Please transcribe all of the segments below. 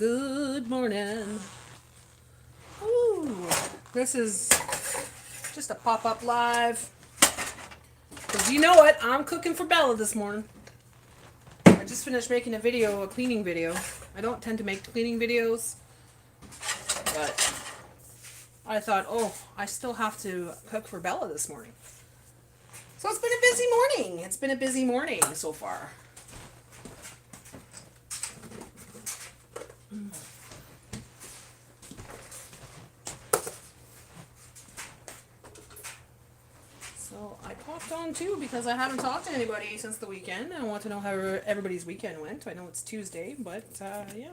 Good morning. Ooh, this is just a pop-up live. Because you know what? I'm cooking for Bella this morning. I just finished making a cleaning video. I don't tend to make cleaning videos. But I thought, I still have to cook for Bella this morning. So it's been a busy morning. It's been a busy morning so far. So I popped on too because I haven't talked to anybody since the weekend. I want to know how everybody's weekend went. I know it's Tuesday, but yeah.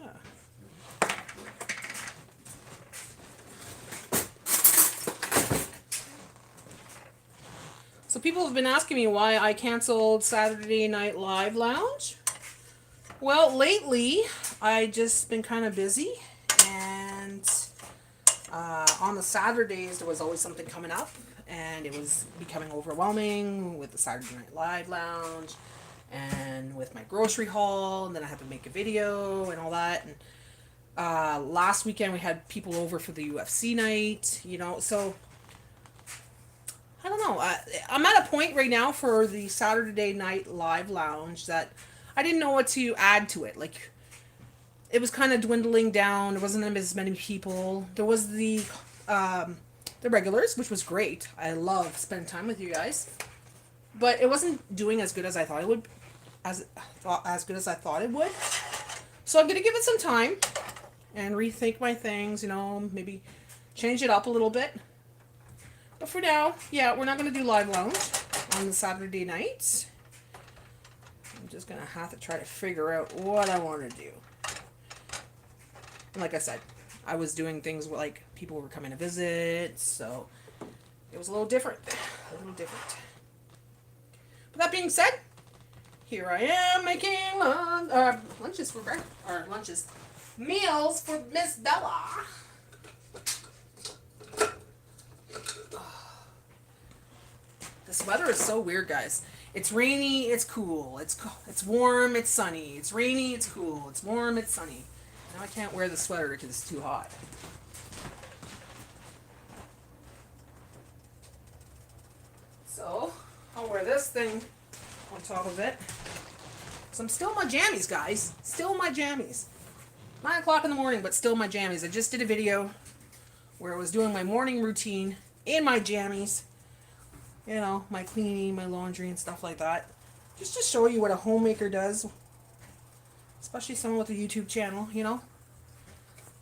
So people have been asking me why I canceled Saturday Night Live Lounge. Well, lately I just been kind of busy, and on the Saturdays there was always something coming up, and it was becoming overwhelming with the Saturday Night Live Lounge and with my grocery haul, and then I had to make a video and all that. And last weekend we had people over for the UFC night, so I don't know. I'm at a point right now for the Saturday Night Live Lounge that I didn't know what to add to it. Like, it was kind of dwindling down. There wasn't as many people. There was the regulars, which was great. I love spending time with you guys, but it wasn't doing as good as I thought it would, as good as I thought it would. So I'm gonna give it some time and rethink my things. Maybe change it up a little bit. But for now, yeah, we're not gonna do live lounge on the Saturday nights. I'm just gonna have to try to figure out what I want to do. And like I said, I was doing things like people were coming to visit, so it was a little different. But that being said, here I am making meals for Miss Bella. This weather is so weird, guys. It's rainy, it's cool. It's warm, it's sunny. It's rainy, it's cool. It's warm, it's sunny. Now I can't wear the sweater because it's too hot. So, I'll wear this thing on top of it. So I'm still in my jammies, guys. Still in my jammies. 9 o'clock in the morning, but still in my jammies. I just did a video where I was doing my morning routine in my jammies. My cleaning, my laundry, and stuff like that. Just to show you what a homemaker does. Especially someone with a YouTube channel,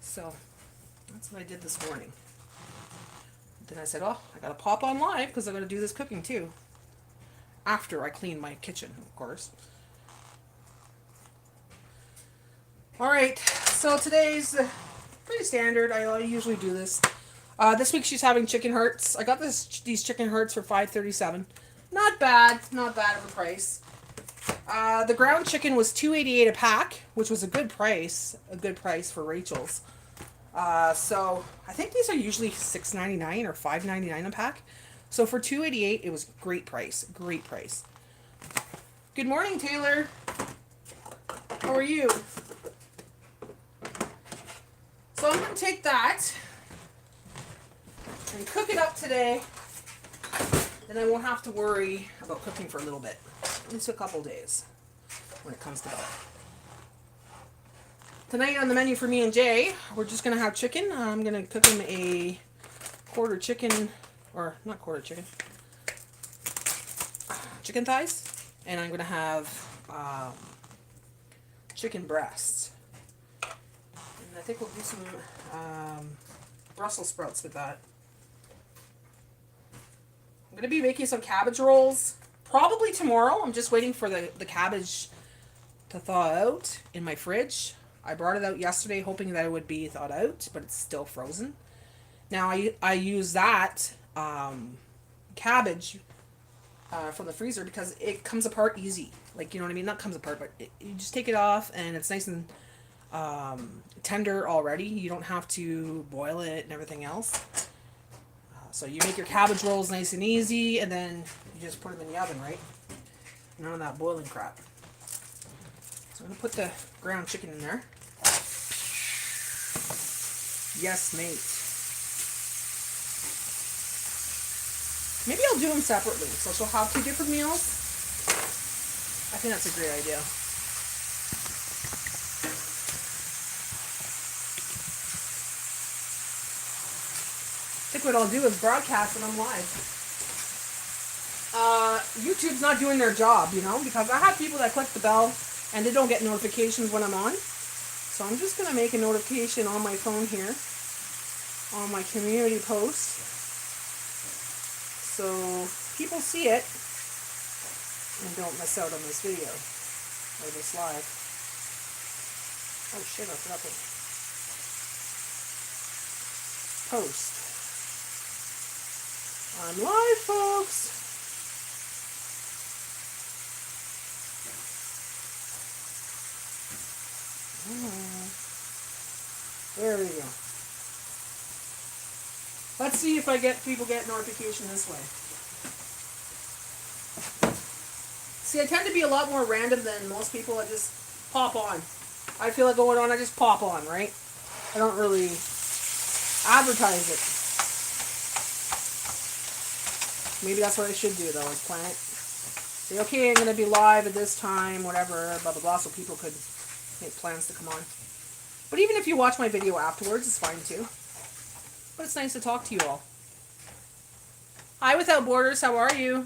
So, that's what I did this morning. Then I said, I gotta pop on live because I gotta do this cooking too. After I clean my kitchen, of course. Alright, so today's pretty standard. I usually do this. This week she's having chicken hearts. I got these chicken hearts for $5.37. Not bad of a price. The ground chicken was $2.88 a pack, which was a good price for Rachel's. So I think these are usually $6.99 or $5.99 a pack. So for $2.88, it was great price. Good morning, Taylor. How are you? So I'm gonna take that and cook it up today, then I won't have to worry about cooking for a little bit. At least a couple days when it comes to that. Tonight on the menu for me and Jay, we're just going to have chicken. I'm going to cook him a quarter chicken, or not quarter chicken, chicken thighs, and I'm going to have chicken breasts. And I think we'll do some Brussels sprouts with that. I'm going to be making some cabbage rolls probably tomorrow. I'm just waiting for the cabbage to thaw out in my fridge. I brought it out yesterday hoping that it would be thawed out, but it's still frozen. Now I use that cabbage from the freezer because it comes apart easy. Like, you know what I mean? Not comes apart, but you just take it off and it's nice and tender already. You don't have to boil it and everything else. So you make your cabbage rolls nice and easy, and then you just put them in the oven, right? None of that boiling crap. So I'm going to put the ground chicken in there. Yes, mate. Maybe I'll do them separately. So she'll have 2 different meals. I think that's a great idea. I think what I'll do is broadcast it on live. YouTube's not doing their job, you know, because I have people that click the bell and they don't get notifications when I'm on. So I'm just going to make a notification on my phone here, on my community post, so people see it and don't miss out on this video or this live. Oh shit, I forgot to post. I'm live, folks. There we go. Let's see if people get notification this way. See, I tend to be a lot more random than most people. I just pop on. I feel like going on, I just pop on, right? I don't really advertise it. Maybe that's what I should do, though, is plan it. Say, okay, I'm going to be live at this time, whatever, blah, blah, blah, so people could make plans to come on. But even if you watch my video afterwards, it's fine too. But it's nice to talk to you all. Hi, Without Borders. How are you?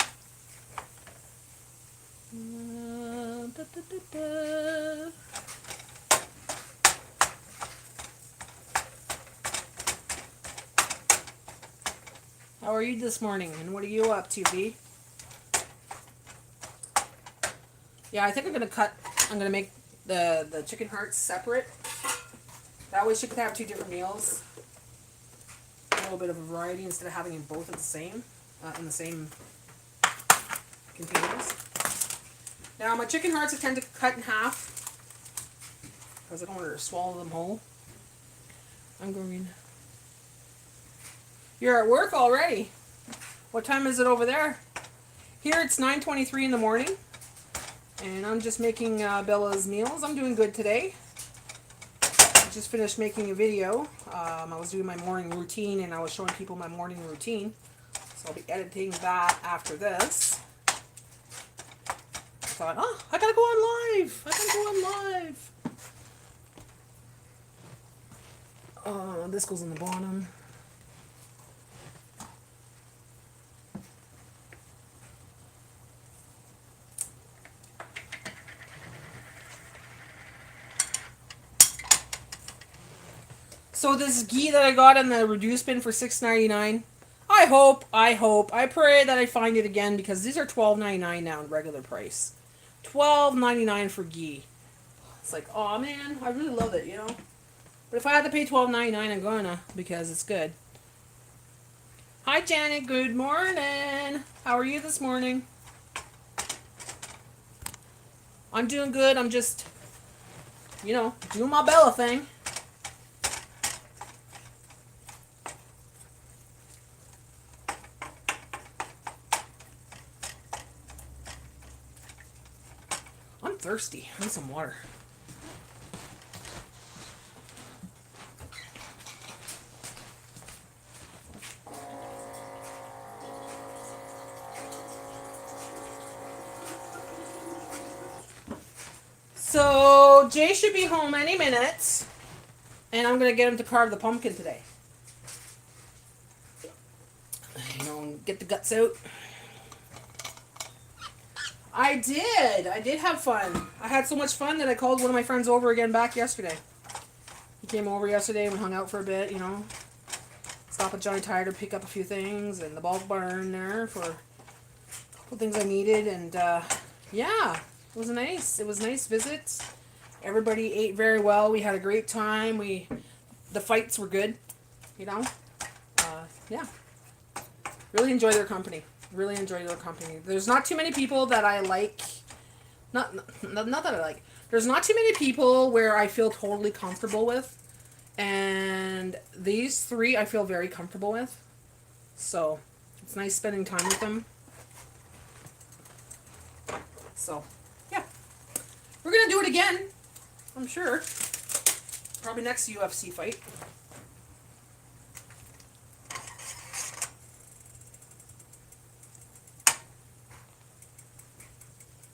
How are you this morning? And what are you up to, V? Yeah, I think I'm gonna make the chicken hearts separate. That way she could have 2 different meals. A little bit of a variety instead of having them both at the same, in the same containers. Now my chicken hearts I tend to cut in half because I don't want her to swallow them whole. I'm going. You're at work already. What time is it over there? Here it's 9:23 in the morning. And I'm just making Bella's meals. I'm doing good today. I just finished making a video. I was doing my morning routine and I was showing people my morning routine. So I'll be editing that after this. I thought, oh, I gotta go on live. I gotta go on live. This goes on the bottom. So this ghee that I got in the reduced bin for $6.99, I pray that I find it again because these are $12.99 now in regular price. $12.99 for ghee. It's like, oh man, I really love it, you know. But if I had to pay $12.99, I'm gonna because it's good. Hi Janet, good morning. How are you this morning? I'm doing good. I'm just, you know, doing my Bella thing. I'm thirsty. I need some water. So Jay should be home any minute, and I'm gonna get him to carve the pumpkin today. You know, get the guts out. I did have fun. I had so much fun that I called one of my friends over again back yesterday. He came over yesterday and we hung out for a bit, you know. Stop at Johnny Tire to pick up a few things and the bulk barn there for a couple things I needed, and yeah, it was nice visit. Everybody ate very well. We had a great time. The fights were good, you know. Yeah. Really enjoy their company. Really enjoy their company. There's not too many people that I like. Not that I like. There's not too many people where I feel totally comfortable with. And these 3 I feel very comfortable with. So, it's nice spending time with them. So, yeah. We're going to do it again. I'm sure. Probably next UFC fight.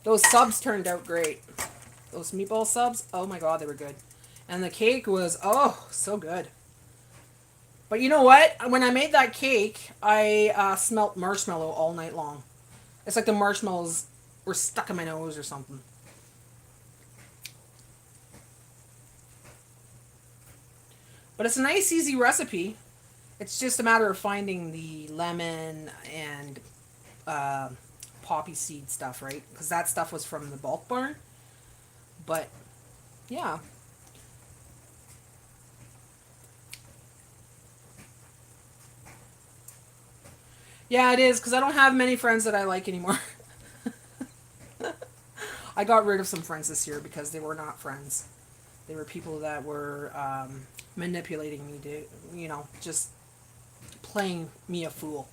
Those subs turned out great. Those meatball subs, oh my god, they were good. And the cake was, oh, so good. But you know what? When I made that cake, I smelt marshmallow all night long. It's like the marshmallows were stuck in my nose or something. But it's a nice, easy recipe. It's just a matter of finding the lemon and poppy seed stuff, right? Because that stuff was from the bulk barn. But, yeah. Yeah, it is, because I don't have many friends that I like anymore. I got rid of some friends this year because they were not friends. They were people that were manipulating me to, just playing me a fool.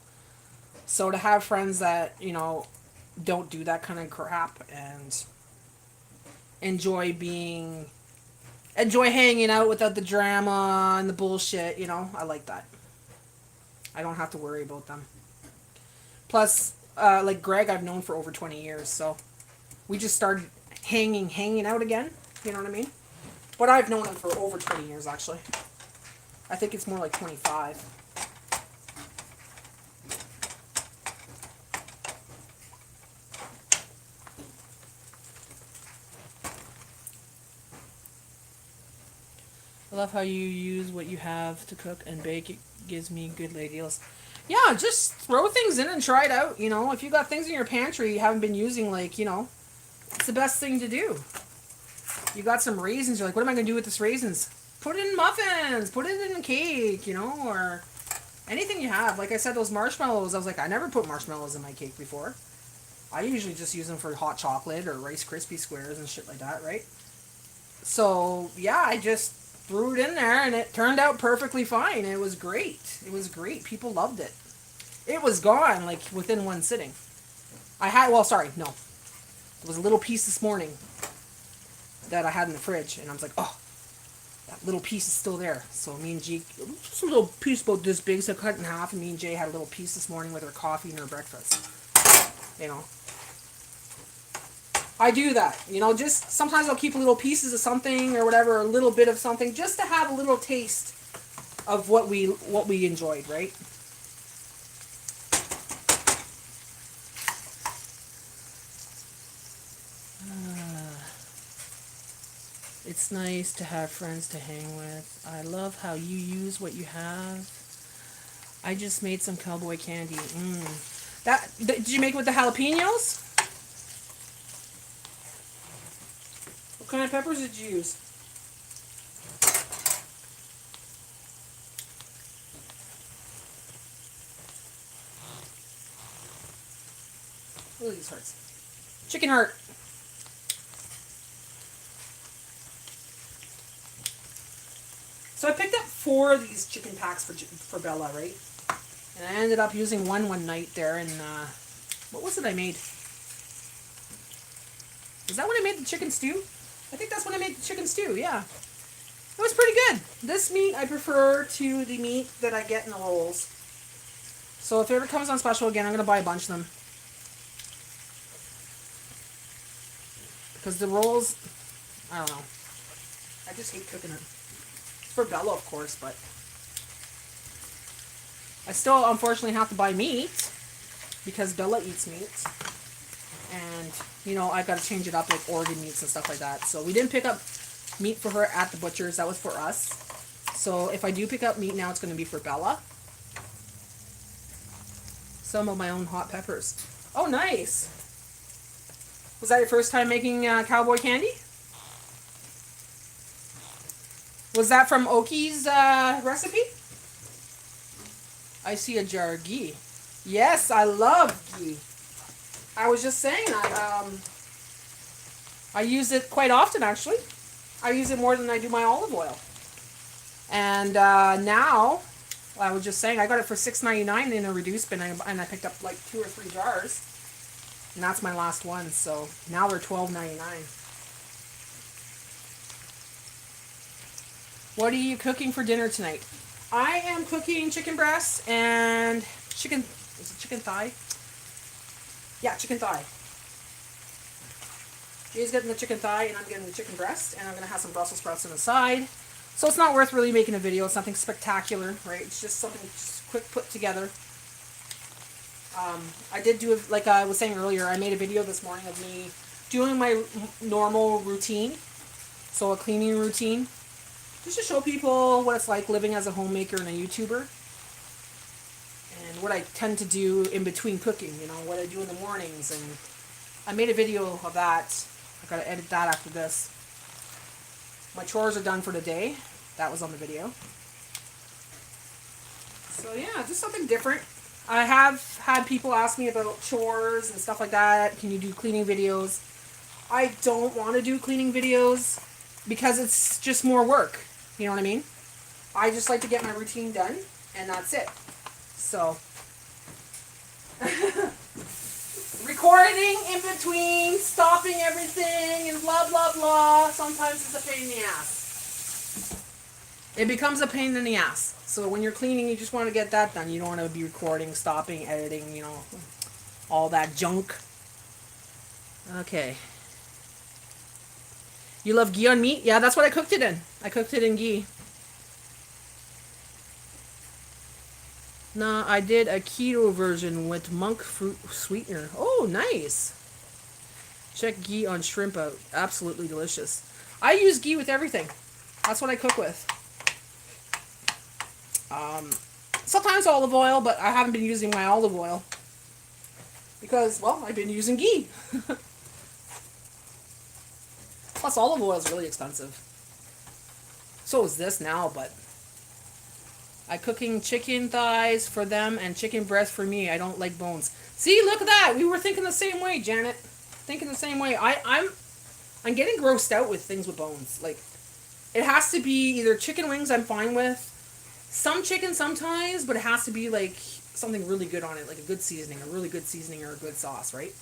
So to have friends that, don't do that kind of crap and enjoy hanging out without the drama and the bullshit, I like that. I don't have to worry about them. Plus, like Greg, I've known for over 20 years, so we just started hanging out again. You know what I mean? But I've known him for over 20 years, actually. I think it's more like 25. I love how you use what you have to cook and bake. It gives me good ideas. Yeah, just throw things in and try it out. If you got things in your pantry you haven't been using, it's the best thing to do. You got some raisins, you're like, what am I going to do with this raisins? Put it in muffins, put it in cake, or anything you have. Like I said, those marshmallows, I was like, I never put marshmallows in my cake before. I usually just use them for hot chocolate or Rice Krispie squares and shit like that, right? So, yeah, I just threw it in there and it turned out perfectly fine. It was great. It was great. People loved it. It was gone, like, within one sitting. There was a little piece this morning that I had in the fridge, and I was like, oh, that little piece is still there. So me and G, just a little piece about this big, so I cut it in half, and me and Jay had a little piece this morning with her coffee and her breakfast. I do that, just sometimes I'll keep little pieces of something or whatever, a little bit of something, just to have a little taste of what we enjoyed, right? It's nice to have friends to hang with. I love how you use what you have. I just made some cowboy candy. Did you make it with the jalapenos? What kind of peppers did you use? Look at these hearts. Chicken heart. So I picked up 4 of these chicken packs for Bella, right? And I ended up using one night there, and what was it I made? Is that when I made the chicken stew? I think that's when I made the chicken stew, yeah. It was pretty good. This meat I prefer to the meat that I get in the rolls. So if it ever comes on special again, I'm going to buy a bunch of them. Because the rolls, I don't know. I just hate cooking it. For Bella, of course, but I still unfortunately have to buy meat because Bella eats meat, and I've got to change it up, like organ meats and stuff like that. So we didn't pick up meat for her at the butcher's. That was for us. So if I do pick up meat now, it's going to be for Bella. Some of my own hot peppers. Oh, nice. Was that your first time making cowboy candy? Was that from Oki's recipe? I see a jar of ghee. Yes, I love ghee. I was just saying, I use it quite often, actually. I use it more than I do my olive oil. And now, I was just saying, I got it for $6.99 in a reduced bin, and I picked up like 2 or 3 jars. And that's my last one, so now they're $12.99. What are you cooking for dinner tonight? I am cooking chicken breast and chicken thigh? Yeah, chicken thigh. He's getting the chicken thigh, and I'm getting the chicken breast, and I'm going to have some Brussels sprouts on the side. So it's not worth really making a video. It's nothing spectacular, right? It's just something just quick put together. I did do, like I was saying earlier, I made a video this morning of me doing my normal routine. So a cleaning routine. Just to show people what it's like living as a homemaker and a YouTuber. And what I tend to do in between cooking, you know, what I do in the mornings. And I made a video of that. I gotta edit that after this. My chores are done for the day. That was on the video. So yeah, just something different. I have had people ask me about chores and stuff like that. Can you do cleaning videos? I don't want to do cleaning videos because it's just more work. You know what I mean? I just like to get my routine done, and that's it. So, recording in between, stopping everything, and blah, blah, blah. Sometimes it's a pain in the ass. It becomes a pain in the ass. So when you're cleaning, you just want to get that done. You don't want to be recording, stopping, editing, you know, all that junk. Okay. You love ghee on meat? Yeah, that's what I cooked it in. I cooked it in ghee. No, I did a keto version with monk fruit sweetener. Oh, nice. Check ghee on shrimp out. Absolutely delicious. I use ghee with everything. That's what I cook with. Sometimes olive oil, but I haven't been using my olive oil. Because, well, I've been using ghee. Plus, olive oil is really expensive. So is this now, but I'm cooking chicken thighs for them and chicken breast for me. I don't like bones. See, look at that. We were thinking the same way, Janet. Thinking the same way. I'm getting grossed out with things with bones. Like, it has to be either chicken wings I'm fine with. Some chicken sometimes, but it has to be like something really good on it, like a good seasoning, a really good seasoning or a good sauce, right?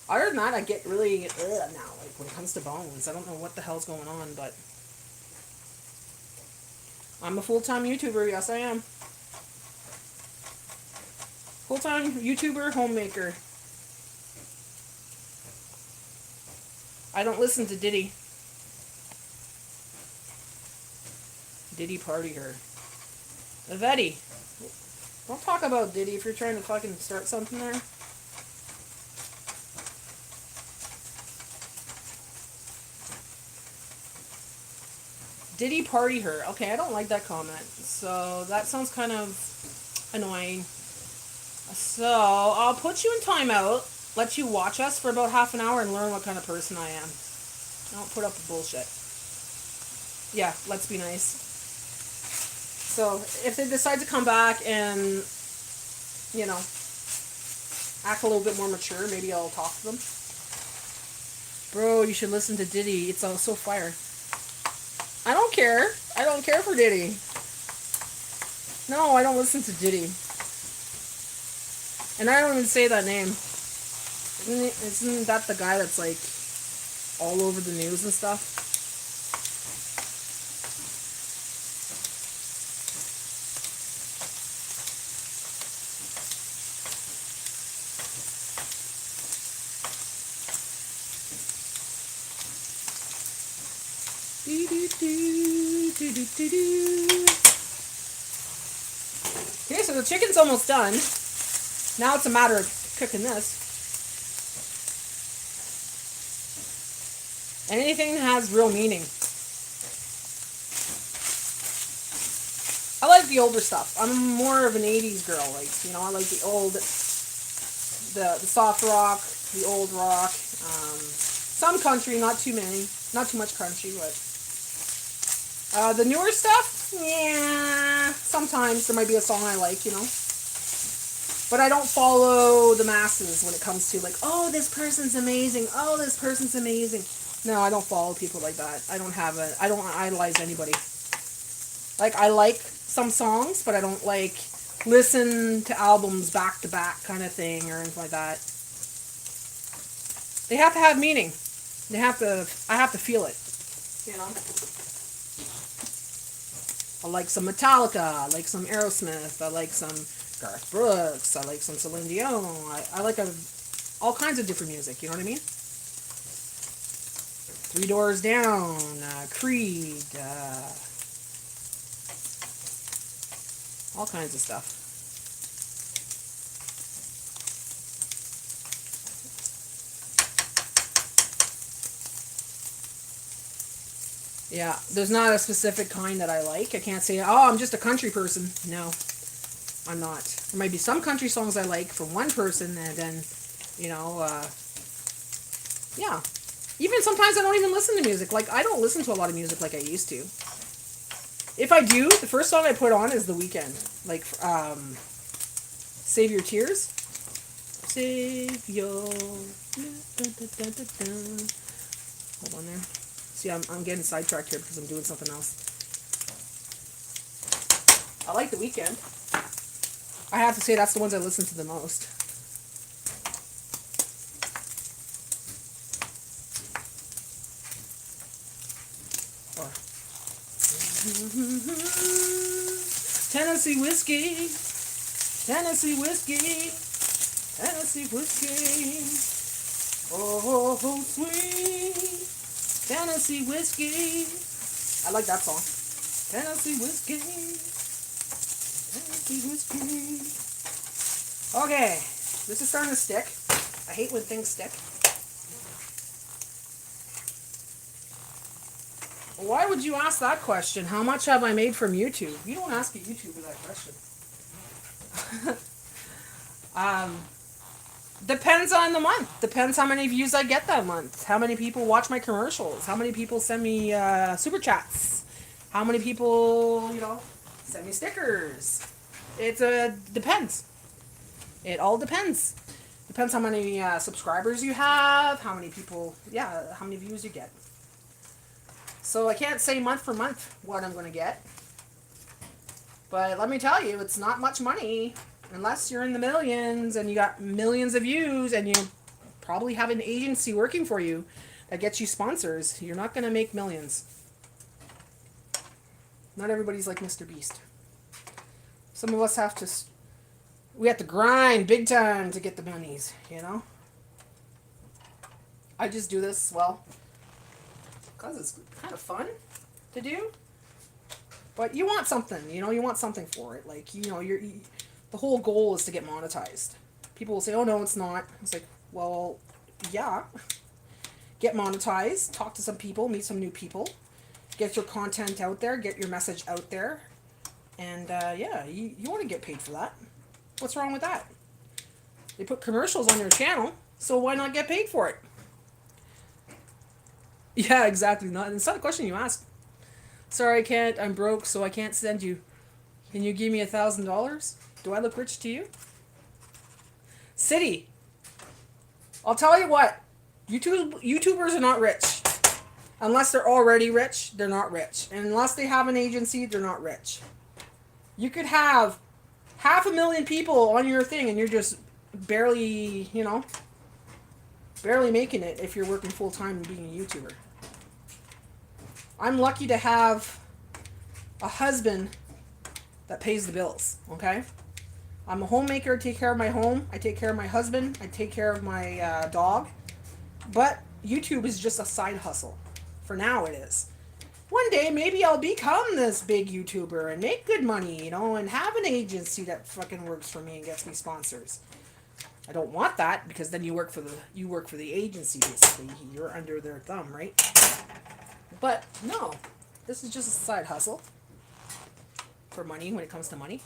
Other than that, I get really now, like when it comes to bones. I don't know what the hell's going on, but I'm a full-time YouTuber. Yes, I am. Full-time YouTuber, homemaker. I don't listen to Diddy. Diddy party her. Natty, don't talk about Diddy if you're trying to fucking start something there. Diddy party her. Okay, I don't like that comment. So that sounds kind of annoying. So I'll put you in timeout, let you watch us for about half an hour and learn what kind of person I am. Don't put up with bullshit. Yeah, let's be nice. So if they decide to come back and, you know, act a little bit more mature, maybe I'll talk to them. Bro, you should listen to Diddy. It's so fire. I don't care. I don't care for Diddy. No, I don't listen to Diddy. And I don't even say that name. Isn't that the guy that's like all over the news and stuff? Okay, so the chicken's almost done. Now it's a matter of cooking this. And anything that has real meaning. I like the older stuff. I'm more of an 80s girl. Like, you know, I like the old, the soft rock, the old rock. Some country, not too many. Not too much country, but the newer stuff, yeah, sometimes there might be a song I like, you know. But I don't follow the masses when it comes to like, oh, this person's amazing. Oh, this person's amazing. No, I don't follow people like that. I don't idolize anybody. Like, I like some songs, but I don't like listen to albums back to back kind of thing or anything like that. They have to have meaning. I have to feel it, you know. I like some Metallica, I like some Aerosmith, I like some Garth Brooks, I like some Celine Dion, I like all kinds of different music, you know what I mean? Three Doors Down, Creed, all kinds of stuff. Yeah, there's not a specific kind that I like. I can't say, oh, I'm just a country person. No, I'm not. There might be some country songs I like from one person, and then, you know, yeah. Even sometimes I don't even listen to music. Like, I don't listen to a lot of music like I used to. If I do, the first song I put on is The Weeknd. Like, Save Your Tears. Save your... Hold on there. See, I'm getting sidetracked here because I'm doing something else. I like The Weeknd. I have to say that's the ones I listen to the most. Tennessee whiskey, Tennessee whiskey, Tennessee whiskey. Oh, sweet Tennessee whiskey. I like that song. Tennessee whiskey, Tennessee whiskey. Okay, this is starting to stick. I hate when things stick. Why would you ask that question? How much have I made from YouTube? You don't ask a YouTuber that question. Depends on the month. Depends how many views I get that month. How many people watch my commercials. How many people send me super chats. How many people, you know, send me stickers. It depends. It all depends. Depends how many subscribers you have. How many people, yeah, how many views you get. So I can't say month for month what I'm going to get. But let me tell you, it's not much money unless you're in the millions and you got millions of views and you probably have an agency working for you that gets you sponsors. You're not going to make millions. Not everybody's like Mr. Beast. Some of us have to grind big time to get the monies, you know? I just do this, well, because it's kind of fun to do. But you want something, you know, you want something for it. Like, you know, the whole goal is to get monetized. People will say, oh, no, it's not. It's like, well, yeah. Get monetized, talk to some people, meet some new people, get your content out there, get your message out there. And, yeah, you want to get paid for that. What's wrong with that? They put commercials on your channel, so why not get paid for it? Yeah, exactly. It's not a question you ask. Sorry, I can't. I'm broke, so I can't send you. Can you give me $1,000? Do I look rich to you? City. I'll tell you what. YouTubers are not rich. Unless they're already rich, they're not rich. And unless they have an agency, they're not rich. You could have 500,000 people on your thing and you're just barely, you know, barely making it if you're working full-time and being a YouTuber. I'm lucky to have a husband that pays the bills, okay? I'm a homemaker, I take care of my home, I take care of my husband, I take care of my dog. But YouTube is just a side hustle. For now it is. One day maybe I'll become this big YouTuber and make good money, you know, and have an agency that fucking works for me and gets me sponsors. I don't want that because then you work for the agency basically. You're under their thumb, right? But no, this is just a side hustle for money when it comes to money.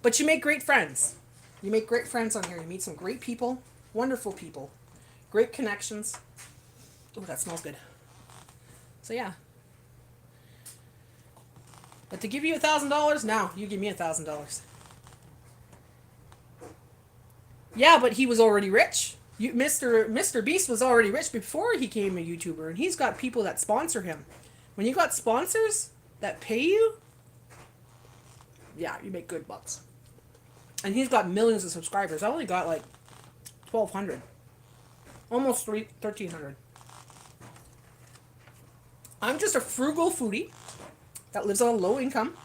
But you make great friends. You make great friends on here. You meet some great people, wonderful people, great connections. Oh, that smells good. So yeah. But to give you $1,000, now you give me $1,000. Yeah, but he was already rich. Mr. Beast was already rich before he became a YouTuber, and he's got people that sponsor him. When you got sponsors that pay you, yeah, you make good bucks. And he's got millions of subscribers. I only got like 1,200. Almost 1,300. I'm just a frugal foodie that lives on a low income.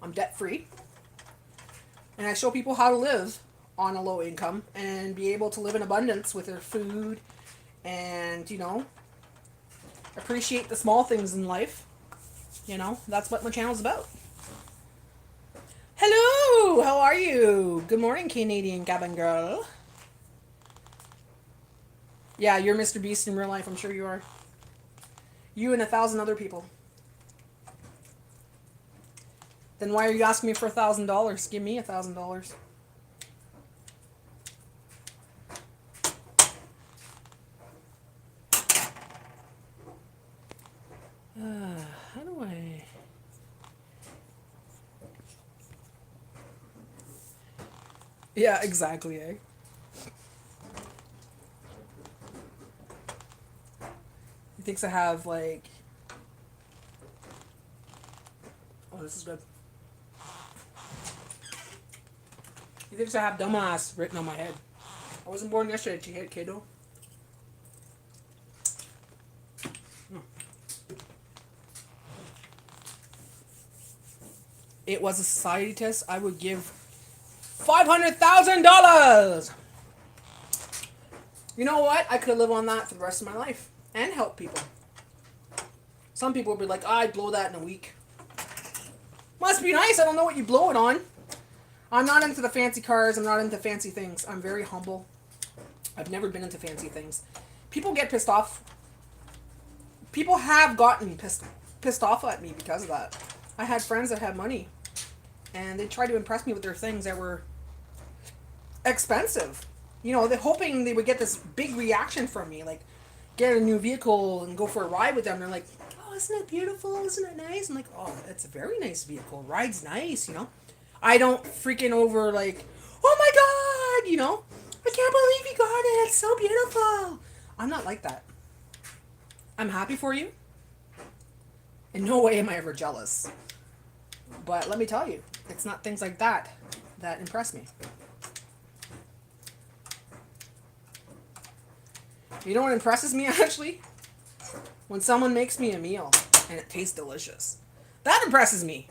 I'm debt free. And I show people how to live on a low income and be able to live in abundance with their food and, you know, appreciate the small things in life. You know, that's what my channel's about. Hello, how are you? Good morning, Canadian Gabon girl. Yeah, you're Mr. Beast in real life, I'm sure you are. You and 1,000 other people. Then why are you asking me for $1,000? Give me $1,000. How do I... Yeah, exactly, eh? He thinks I have, like... Oh, this is good. He thinks I have dumbass written on my head. I wasn't born yesterday, kiddo. It was a society test. I would give $500,000. You know what? I could live on that for the rest of my life and help people. Some people would be like, I'd blow that in a week. Must be nice. I don't know what you blow it on. I'm not into the fancy cars. I'm not into fancy things. I'm very humble. I've never been into fancy things. People get pissed off. People have gotten pissed off at me because of that. I had friends that had money, and they tried to impress me with their things that were expensive. You know, they're hoping they would get this big reaction from me, like get a new vehicle and go for a ride with them. They're like, oh, isn't it beautiful? Isn't it nice? I'm like, oh, it's a very nice vehicle. Ride's nice, you know. I don't freaking over like, oh my God, you know. I can't believe you got it. It's so beautiful. I'm not like that. I'm happy for you. In no way am I ever jealous. But let me tell you, it's not things like that that impress me. You know what impresses me, actually? When someone makes me a meal and it tastes delicious. That impresses me.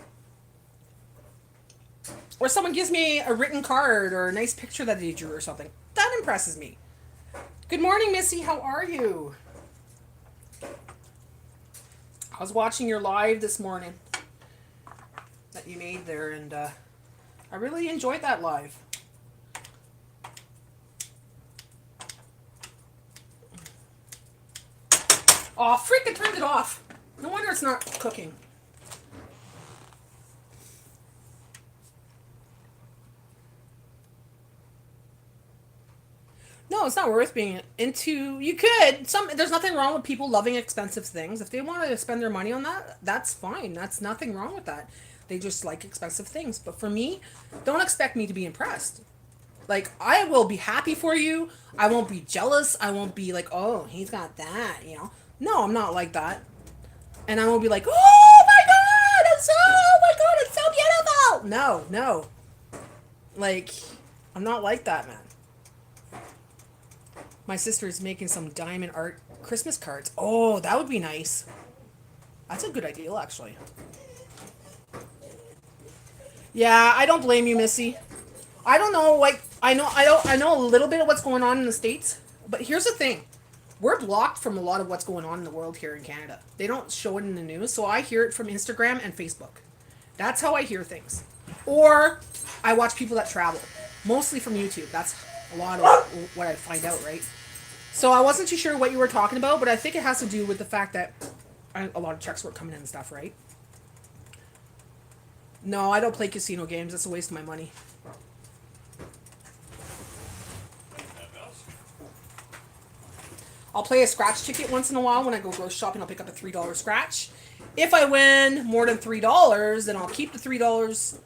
Or someone gives me a written card or a nice picture that they drew or something. That impresses me. Good morning, Missy. How are you? I was watching your live this morning that you made there, and I really enjoyed that live. Oh, freak, I turned it off. No wonder it's not cooking. No, it's not worth being into. You could. There's nothing wrong with people loving expensive things. If they want to spend their money on that, that's fine. That's nothing wrong with that. They just like expensive things. But for me, don't expect me to be impressed. Like, I will be happy for you. I won't be jealous. I won't be like, oh, he's got that, you know. No, I'm not like that. And I won't be like, oh my God, it's so beautiful. No. Like, I'm not like that, man. My sister is making some diamond art Christmas cards. Oh, that would be nice. That's a good idea, actually. Yeah, I don't blame you, Missy. I don't know, like, I know a little bit of what's going on in the States, but here's the thing. We're blocked from a lot of what's going on in the world here in Canada. They don't show it in the news, so I hear it from Instagram and Facebook. That's how I hear things. Or I watch people that travel, mostly from YouTube. That's a lot of what I find out, right? So I wasn't too sure what you were talking about, but I think it has to do with the fact that a lot of checks were coming in and stuff, right? No, I don't play casino games. That's a waste of my money. I'll play a scratch ticket once in a while when I go grocery shopping. I'll pick up a $3 scratch. If I win more than $3, then I'll keep the $3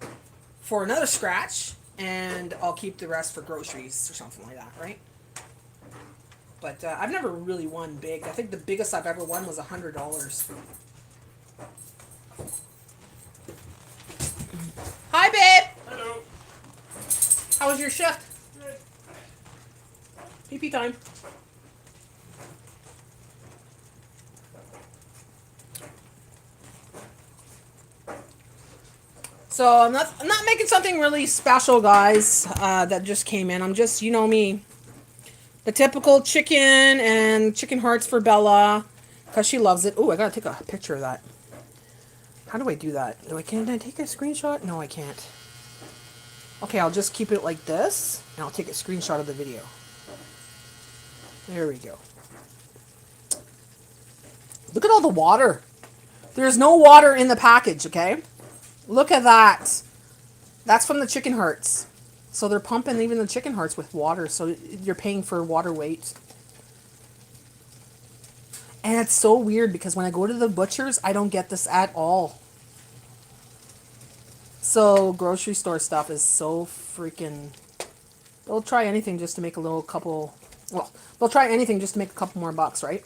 for another scratch, and I'll keep the rest for groceries or something like that, right? But I've never really won big. I think the biggest I've ever won was $100. Hi, babe. Hello. How was your shift? Good. Pee-pee time. So I'm not making something really special, guys, that just came in. I'm just, you know me, the typical chicken and chicken hearts for Bella. because she loves it. Oh, I gotta take a picture of that. How do I do that? Can I take a screenshot? No, I can't. Okay, I'll just keep it like this, and I'll take a screenshot of the video. There we go. Look at all the water. There's no water in the package, okay? Look at that. That's from the chicken hearts. So they're pumping even the chicken hearts with water, so you're paying for water weight. And it's so weird because when I go to the butcher's, I don't get this at all. So grocery store stuff is so freaking... They'll try anything just to make a little couple... Well, they'll try anything just to make a couple more bucks, right?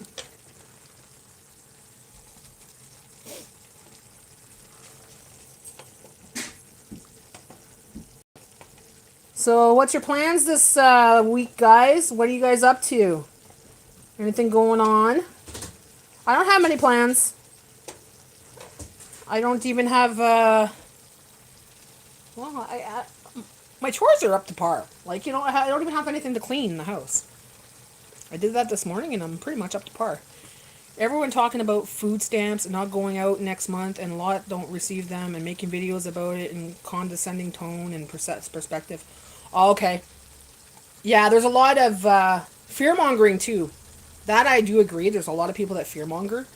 So what's your plans this week, guys? What are you guys up to? Anything going on? I don't have many plans. I don't even have... Well, my chores are up to par. Like, you know, I don't even have anything to clean in the house. I did that this morning, and I'm pretty much up to par. Everyone talking about food stamps and not going out next month, and a lot don't receive them, and making videos about it in condescending tone and perspective. Oh, okay. Yeah, there's a lot of fear-mongering, too. That I do agree. There's a lot of people that fear-monger.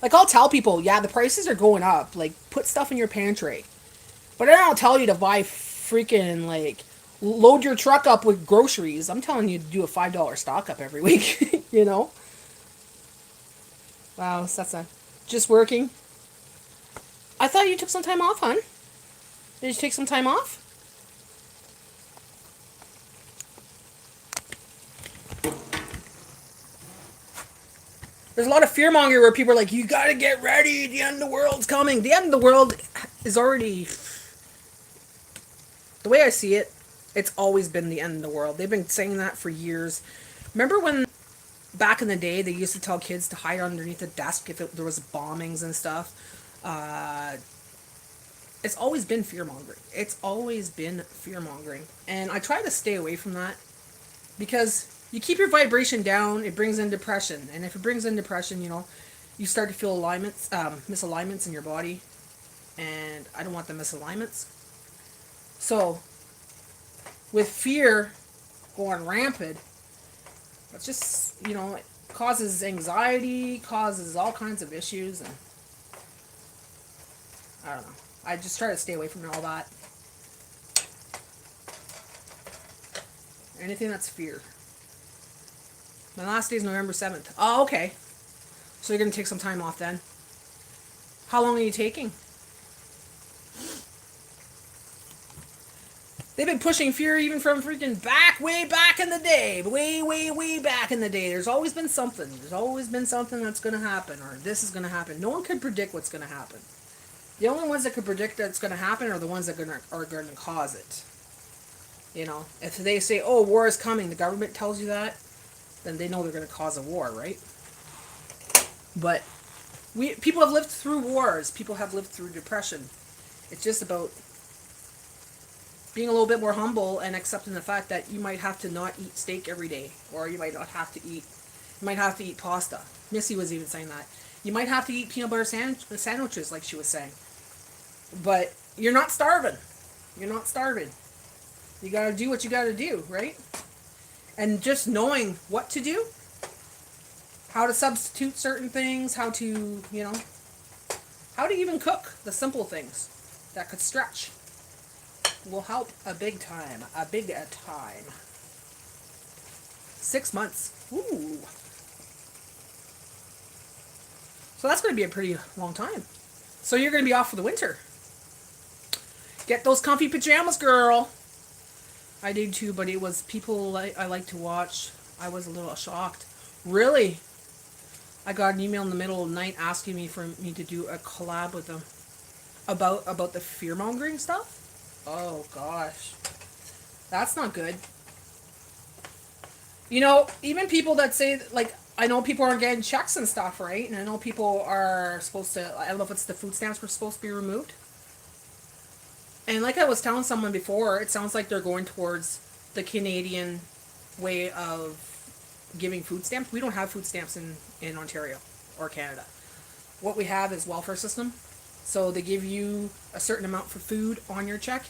Like, I'll tell people, yeah, the prices are going up. Like, put stuff in your pantry. But I don't tell you to buy freaking, like, load your truck up with groceries. I'm telling you to do a $5 stock up every week, you know? Wow, that's a... Just working? I thought you took some time off, hon. Did you take some time off? There's a lot of fear-mongering where people are like, you gotta get ready, the end of the world's coming. The end of the world is already... The way I see it, it's always been the end of the world. They've been saying that for years. Remember when, back in the day, they used to tell kids to hide underneath the desk if there was bombings and stuff? It's always been fear-mongering. It's always been fear-mongering. And I try to stay away from that because you keep your vibration down, it brings in depression. And if it brings in depression, you know, you start to feel misalignments in your body. And I don't want the misalignments. So, with fear going rampant, it's just, you know, it causes anxiety, causes all kinds of issues, and I don't know. I just try to stay away from all that. Anything that's fear. My last day is November 7th. Oh, okay. So you're going to take some time off then. How long are you taking? They've been pushing fear even from freaking way back in the day. Way back in the day. There's always been something. There's always been something that's going to happen, or this is going to happen. No one could predict what's going to happen. The only ones that could predict that it's going to happen are the ones that are going to cause it. You know, if they say, oh, war is coming, the government tells you that, then they know they're going to cause a war, right? But people have lived through wars. People have lived through depression. It's just about being a little bit more humble and accepting the fact that you might have to not eat steak every day, or you might not have to eat, you might have to eat pasta. Missy was even saying that. You might have to eat peanut butter sandwiches, like she was saying. But you're not starving. You're not starving. You gotta do what you gotta do, right? And just knowing what to do, how to substitute certain things, how to, you know, how to even cook the simple things that could stretch will help a big time. 6 months. Ooh. So that's going to be a pretty long time. So you're going to be off for the winter. Get those comfy pajamas, girl. I did too, but it was people I like to watch. I was a little shocked. Really? I got an email in the middle of the night asking me for me to do a collab with them about the fear-mongering stuff. Oh, gosh. That's not good. You know, even people that say, like, I know people aren't getting checks and stuff, right? And I know people are supposed to, I don't know if it's the food stamps were supposed to be removed. And like I was telling someone before, it sounds like they're going towards the Canadian way of giving food stamps. We don't have food stamps in Ontario or Canada. What we have is welfare system. So they give you a certain amount for food on your check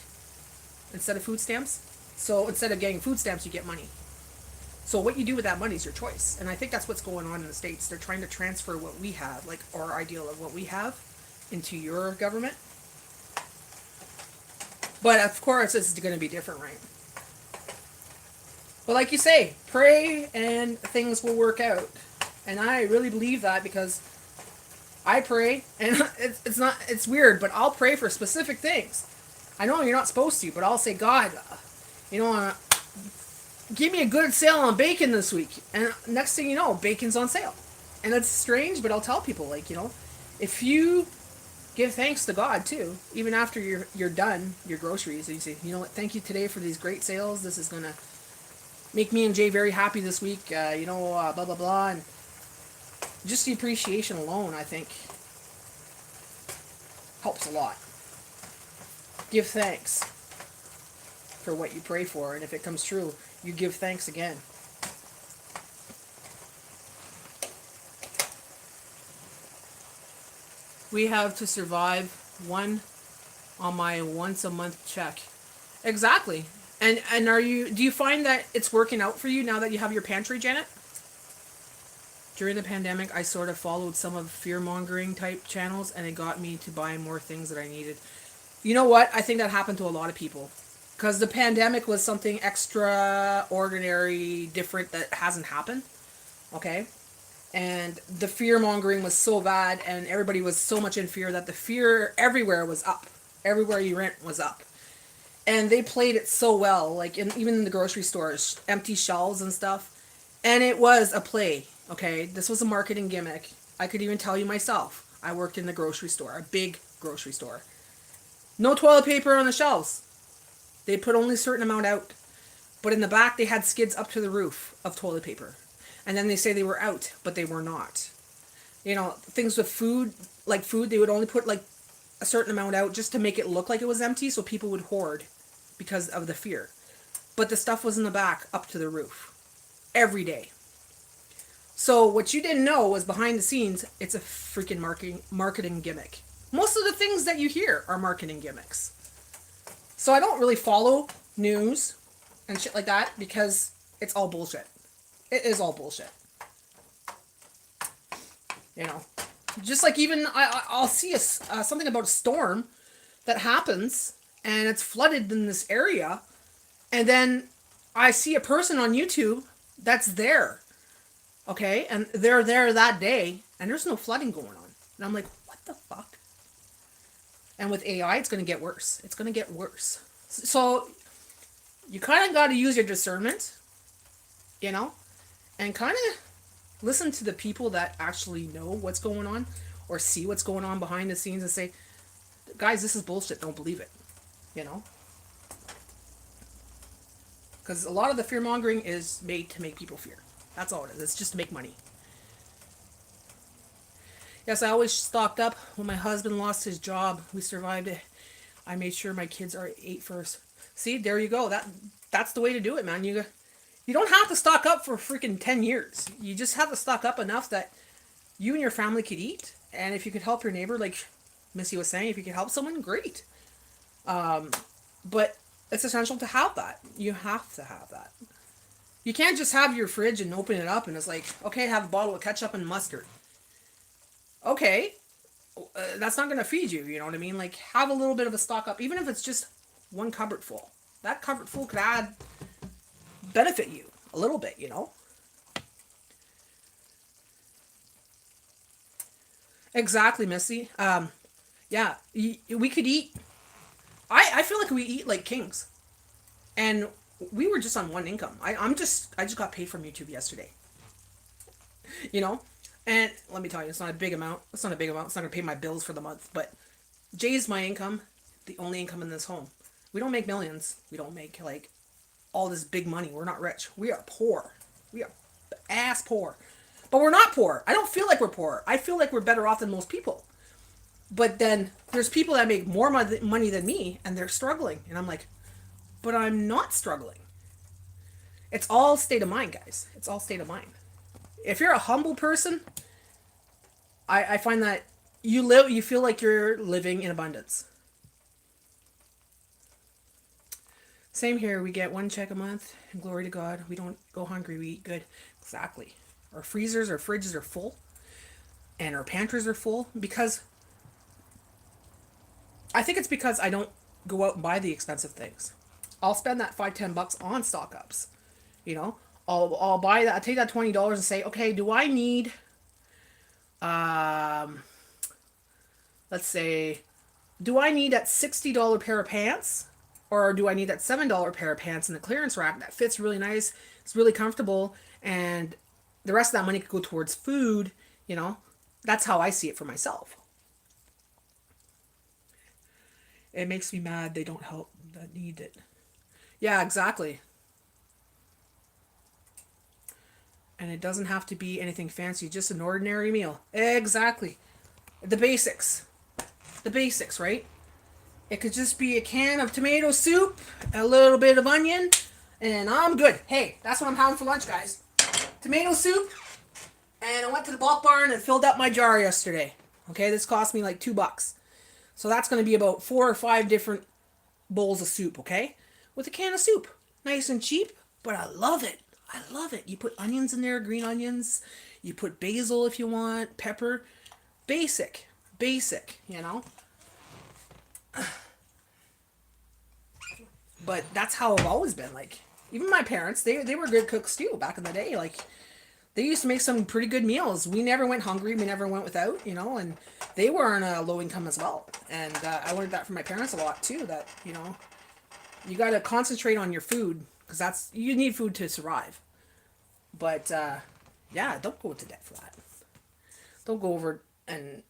instead of food stamps. So instead of getting food stamps, you get money. So what you do with that money is your choice. And I think that's what's going on in the States. They're trying to transfer what we have, like our ideal of what we have, into your government. But of course, this is going to be different, right? But like you say, pray and things will work out. And I really believe that because I pray, and it's weird, but I'll pray for specific things. I know you're not supposed to, but I'll say, God, give me a good sale on bacon this week. And next thing you know, bacon's on sale. And it's strange, but I'll tell people, like, if you give thanks to God too, even after you're done your groceries, and you say, you know what, thank you today for these great sales. This is gonna make me and Jay very happy this week. Blah blah blah, and just the appreciation alone, I think, helps a lot. Give thanks for what you pray for, and if it comes true, you give thanks again. We have to survive one on my once a month check. Exactly. And do you find that it's working out for you now that you have your pantry, Janet? During the pandemic, I sort of followed some of fear-mongering type channels, and it got me to buy more things that I needed. You know what? I think that happened to a lot of people. Because the pandemic was something extraordinary, different that hasn't happened. Okay? And the fear-mongering was so bad, and everybody was so much in fear that the fear everywhere was up. Everywhere you went was up. And they played it so well, like even in the grocery stores, empty shelves and stuff. And it was a play, okay? This was a marketing gimmick. I could even tell you myself. I worked in the grocery store, a big grocery store. No toilet paper on the shelves. They put only a certain amount out. But in the back, they had skids up to the roof of toilet paper. And then they say they were out, but they were not. Things with food, they would only put like a certain amount out just to make it look like it was empty so people would hoard because of the fear. But the stuff was in the back up to the roof every day. So what you didn't know was behind the scenes, it's a freaking marketing gimmick. Most of the things that you hear are marketing gimmicks. So I don't really follow news and shit like that because it's all bullshit. It is all bullshit. Just like even I'll see something about a storm that happens and it's flooded in this area, and then I see a person on YouTube that's there, okay, and they're there that day and there's no flooding going on, and I'm like, what the fuck? And with AI, it's going to get worse. It's going to get worse. So you kind of got to use your discernment, and kind of listen to the people that actually know what's going on or see what's going on behind the scenes and say, guys, this is bullshit. Don't believe it. Because a lot of the fear-mongering is made to make people fear. That's all it is. It's just to make money. Yes, I always stocked up. When my husband lost his job, we survived it. I made sure my kids ate first. See, there you go. That's the way to do it, man. You don't have to stock up for freaking 10 years. You just have to stock up enough that you and your family could eat. And if you could help your neighbor, like Missy was saying, if you could help someone, great. But it's essential to have that. You have to have that. You can't just have your fridge and open it up and it's like, okay, have a bottle of ketchup and mustard. Okay, that's not going to feed you, you know what I mean? Like, have a little bit of a stock up, even if it's just one cupboard full. That cupboard full could benefit you a little bit, Exactly, Missy. Yeah, we could eat. I feel like we eat like kings. And we were just on one income. I just got paid from YouTube yesterday. And let me tell you, it's not a big amount. It's not going to pay my bills for the month. But Jay's my income, the only income in this home. We don't make millions. We don't make, like, all this big money. We're not rich. We are poor. We are ass poor. But we're not poor. I don't feel like we're poor. I feel like we're better off than most people. But then there's people that make more money than me, and they're struggling. And I'm like, but I'm not struggling. It's all state of mind, guys. It's all state of mind. If you're a humble person, I find that you feel like you're living in abundance. Same here. We get one check a month, and glory to God, we don't go hungry. We eat good. Exactly. Our freezers, our fridges are full, and our pantries are full because I think it's because I don't go out and buy the expensive things. I'll spend that $5-10 on stock ups. You know, I'll buy that. I take that $20 and say, okay, do I need um, let's say, do I need that $60 pair of pants? Or do I need that $7 pair of pants in the clearance rack that fits really nice, it's really comfortable, and the rest of that money could go towards food, you know? That's how I see it for myself. It makes me mad they don't help that need it. Yeah, exactly. And it doesn't have to be anything fancy, just an ordinary meal. Exactly. The basics. The basics, right? It could just be a can of tomato soup, a little bit of onion, and I'm good. Hey, that's what I'm having for lunch, guys. Tomato soup, and I went to the bulk barn and filled up my jar yesterday. Okay, this cost me like $2. So that's going to be about 4 or 5 different bowls of soup, okay? With a can of soup. Nice and cheap, but I love it. I love it. You put onions in there, green onions. You put basil if you want, pepper. Basic. Basic, you know? But that's how I've always been. Like, even my parents, they were good cooks too back in the day. Like, they used to make some pretty good meals. We never went hungry. We never went without, you know, and they were on a low income as well. And I learned that from my parents a lot too, that, you know, you got to concentrate on your food because you need food to survive. But, yeah, don't go into debt for that. Don't go over and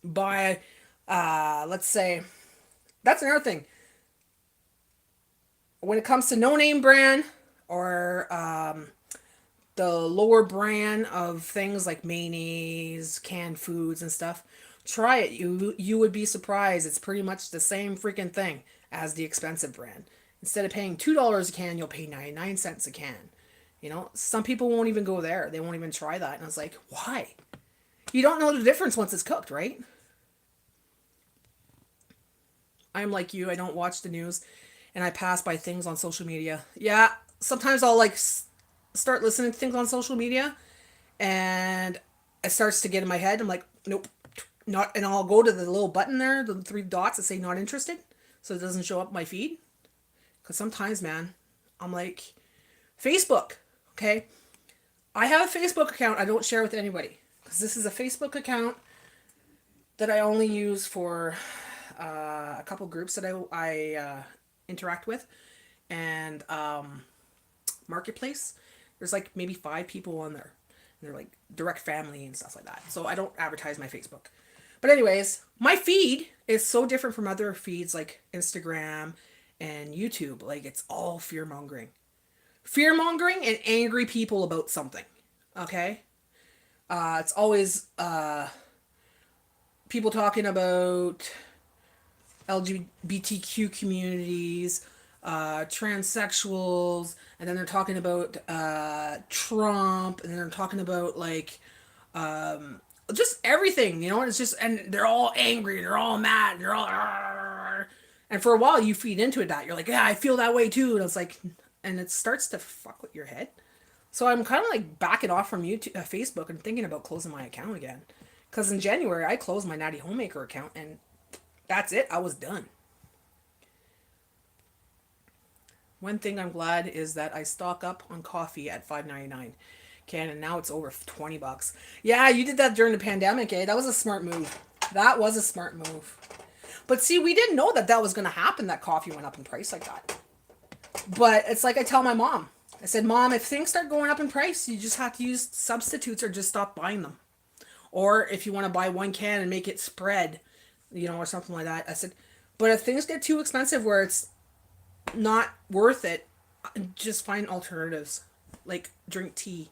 buy, let's say, that's another thing. When it comes to no name brand or the lower brand of things like mayonnaise, canned foods and stuff, try it. You would be surprised. It's pretty much the same freaking thing as the expensive brand. Instead of paying $2 a can, you'll pay 99 cents a can. You know, some people won't even go there. They won't even try that. And I was like, why? You don't know the difference once it's cooked, right? I'm like you. I don't watch the news, and I pass by things on social media. Yeah, sometimes I'll like start listening to things on social media, and it starts to get in my head. I'm like, nope, not. And I'll go to the little button there, the 3 dots that say not interested, so it doesn't show up my feed. Because sometimes, man, I'm like, Facebook. Okay, I have a Facebook account I don't share with anybody because this is a Facebook account that I only use for a couple groups that I interact with, and Marketplace. There's like maybe 5 people on there. And they're like direct family and stuff like that. So I don't advertise my Facebook. But anyways, my feed is so different from other feeds like Instagram and YouTube. Like it's all fear mongering. Fear mongering and angry people about something. Okay? It's always people talking about LGBTQ communities, transsexuals, and then they're talking about Trump, and then they're talking about like just everything, you know. It's just, and they're all angry, they're all mad, they're all, and for a while you feed into it that you're like, yeah, I feel that way too, and it's like, and it starts to fuck with your head. So I'm kind of like backing off from YouTube, Facebook, and thinking about closing my account again, because in January I closed my Natty Homemaker account, and that's it. I was done. One thing I'm glad is that I stock up on coffee at $5.99 can, and now it's over $20. Yeah, you did that during the pandemic, eh? That was a smart move. That was a smart move. But see, we didn't know that was going to happen, that coffee went up in price like that. But it's like I tell my mom. I said, Mom, if things start going up in price, you just have to use substitutes or just stop buying them. Or if you want to buy one can and make it spread, you know, or something like that. I said, but if things get too expensive where it's not worth it, just find alternatives. Like drink tea,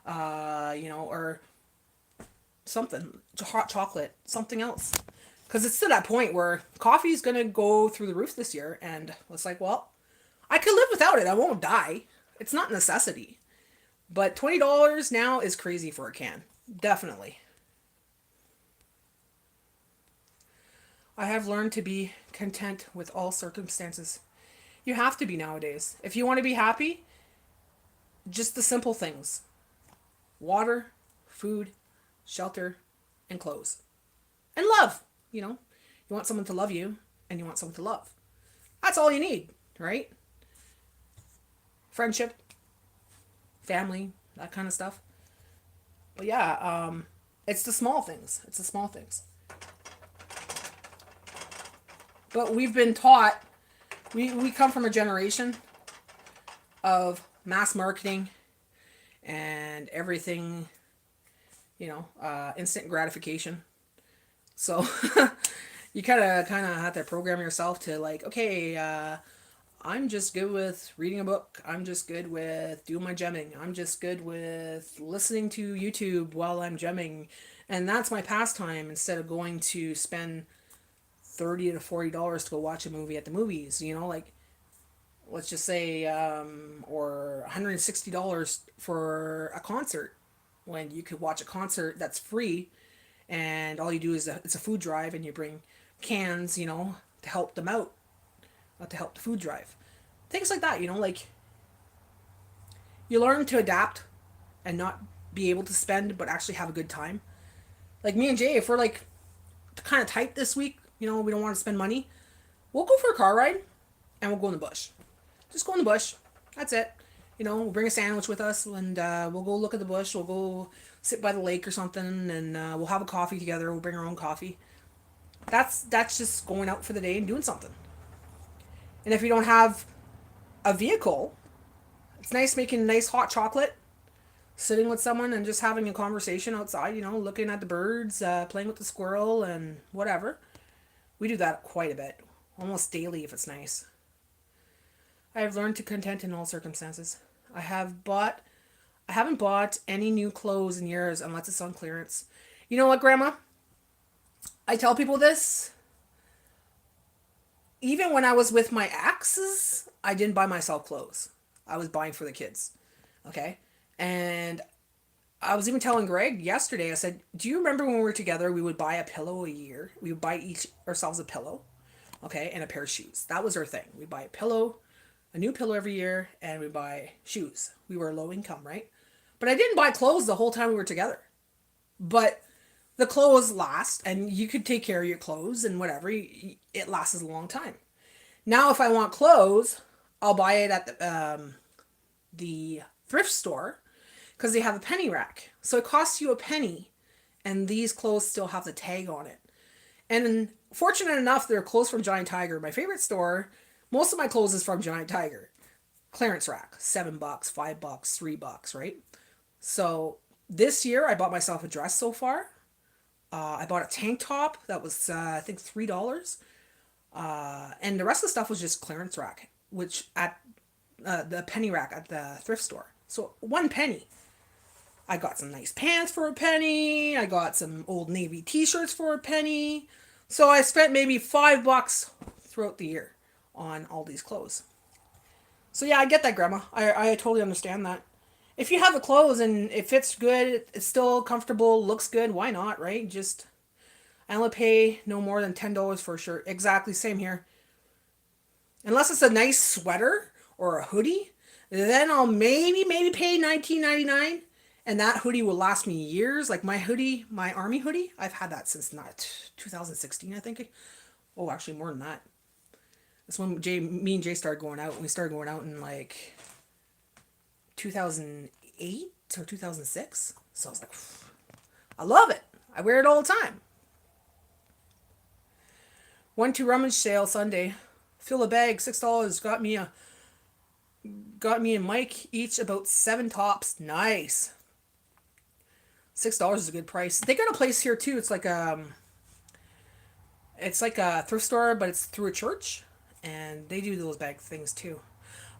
you know, or something, hot chocolate, something else. Because it's to that point where coffee is going to go through the roof this year. And it's like, well, I could live without it. I won't die. It's not a necessity. But $20 now is crazy for a can. Definitely. I have learned to be content with all circumstances. You have to be nowadays. If you want to be happy, just the simple things: water, food, shelter, and clothes. And love. You know, you want someone to love you and you want someone to love. That's all you need, right? Friendship, family, that kind of stuff. But yeah, it's the small things. It's the small things. But we've been taught, we come from a generation of mass marketing and everything, instant gratification. So you kind of have to program yourself to like, okay, I'm just good with reading a book. I'm just good with doing my gemming. I'm just good with listening to YouTube while I'm gemming. And that's my pastime instead of going to spend $30 to $40 to go watch a movie at the movies, like let's just say, or $160 for a concert when you could watch a concert that's free and all you do is it's a food drive and you bring cans, to help them out, to help the food drive. Things like that, like you learn to adapt and not be able to spend but actually have a good time. Like me and Jay, if we're like kind of tight this week, we don't want to spend money, we'll go for a car ride and we'll go in the bush. Just go in the bush. That's it. We'll bring a sandwich with us and we'll go look at the bush. We'll go sit by the lake or something and we'll have a coffee together. We'll bring our own coffee. That's just going out for the day and doing something. And if you don't have a vehicle, it's nice making nice hot chocolate, sitting with someone and just having a conversation outside, looking at the birds, playing with the squirrel and whatever. We do that quite a bit, almost daily if it's nice. I have learned to content in all circumstances. I haven't bought any new clothes in years unless it's on clearance. You know what, Grandma? I tell people this. Even when I was with my exes, I didn't buy myself clothes. I was buying for the kids. Okay? And I was even telling Greg yesterday, I said, do you remember when we were together, we would buy a pillow a year? We would buy each ourselves a pillow, okay, and a pair of shoes. That was our thing. We buy a new pillow every year, and we buy shoes. We were low income, right? But I didn't buy clothes the whole time we were together. But the clothes last, and you could take care of your clothes and whatever. It lasts a long time. Now, if I want clothes, I'll buy it at the thrift store because they have a penny rack. So it costs you a penny, and these clothes still have the tag on it. And fortunate enough, they're clothes from Giant Tiger, my favorite store. Most of my clothes is from Giant Tiger. Clearance rack, $7, $5, $3, right? So this year I bought myself a dress so far. I bought a tank top that was, I think, $3. And the rest of the stuff was just clearance rack, which at the penny rack at the thrift store. So 1 penny. I got some nice pants for a penny. I got some Old Navy t-shirts for a penny. So I spent maybe $5 throughout the year on all these clothes. So yeah, I get that, Grandma. I totally understand that. If you have the clothes and it fits good, it's still comfortable, looks good, why not, right? I only pay no more than $10 for a shirt. Exactly, same here. Unless it's a nice sweater or a hoodie, then I'll maybe pay $19.99. And that hoodie will last me years. Like my hoodie, my army hoodie, I've had that since 2016, I think. Oh, actually more than that. That's when me and Jay started going out. We started going out in like 2008 or 2006. So I was like, I love it. I wear it all the time. Went to rummage sale Sunday. Fill a bag, $6. Got me and Mike each about 7 tops. Nice. $6 is a good price. They got a place here too. It's like a thrift store, but it's through a church, and they do those bag things too.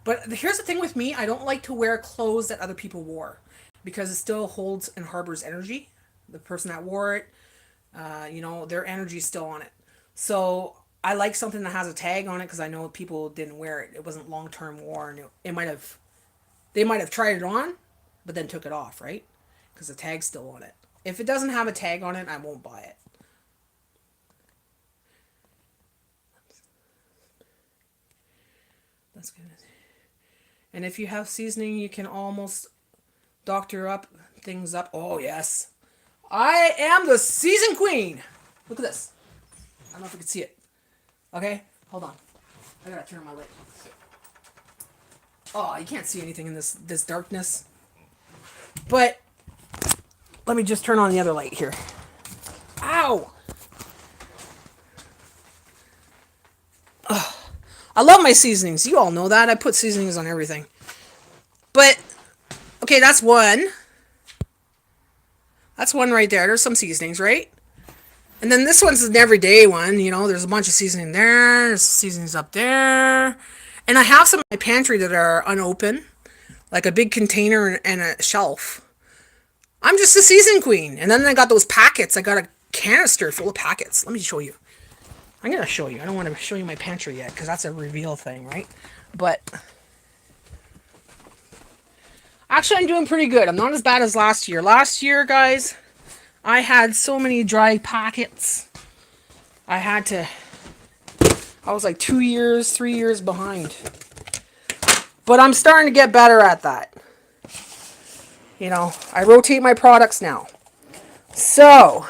But here's the thing with me: I don't like to wear clothes that other people wore because it still holds and harbors energy. The person that wore it, their energy is still on it. So I like something that has a tag on it because I know people didn't wear it. It wasn't long term worn. They might have tried it on, but then took it off, right? Because the tag's still on it. If it doesn't have a tag on it, I won't buy it. That's good. And if you have seasoning, you can almost doctor up things up. Oh, yes. I am the season queen. Look at this. I don't know if you can see it. Okay, hold on. I gotta turn on my light. Oh, you can't see anything in this darkness. But let me just turn on the other light here. Ow! Ugh. I love my seasonings. You all know that. I put seasonings on everything. But, okay, that's one. That's one right there. There's some seasonings, right? And then this one's an everyday one. You know, there's a bunch of seasoning there. There's seasonings up there. And I have some in my pantry that are unopened. Like a big container and a shelf. I'm just a season queen. And then I got those packets. I got a canister full of packets. Let me show you. I'm going to show you. I don't want to show you my pantry yet because that's a reveal thing, right? But actually, I'm doing pretty good. I'm not as bad as last year. Last year, guys, I had so many dry packets. I was like 2 years, 3 years behind. But I'm starting to get better at that. You know, I rotate my products now. So,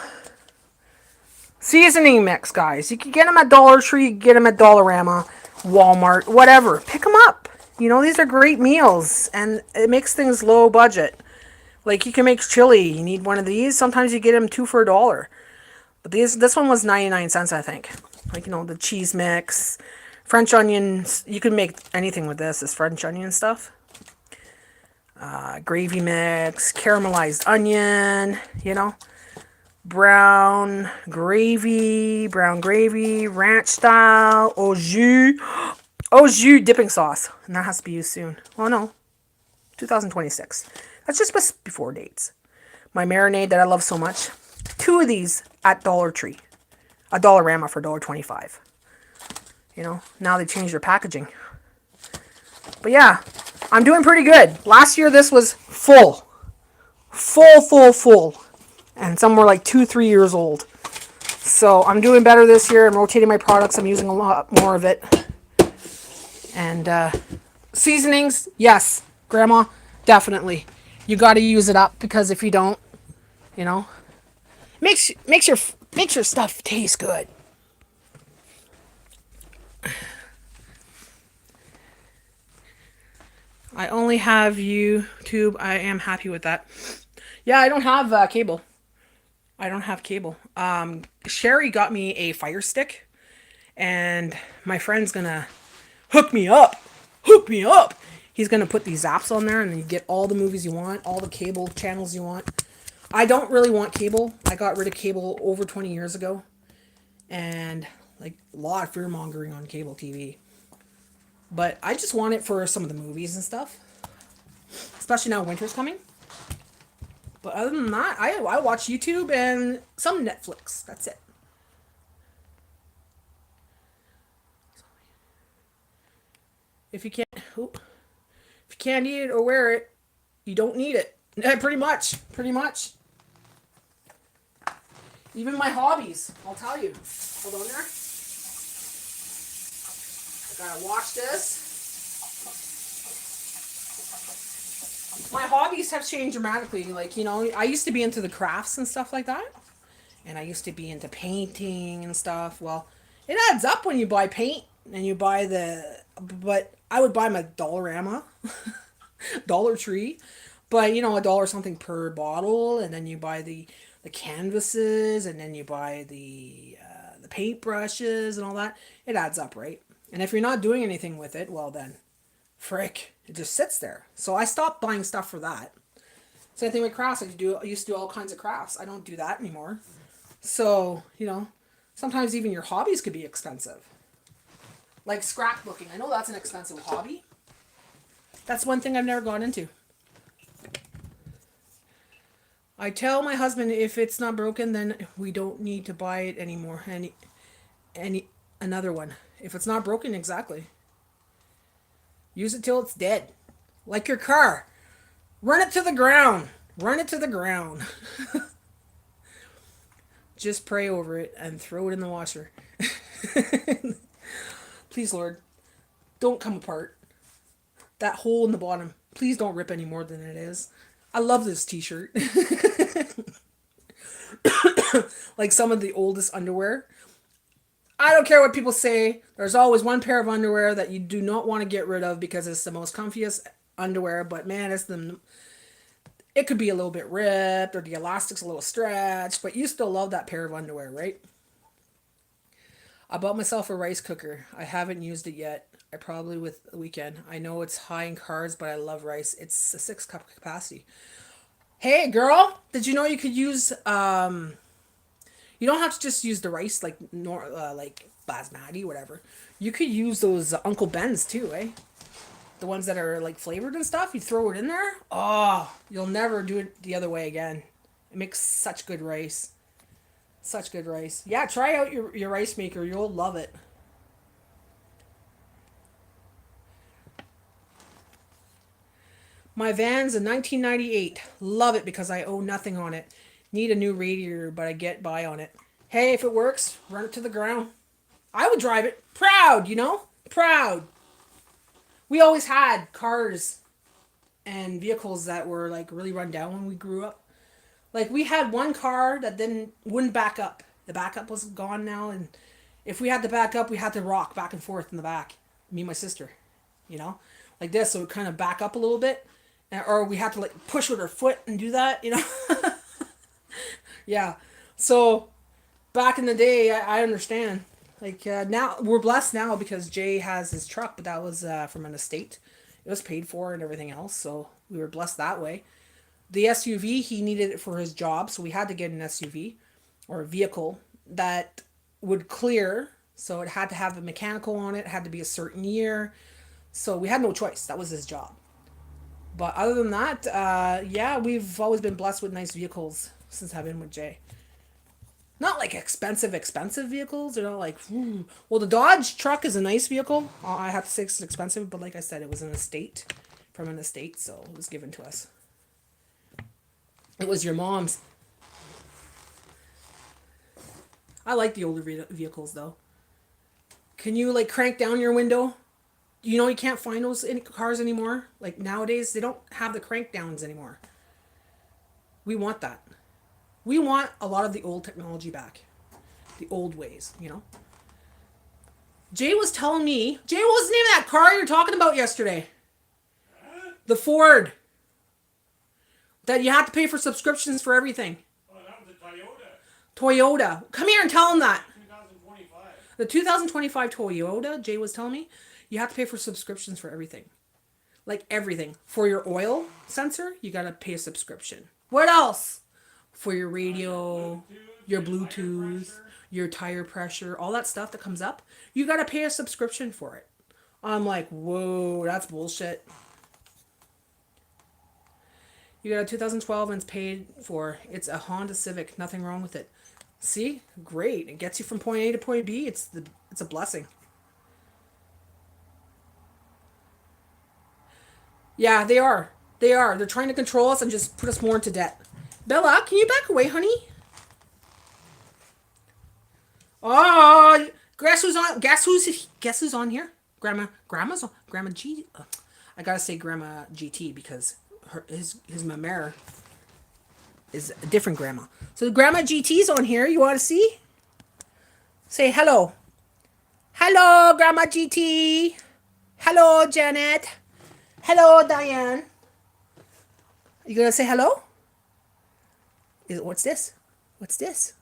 seasoning mix, guys. You can get them at Dollar Tree, you can get them at Dollarama, Walmart, whatever. Pick them up. You know, these are great meals, and it makes things low budget. Like, you can make chili. You need one of these. Sometimes you get them 2 for $1. But this one was 99 cents, I think. Like, you know, the cheese mix, French onions. You can make anything with this French onion stuff. Gravy mix, caramelized onion, you know. Brown gravy, ranch style, au jus. Au jus dipping sauce. And that has to be used soon. Oh, no. 2026. That's just before dates. My marinade that I love so much. 2 of these at Dollar Tree. A Dollarama for $1.25. You know, now they changed their packaging. But yeah, I'm doing pretty good. Last year this was full. Full. And some were like 2-3 years old. So I'm doing better this year. I'm rotating my products. I'm using a lot more of it. And seasonings, yes. Grandma, definitely. You got to use it up because if you don't, you know, makes your stuff taste good. I only have YouTube. I am happy with that. Yeah, I don't have cable. I don't have cable. Sherry got me a Fire Stick, and my friend's gonna hook me up. Hook me up. He's gonna put these apps on there, and you get all the movies you want, all the cable channels you want. I don't really want cable. I got rid of cable over 20 years ago, and like a lot of fear mongering on cable TV. But I just want it for some of the movies and stuff, especially now winter's coming. But other than that, I watch YouTube and some Netflix. That's it. If you can't eat it or wear it, you don't need it. Pretty much. Even my hobbies, I'll tell you. Hold on there. I gotta wash this. My hobbies have changed dramatically. Like, you know, I used to be into the crafts and stuff like that. And I used to be into painting and stuff. Well, it adds up when you buy paint and you buy but I would buy my Dollarama, Dollar Tree. But, you know, $1 something per bottle. And then you buy the canvases, and then you buy the paintbrushes and all that. It adds up, right? And if you're not doing anything with it, well then, frick, it just sits there. So I stopped buying stuff for that. Same thing with crafts. I used to do all kinds of crafts. I don't do that anymore. So, you know, sometimes even your hobbies could be expensive. Like scrapbooking. I know that's an expensive hobby. That's one thing I've never gone into. I tell my husband if it's not broken, then we don't need to buy it anymore. Another one. If it's not broken, exactly. Use it till it's dead. Like your car. Run it to the ground. Just pray over it and throw it in the washer. Please, Lord, don't come apart. that hole in the bottom. Please don't rip any more than it is. I love this t-shirt. Like some of the oldest underwear. I don't care what people say. There's always one pair of underwear that you do not want to get rid of because it's the most comfiest underwear. But man, it could be a little bit ripped or the elastic's a little stretched, but you still love that pair of underwear, right? I bought myself a rice cooker. I haven't used it yet. I probably with the weekend. I know it's high in carbs, but I love rice. It's a 6-cup capacity. Hey, girl, did you know you could use you don't have to just use the rice like basmati, whatever. You could use those Uncle Ben's too, eh? The ones that are like flavored and stuff. You throw it in there. Oh, you'll never do it the other way again. It makes such good rice. Such good rice. Yeah, try out your rice maker. You'll love it. My van's a 1998. Love it because I owe nothing on it. Need a new radiator, but I get by on it. Hey, if it works, run it to the ground. I would drive it. Proud, you know? Proud. We always had cars and vehicles that were like really run down when we grew up. Like we had one car that wouldn't back up. The backup was gone now, and if we had to back up, we had to rock back and forth in the back. Me and my sister, you know, like this, so it kind of back up a little bit, or we had to like push with our foot and do that, you know. Yeah. So back in the day, I understand. Like now we're blessed now because Jay has his truck, but that was from an estate. It was paid for and everything else, so we were blessed that way. The SUV, he needed it for his job, so we had to get an SUV or a vehicle that would clear. So it had to have a mechanical on it, had to be a certain year. So we had no choice. That was his job. But other than that, yeah, we've always been blessed with nice vehicles since I've been with Jay. Not like expensive vehicles. They're not like, well, the Dodge truck is a nice vehicle. I have to say it's expensive, but like I said, it was from an estate, so it was given to us. It was your mom's. I like the older vehicles though. Can you like crank down your window? You know you can't find those in cars anymore. Like nowadays, they don't have the crank downs anymore. We want that. We want a lot of the old technology back. The old ways, you know. Jay was telling me, Jay, what was the name of that car you were talking about yesterday? The Ford. That you have to pay for subscriptions for everything. Oh, that was a Toyota. Toyota. Come here and tell him that. 2025. The 2025 Toyota, Jay was telling me, you have to pay for subscriptions for everything. Like everything. For your oil sensor, you got to pay a subscription. What else? For your radio, your Bluetooth, your tire pressure, all that stuff that comes up, you got to pay a subscription for it. I'm like, whoa, that's bullshit. You got a 2012 and it's paid for. It's a Honda Civic. Nothing wrong with it. See? Great. It gets you from point A to point B. It's a blessing. Yeah, they are. They are. They're trying to control us and just put us more into debt. Bella, can you back away, honey? Oh, guess who's on? Guess who's on here? Grandma's on. Grandma G. I gotta say Grandma GT because his mamere is a different grandma. So Grandma GT's on here. You want to see? Say hello. Hello, Grandma GT. Hello, Janet. Hello, Diane. You gonna say hello? What's this? What's this?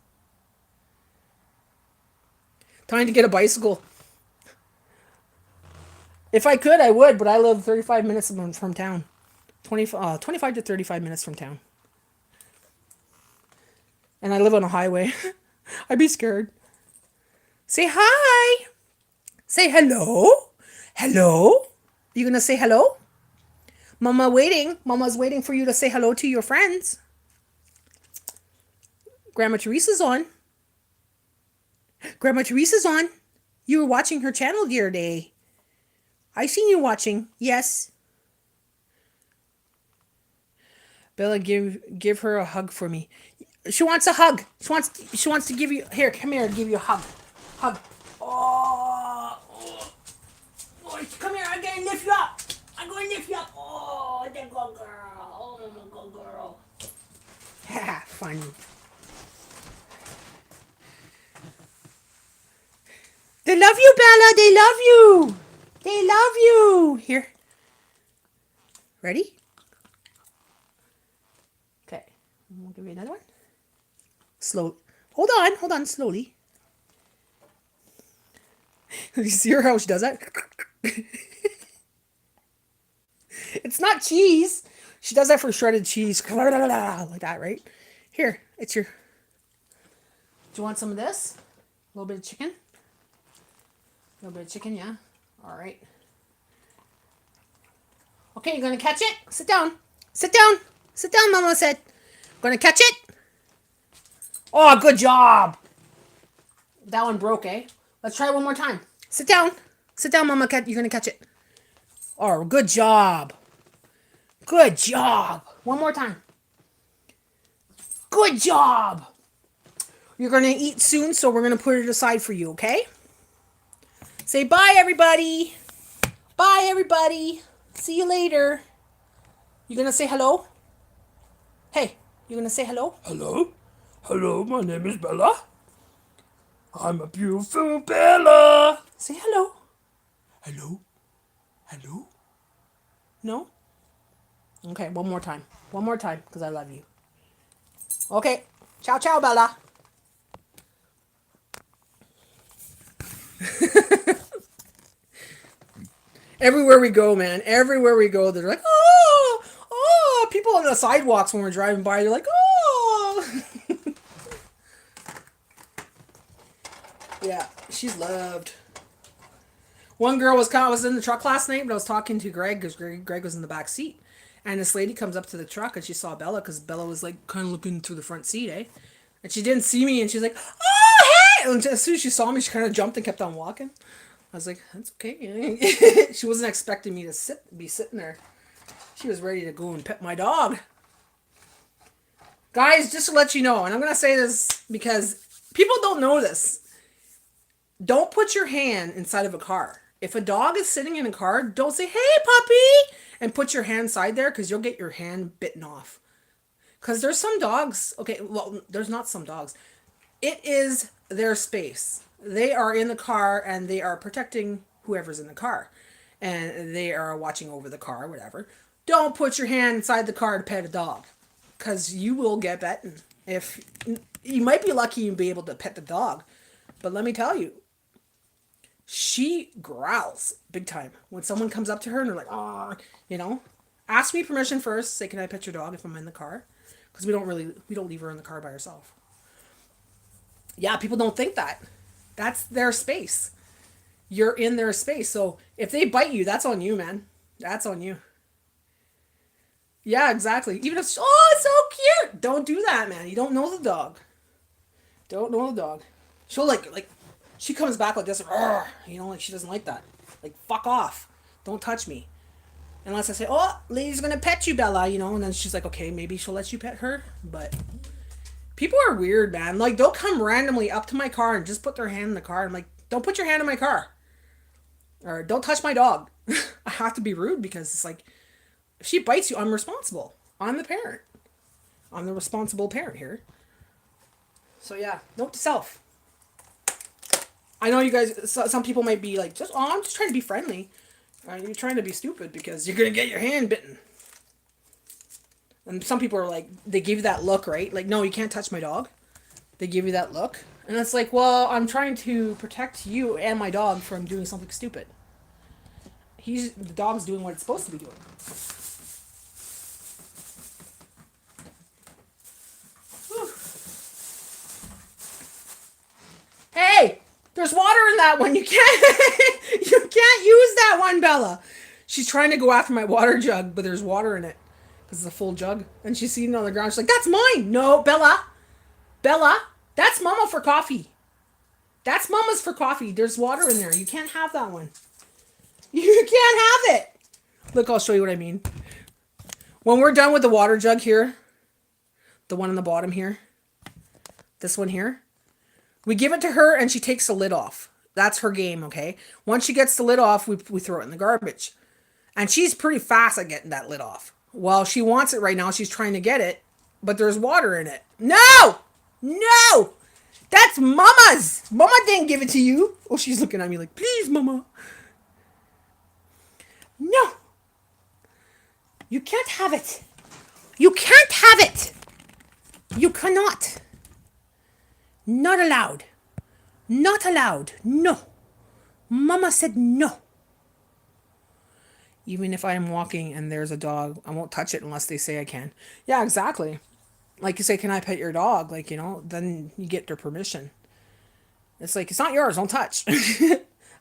Time to get a bicycle. If I could, I would, but I live 35 minutes from town. 25 to 35 minutes from town. And I live on a highway. I'd be scared. Say hi. Say hello. Hello. You gonna say hello? Mama's waiting for you to say hello to your friends. Grandma Teresa's on. Grandma Teresa's on. You were watching her channel the other day. I seen you watching. Yes. Bella, give her a hug for me. She wants a hug. She wants to give you. Here, come here. Give you a hug. Hug. Oh, come here. I'm gonna lift you up. I'm going to the good girl. Oh, the good girl. Ha, funny. They love you, Bella. They love you. They love you. Here. Ready? Okay. We'll give you another one. Slow. Hold on, slowly. You see her how she does that? It's not cheese. She does that for shredded cheese. Like that, right? Here, it's your... Do you want some of this? A little bit of chicken? A little bit of chicken, yeah. All right. Okay, you're going to catch it? Sit down. Sit down. Sit down, Mama said. Going to catch it? Oh, good job. That one broke, eh? Let's try one more time. Sit down. Sit down, Mama. You're going to catch it. Oh, good job. Good job. One more time. Good job. You're going to eat soon, so we're going to put it aside for you, okay? Say bye, everybody. Bye, everybody. See you later. You going to say hello? Hey, you going to say hello? Hello? Hello, my name is Bella. I'm a beautiful Bella. Say hello. Hello? Hello? No? Okay, one more time. One more time, because I love you. Okay. Ciao, ciao, Bella. Everywhere we go, man. Everywhere we go, they're like, oh, oh. People on the sidewalks when we're driving by, they're like, oh. Yeah, she's loved. One girl was in the truck last night, but I was talking to Greg because Greg was in the back seat. And this lady comes up to the truck and she saw Bella because Bella was like kind of looking through the front seat, eh? And she didn't see me and she's like, oh, hey! And as soon as she saw me, she kind of jumped and kept on walking. I was like, that's okay. She wasn't expecting me to be sitting there. She was ready to go and pet my dog. Guys, just to let you know, and I'm going to say this because people don't know this. Don't put your hand inside of a car. If a dog is sitting in a car, don't say, hey, puppy, and put your hand inside there because you'll get your hand bitten off. Because there's some dogs, okay, well, there's not some dogs. It is their space. They are in the car and they are protecting whoever's in the car. And they are watching over the car, whatever. Don't put your hand inside the car to pet a dog. Because you will get bitten. If you might be lucky you'll be able to pet the dog. But let me tell you, she growls big time when someone comes up to her and they're like, oh, you know, ask me permission first. Say, can I pet your dog if I'm in the car? Because we don't leave her in the car by herself. Yeah, people don't think that. That's their space. You're in their space. So if they bite you, that's on you, man. That's on you. Yeah, exactly. Even if, oh, it's so cute. Don't do that, man. You don't know the dog. Don't know the dog. She'll like, she comes back like this, you know, like she doesn't like that. Like, fuck off. Don't touch me. Unless I say, oh, lady's gonna pet you, Bella, you know, and then she's like, okay, maybe she'll let you pet her. But people are weird, man. Like, they'll come randomly up to my car and just put their hand in the car. I'm like, don't put your hand in my car. Or don't touch my dog. I have to be rude because it's like, if she bites you, I'm responsible. I'm the parent. I'm the responsible parent here. So yeah, note to self. I know you guys, some people might be like, I'm just trying to be friendly. You're trying to be stupid because you're going to get your hand bitten. And some people are like, they give you that look, right? Like, no, you can't touch my dog. They give you that look. And it's like, well, I'm trying to protect you and my dog from doing something stupid. The dog's doing what it's supposed to be doing. Whew. Hey! There's water in that one. You can't use that one, Bella. She's trying to go after my water jug, but there's water in it. Because it's a full jug. And she's sitting on the ground. She's like, that's mine. No, Bella. Bella, that's Mama for coffee. That's Mama's for coffee. There's water in there. You can't have that one. You can't have it. Look, I'll show you what I mean. When we're done with the water jug here, the one on the bottom here, this one here, we give it to her and she takes the lid off. That's her game, okay? Once she gets the lid off, we throw it in the garbage. And she's pretty fast at getting that lid off. Well, she wants it right now. She's trying to get it, but there's water in it. No! No! That's Mama's! Mama didn't give it to you. Oh, she's looking at me like, please, Mama. No! You can't have it. You can't have it. You cannot. Not allowed. Not allowed. No. Mama said no. Even if I'm walking and there's a dog, I won't touch it unless they say I can. Yeah, exactly. Like you say, can I pet your dog? Like, then you get their permission. It's like, it's not yours, don't touch.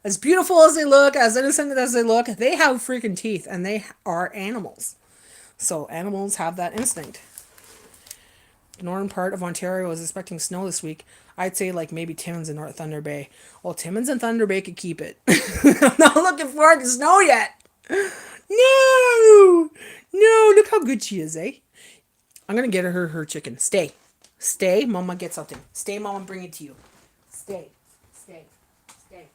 As beautiful as they look, as innocent as they look, they have freaking teeth and they are animals. So animals have that instinct. The northern part of Ontario is expecting snow this week. I'd say like maybe Timmins and North Thunder Bay. Well, Timmins and Thunder Bay could keep it. I'm not looking forward to snow yet. No! No, look how good she is, eh? I'm going to get her chicken. Stay. Stay. Mama, get something. Stay, Mama, bring it to you. Stay. Stay. Stay.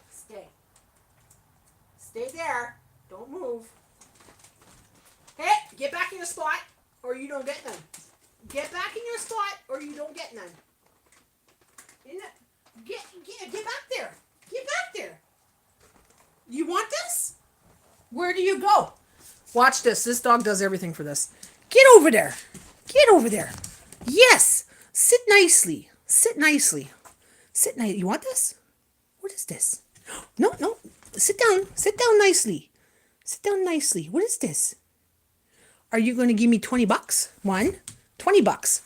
Stay. Stay there. Don't move. Hey, get back in your spot or you don't get none. Get back in your spot or you don't get none. Get back there. Get back there. You want this? Where do you go? Watch this. This dog does everything for this. Get over there. Get over there. Yes. Sit nicely. Sit nicely. Sit nice. You want this? What is this? No, no. Sit down. Sit down nicely. Sit down nicely. What is this? Are you going to give me $20? $20.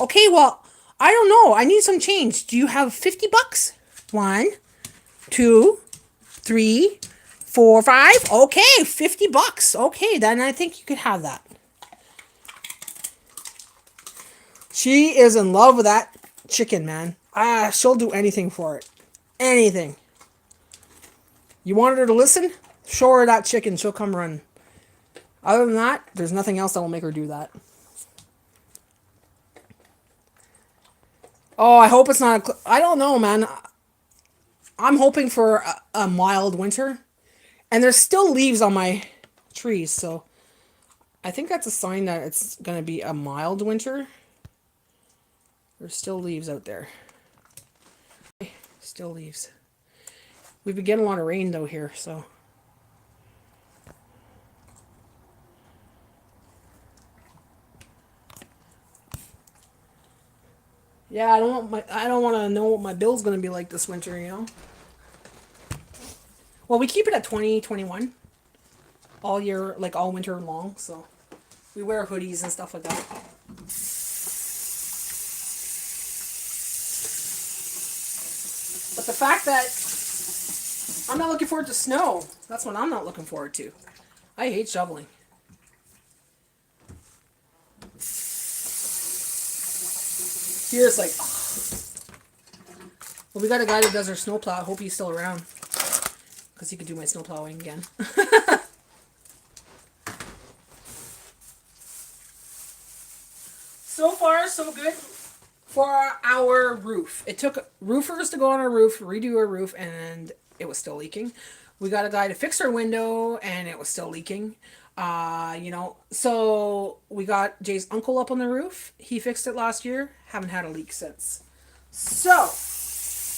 Okay, well, I don't know. I need some change. Do you have $50? 1, 2, 3, 4, 5. Okay, $50. Okay, then I think you could have that. She is in love with that chicken, man. She'll do anything for it. Anything. You wanted her to listen? Show her that chicken. She'll come run. Other than that, there's nothing else that will make her do that. Oh, I hope it's not. I don't know, man. I'm hoping for a mild winter. And there's still leaves on my trees, so I think that's a sign that it's going to be a mild winter. There's still leaves out there. Still leaves. We've been getting a lot of rain, though, here, so. Yeah, I don't want to know what my bill's going to be like this winter, you know? Well, we keep it at 20, 21 all year, like all winter long, so we wear hoodies and stuff like that. But the fact that I'm not looking forward to snow, that's what I'm not looking forward to. I hate shoveling. Here it's like, oh. Well, we got a guy that does our snowplow. I hope he's still around, because he could do my snow plowing again. So far, so good for our roof. It took roofers to go on our roof, redo our roof, and it was still leaking. We got a guy to fix our window, and it was still leaking. So we got Jay's uncle up on the roof. He fixed it last year. Haven't had a leak since. So,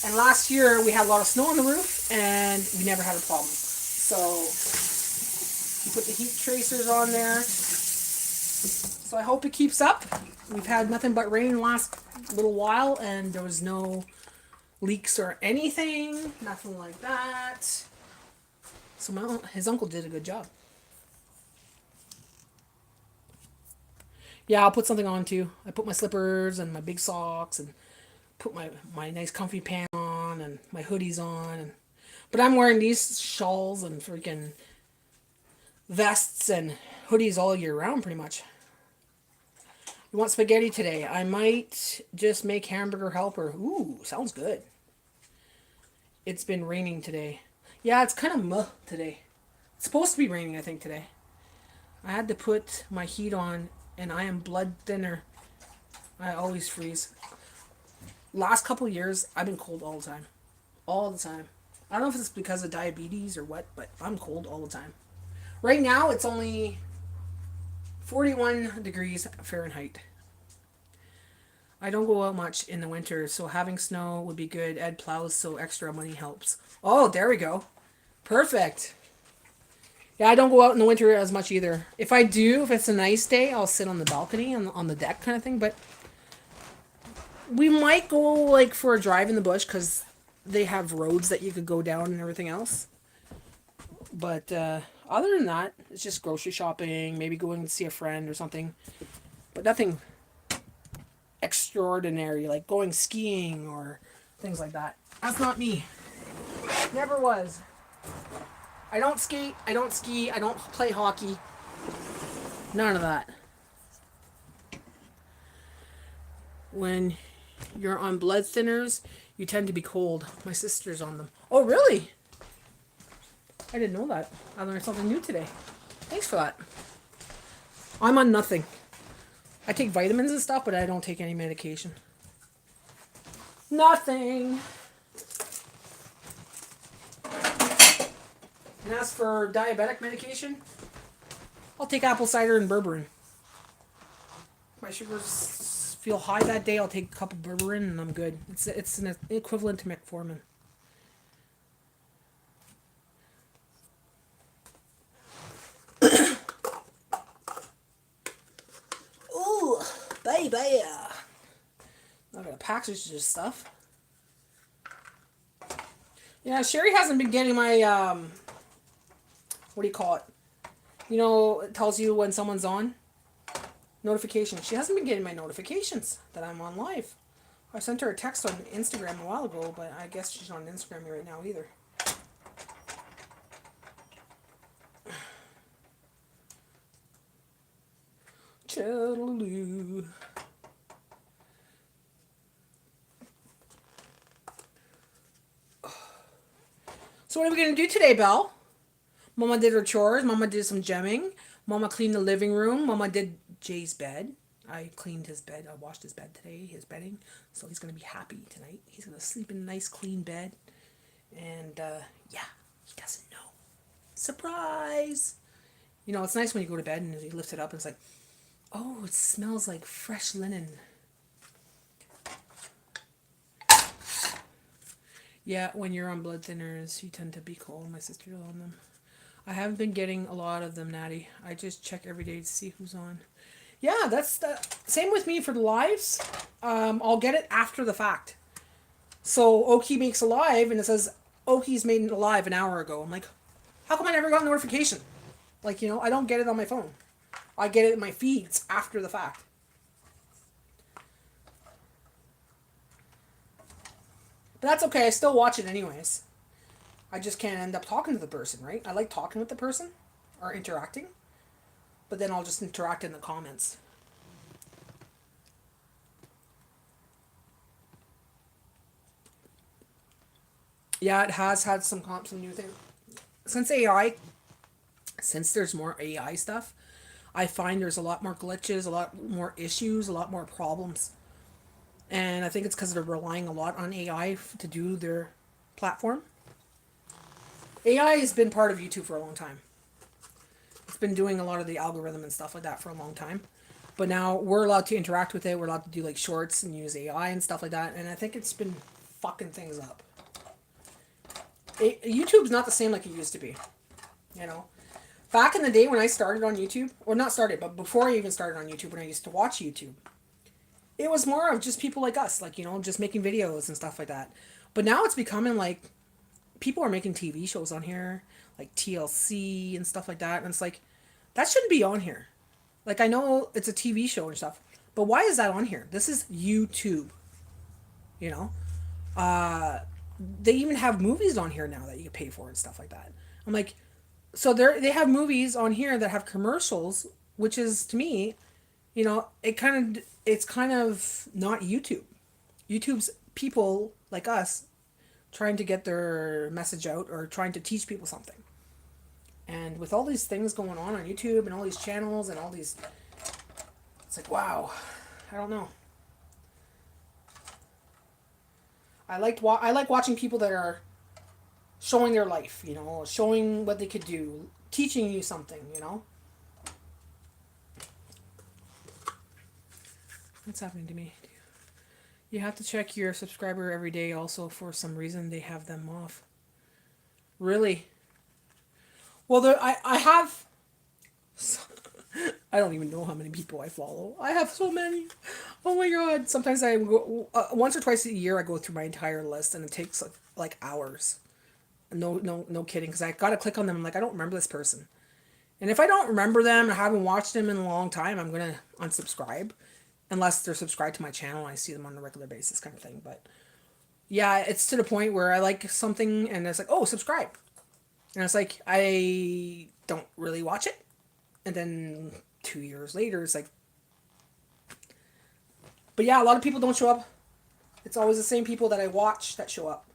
and last year we had a lot of snow on the roof, and we never had a problem. So, we put the heat tracers on there. So I hope it keeps up. We've had nothing but rain the last little while, and there was no leaks or anything. Nothing like that. So his uncle did a good job. Yeah, I'll put something on too. I put my slippers and my big socks and put my nice comfy pants on and my hoodies on. But I'm wearing these shawls and freaking vests and hoodies all year round pretty much. You want spaghetti today? I might just make hamburger helper. Ooh, sounds good. It's been raining today. Yeah, it's kind of muh today. It's supposed to be raining, I think, today. I had to put my heat on, and I am blood thinner. I always freeze. Last couple of years, I've been cold all the time. All the time. I don't know if it's because of diabetes or what, but I'm cold all the time. Right now, it's only 41 degrees Fahrenheit. I don't go out much in the winter, so having snow would be good. Ed plows, so extra money helps. Oh, there we go. Perfect. Yeah, I don't go out in the winter as much either. If I do, if it's a nice day, I'll sit on the balcony on the deck kind of thing. But we might go like for a drive in the bush because they have roads that you could go down and everything else. But other than that, it's just grocery shopping, maybe going to see a friend or something. But nothing extraordinary, like going skiing or things like that. That's not me. Never was. I don't skate, I don't ski, I don't play hockey. None of that. When you're on blood thinners, you tend to be cold. My sister's on them. Oh, really? I didn't know that. I learned something new today. Thanks for that. I'm on nothing. I take vitamins and stuff, but I don't take any medication. Nothing. And as for diabetic medication, I'll take apple cider and berberine. My sugars feel high that day, I'll take a cup of berberine and I'm good. It's an equivalent to metformin. Ooh, baby. I'm gonna package this stuff. Yeah, Sherry hasn't been getting my what do you call it? You know, it tells you when someone's on. Notifications. She hasn't been getting my notifications that I'm on live. I sent her a text on Instagram a while ago, but I guess she's not on Instagram right now either. Chadaloo. So what are we going to do today, Belle? Mama did her chores. Mama did some gemming. Mama cleaned the living room. Mama did Jay's bed. I cleaned his bed. I washed his bed today, his bedding. So he's going to be happy tonight. He's going to sleep in a nice, clean bed. And, yeah, he doesn't know. Surprise! You know, it's nice when you go to bed and you lift it up and it's like, oh, it smells like fresh linen. Yeah, when you're on blood thinners, you tend to be cold. My sister's on them. I haven't been getting a lot of them, Natty. I just check every day to see who's on. Yeah, that's the same with me for the lives. I'll get it after the fact. So Oki makes a live and it says Oki's made a live an hour ago. I'm like, how come I never got a notification? Like, you know, I don't get it on my phone. I get it in my feeds after the fact. But that's okay. I still watch it anyways. I just can't end up talking to the person, right? I like talking with the person or interacting. But then I'll just interact in the comments. Yeah, it has had some new things. Since there's more AI stuff, I find there's a lot more glitches, a lot more issues, a lot more problems. And I think it's because they're relying a lot on AI to do their platform. AI has been part of YouTube for a long time. It's been doing a lot of the algorithm and stuff like that for a long time. But now we're allowed to interact with it. We're allowed to do like shorts and use AI and stuff like that. And I think it's been fucking things up. YouTube's not the same like it used to be. You know? Back in the day when I started on YouTube, or not started, but before I even started on YouTube, when I used to watch YouTube, it was more of just people like us, like, you know, just making videos and stuff like that. But now it's becoming like people are making TV shows on here, like TLC and stuff like that. And it's like, that shouldn't be on here. Like, I know it's a TV show and stuff, but why is that on here? This is YouTube. You know? They even have movies on here now that you can pay for and stuff like that. I'm like, so they have movies on here that have commercials, which is, to me, you know, it's kind of not YouTube. YouTube's people like us trying to get their message out or trying to teach people something. And with all these things going on YouTube and all these channels and all these, it's like, wow, I don't know. I like watching people that are showing their life, you know, showing what they could do, teaching you something, you know? What's happening to me? You have to check your subscriber every day also. For some reason they have them off. Really? Well, I have... I don't even know how many people I follow. I have so many. Oh my god. Sometimes I go... once or twice a year I go through my entire list and it takes like hours. No kidding. Because I gotta click on them. I'm like, I don't remember this person. And if I don't remember them or haven't watched them in a long time, I'm going to unsubscribe. Unless they're subscribed to my channel and I see them on a regular basis kind of thing. But yeah, it's to the point where I like something and it's like, oh, subscribe. And it's like, I don't really watch it. And then 2 years later, it's like... But yeah, a lot of people don't show up. It's always the same people that I watch that show up.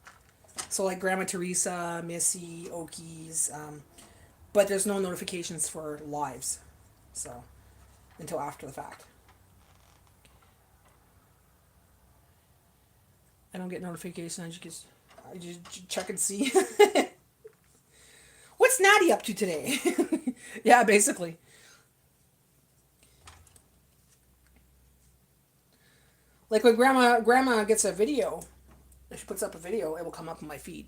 So like Grandma Teresa, Missy, Okies. But there's no notifications for lives. So, until after the fact. I don't get notifications. I just check and see. What's Natty up to today? Yeah, basically. Like when grandma gets a video, if she puts up a video, it will come up in my feed.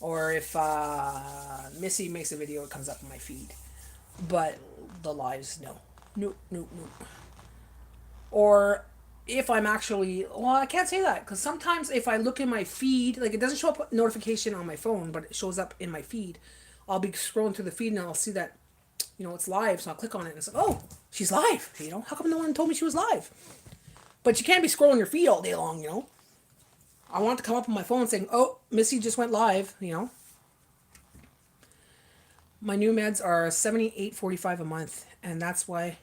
Or if Missy makes a video, it comes up in my feed. But the lives, no. Nope. Or if I'm actually... Well, I can't say that. Because sometimes if I look in my feed, like it doesn't show up notification on my phone, but it shows up in my feed. I'll be scrolling through the feed and I'll see that, you know, it's live. So I'll click on it and it's like, oh, she's live. You know, how come no one told me she was live? But you can't be scrolling your feed all day long, you know. I want it to come up on my phone saying, oh, Missy just went live, you know. My new meds are $78.45 a month. And that's why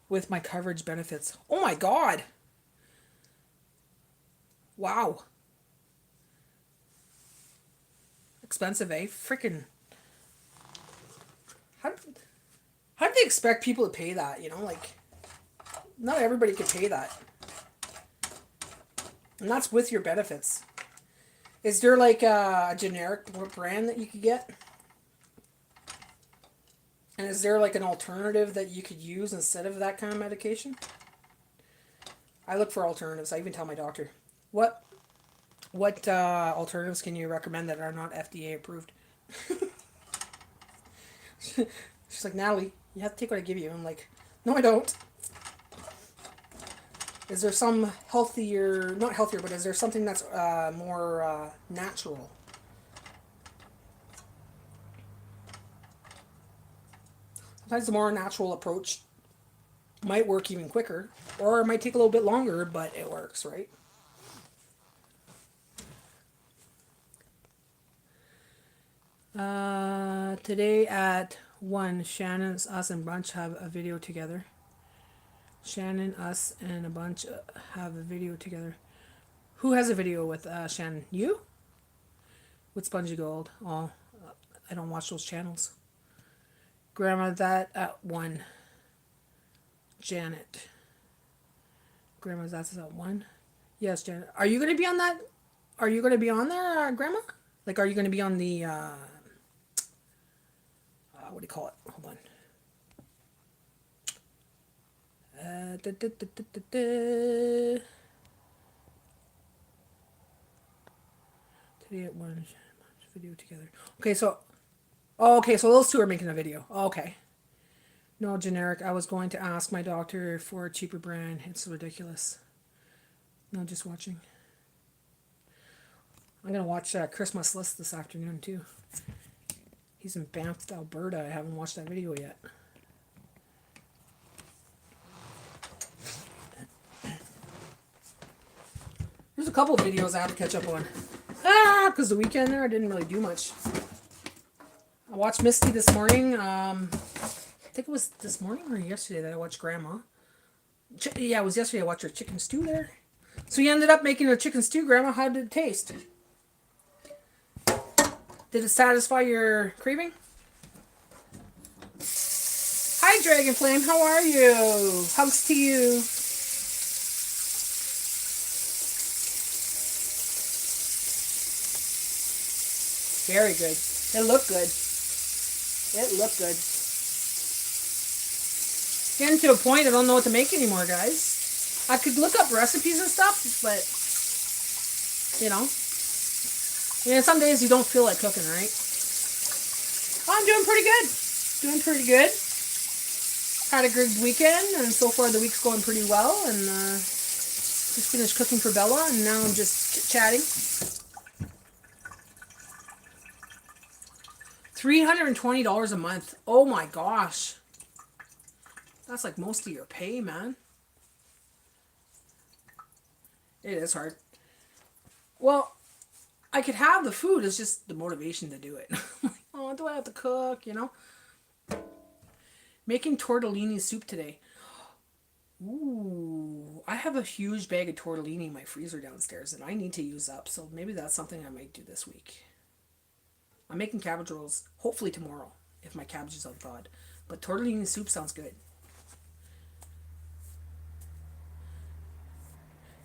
with my coverage benefits. Oh my God. Wow. Expensive, eh? Freaking. How did they expect people to pay that, you know? Like, not everybody could pay that. And that's with your benefits. Is there like a generic brand that you could get? And is there like an alternative that you could use instead of that kind of medication? I look for alternatives. I even tell my doctor, what alternatives can you recommend that are not FDA approved? She's like, Natalie, you have to take what I give you. I'm like, no, I don't. Is there some healthier, not healthier, but is there something that's more natural? Sometimes the more natural approach might work even quicker, or it might take a little bit longer, but it works, right? Today at 1, Shannon's, us, and Bunch have a video together. Shannon, us, and a bunch have a video together. Who has a video with Shannon? You? With Spongy Gold. Oh, I don't watch those channels. Grandma, that at 1. Janet. Grandma, that's at 1. Yes, Janet. Are you going to be on that? Are you going to be on there, Grandma? Like, are you going to be on the, what do you call it? Hold on. Today at 1, video together. Okay, so those two are making a video. Okay. No, generic. I was going to ask my doctor for a cheaper brand. It's ridiculous. No, just watching. I'm gonna watch Christmas List this afternoon too. He's in Banff, Alberta. I haven't watched that video yet. There's a couple of videos I have to catch up on. Because the weekend there I didn't really do much. I watched Misty this morning. I think it was this morning or yesterday that I watched Grandma. Yeah, it was yesterday I watched her chicken stew there. So you ended up making a chicken stew, Grandma. How did it taste? Did it satisfy your craving? Hi, Dragon Flame. How are you? Hugs to you. Very good. It looked good. It looked good. Getting to a point I don't know what to make anymore, guys. I could look up recipes and stuff, but you know, yeah, some days you don't feel like cooking, right? I'm doing pretty good. Doing pretty good. Had a good weekend, and so far the week's going pretty well. And just finished cooking for Bella, and now I'm just chit-chatting. $320 a month. Oh my gosh. That's like most of your pay, man. It is hard. Well, I could have the food. It's just the motivation to do it. Oh, do I have to cook, you know? Making tortellini soup today. Ooh, I have a huge bag of tortellini in my freezer downstairs that I need to use up. So maybe that's something I might do this week. I'm making cabbage rolls, hopefully tomorrow, if my cabbage is unthawed. But tortellini soup sounds good.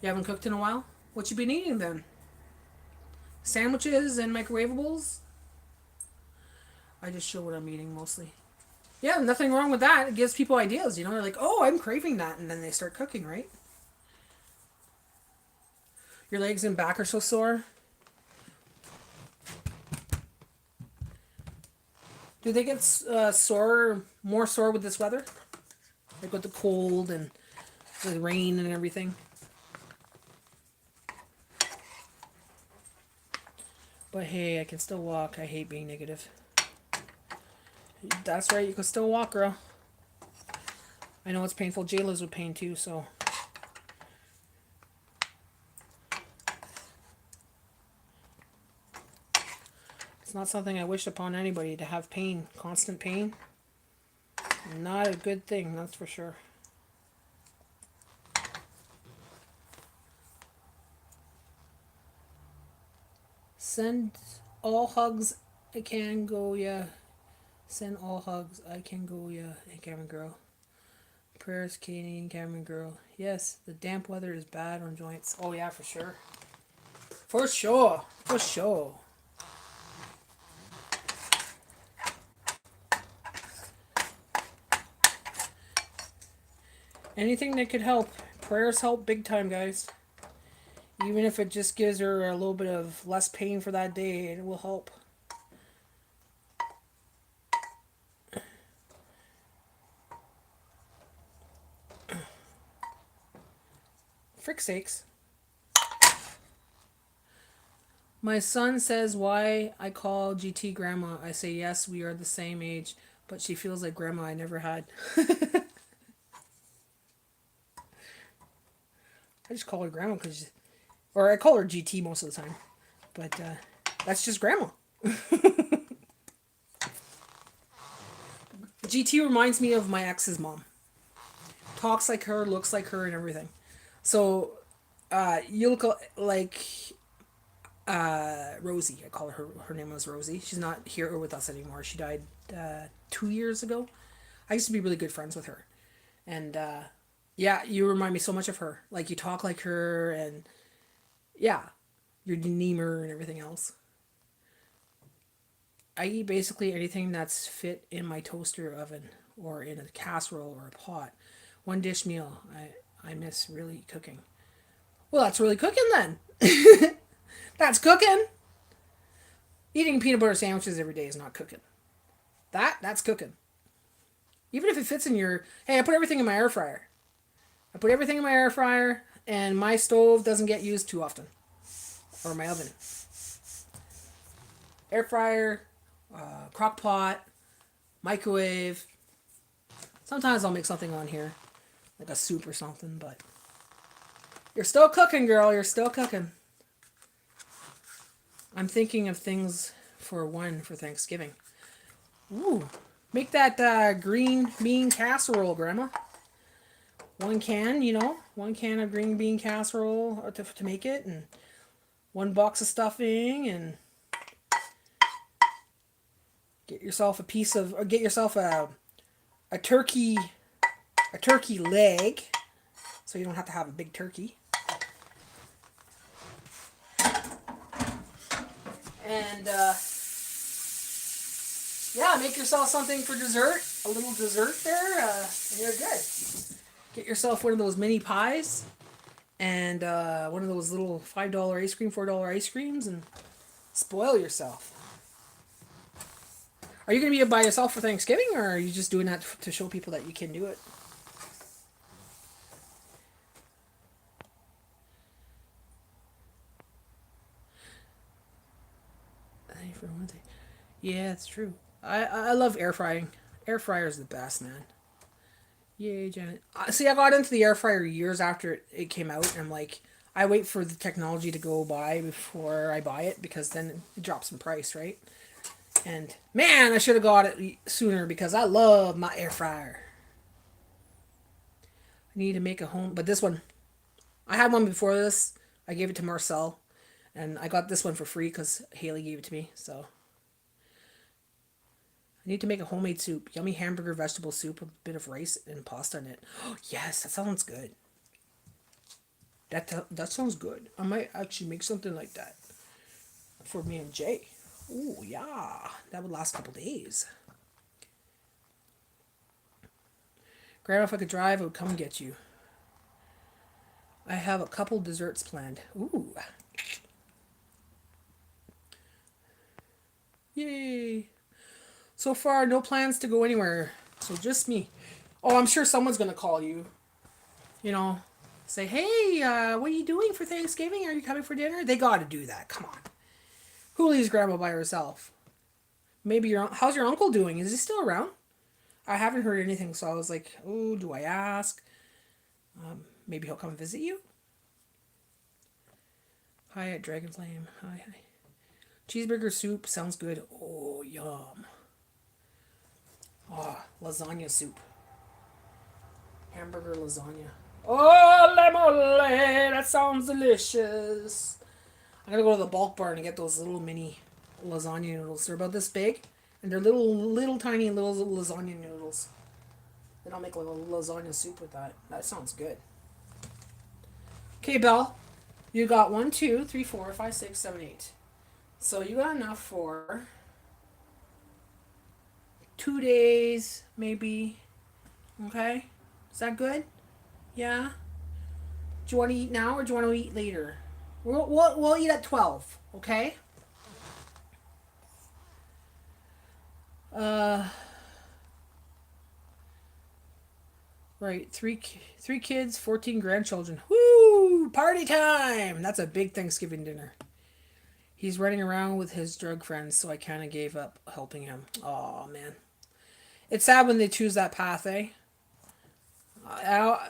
You haven't cooked in a while? What you been eating then? Sandwiches and microwavables? I just show what I'm eating mostly. Yeah, nothing wrong with that. It gives people ideas, you know. They're like, oh, I'm craving that. And then they start cooking, right? Your legs and back are so sore. Do they get more sore with this weather? Like with the cold and the rain and everything? But hey, I can still walk. I hate being negative. That's right, you can still walk, girl. I know it's painful. Jay lives with pain too, so. It's not something I wish upon anybody to have pain, constant pain. Not a good thing, that's for sure. Send all hugs I can go, yeah. Send all hugs I can go, yeah. Hey, Cameron girl. Prayers, Katie and Cameron girl. Yes, the damp weather is bad on joints. Oh yeah, for sure. For sure. For sure. Anything that could help. Prayers help big time, guys. Even if it just gives her a little bit of less pain for that day, it will help. Frick sakes. My son says why I call GT grandma. I say yes, we are the same age, but she feels like grandma I never had. I just call her grandma because, or I call her GT most of the time, but that's just grandma. GT reminds me of my ex's mom. Talks like her, looks like her, and everything. So you look like Rosie. I call her. Her name was Rosie. She's not here with us anymore. She died 2 years ago. I used to be really good friends with her, and yeah, you remind me so much of her. Like you talk like her, and yeah, your demeanor and everything else. I eat basically anything that's fit in my toaster oven or in a casserole or a pot. One dish meal. I miss really cooking. Well, that's really cooking then. That's cooking. Eating peanut butter sandwiches every day is not cooking. That's cooking. Even if it fits in your... Hey, I put everything in my air fryer. I put everything in my air fryer, and my stove doesn't get used too often. Or my oven. Air fryer, crock pot, microwave. Sometimes I'll make something on here, like a soup or something, but you're still cooking, girl. You're still cooking. I'm thinking of things for Thanksgiving. Ooh, make that green bean casserole, Grandma. One can, one can of green bean casserole to make it, and one box of stuffing, and get yourself a turkey leg, so you don't have to have a big turkey. And Yeah, make yourself something for dessert. A little dessert there, and you're good. Get yourself one of those mini pies and one of those little $5 ice cream, $4 ice creams, and spoil yourself. Are you going to be by yourself for Thanksgiving, or are you just doing that to show people that you can do it? For one thing. Yeah, it's true. I love air frying. Air fryer is the best, man. Yay, Janet. See, I got into the air fryer years after it came out, and I'm like, I wait for the technology to go by before I buy it because then it drops in price, right? And man, I should have got it sooner because I love my air fryer. I need to make a home, but this one, I had one before this. I gave it to Marcel, and I got this one for free because Haley gave it to me. So I need to make a homemade soup. Yummy hamburger vegetable soup, a bit of rice and pasta in it. Oh, yes, that sounds good. That sounds good. I might actually make something like that for me and Jay. Oh, yeah. That would last a couple days. Grandma, if I could drive, I would come and get you. I have a couple desserts planned. Ooh. Yay. So far, no plans to go anywhere. So just me. Oh, I'm sure someone's going to call you. You know, say, hey, what are you doing for Thanksgiving? Are you coming for dinner? They got to do that. Come on. Who leaves grandma by herself? Maybe how's your uncle doing? Is he still around? I haven't heard anything, so I was like, oh, do I ask? Maybe he'll come visit you? Hi at Dragonflame. Hi. Cheeseburger soup sounds good. Oh, yum. Oh, lasagna soup. Hamburger lasagna. Oh, le mole! That sounds delicious. I'm gonna go to the bulk bar and get those little mini lasagna noodles. They're about this big, and they're little tiny little lasagna noodles. Then I'll make a little lasagna soup with that. That sounds good. Okay, Belle, you got 1, 2, 3, 4, 5, 6, 7, 8. So you got enough for 2 days, maybe. Okay, is that good? Yeah. Do you want to eat now or do you want to eat later? We'll eat at 12, okay? Right, three kids, 14 grandchildren. Woo! Party time! That's a big Thanksgiving dinner. He's running around with his drug friends, so I kind of gave up helping him. Oh man, it's sad when they choose that path, eh?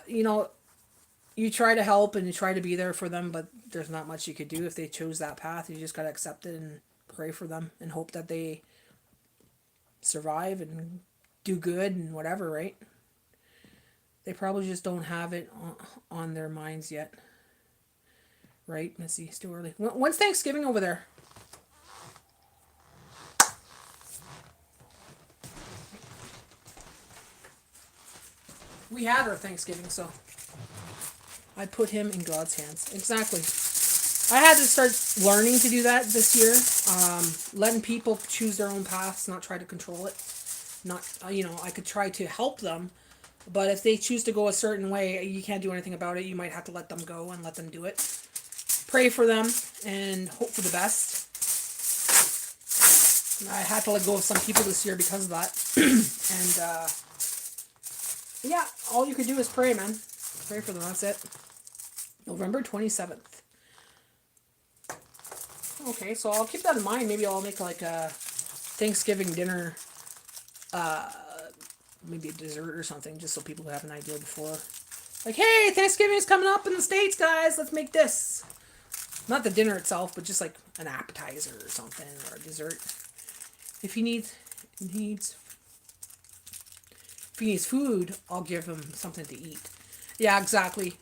You know, you try to help and you try to be there for them, but there's not much you could do if they chose that path. You just gotta accept it and pray for them and hope that they survive and do good and whatever, right? They probably just don't have it on their minds yet. Right, Missy? It's too early. When's Thanksgiving over there? We had our Thanksgiving, so I put him in God's hands. Exactly. I had to start learning to do that this year. Letting people choose their own paths, not try to control it. Not, I could try to help them, but if they choose to go a certain way, you can't do anything about it. You might have to let them go and let them do it. Pray for them and hope for the best. I had to let go of some people this year because of that. And yeah, all you could do is pray, man. Pray for them. That's it. November 27th. Okay, so I'll keep that in mind. Maybe I'll make like a Thanksgiving dinner, maybe a dessert or something, just so people have an idea before. Like, hey, Thanksgiving is coming up in the States, guys. Let's make this. Not the dinner itself, but just like an appetizer or something, or a dessert. If he needs food, I'll give him something to eat. Yeah, exactly.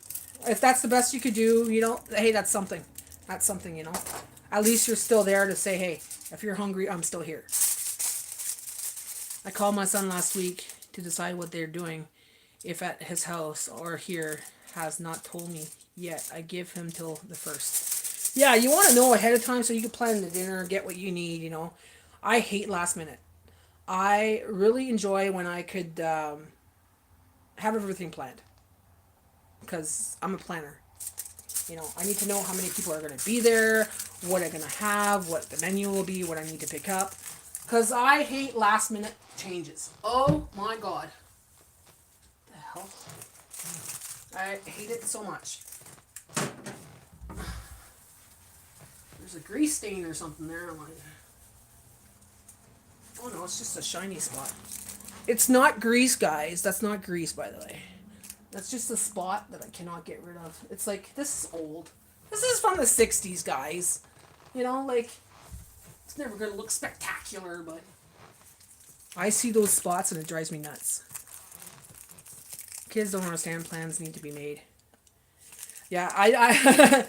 If that's the best you could do, hey, that's something. That's something, At least you're still there to say, hey, if you're hungry, I'm still here. I called my son last week to decide what they're doing. If at his house or here has not told me yet, I give him till the 1st. Yeah, you want to know ahead of time so you can plan the dinner, get what you need, I hate last minute. I really enjoy when I could have everything planned because I'm a planner. You know, I need to know how many people are going to be there, what I'm going to have, what the menu will be, what I need to pick up. Because I hate last minute changes. Oh my god. What the hell? I hate it so much. There's a grease stain or something there. I'm like, oh no, it's just a shiny spot. It's not grease, guys. That's not grease, by the way. That's just a spot that I cannot get rid of. It's like, this is old. This is from the 60s, guys. You know, like, it's never going to look spectacular, but I see those spots and it drives me nuts. Kids don't understand plans need to be made. Yeah, I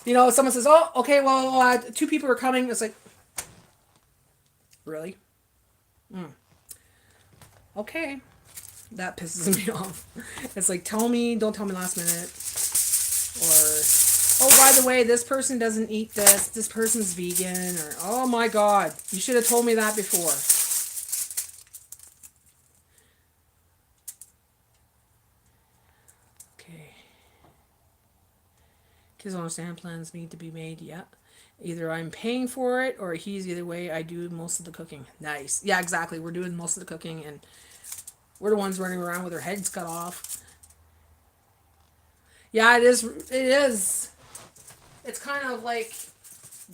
you know, someone says, oh, okay, well, 2 people are coming. It's like, really? Okay. That pisses me off. It's like, don't tell me last minute. Or, oh, by the way, this person doesn't eat this person's vegan, or, oh my god, you should have told me that before. Okay. Kids don't understand plans need to be made, yeah. Either I'm paying for it, or either way, I do most of the cooking. Nice. Yeah, exactly, we're doing most of the cooking, and we're the ones running around with our heads cut off. Yeah, it is. It is. It's kind of like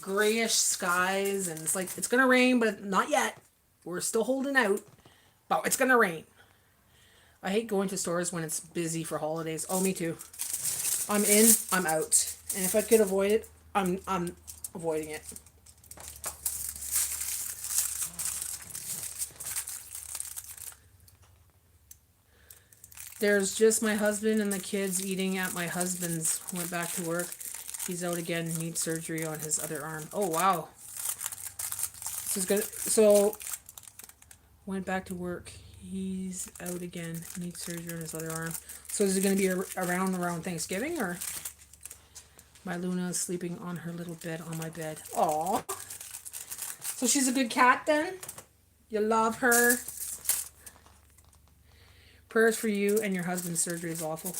grayish skies, and it's like it's gonna rain, but not yet. We're still holding out, but it's gonna rain. I hate going to stores when it's busy for holidays. Oh, me too. I'm in, I'm out, and if I could avoid it, I'm avoiding it. There's just my husband and the kids eating at my husband's. Went back to work. He's out again. Needs surgery on his other arm. Oh wow. This is good. So went back to work. He's out again. Needs surgery on his other arm. So is it going to be around Thanksgiving, or my Luna is sleeping on her little bed on my bed? Aw. So she's a good cat then? You love her? Prayers for you and your husband's surgery is awful.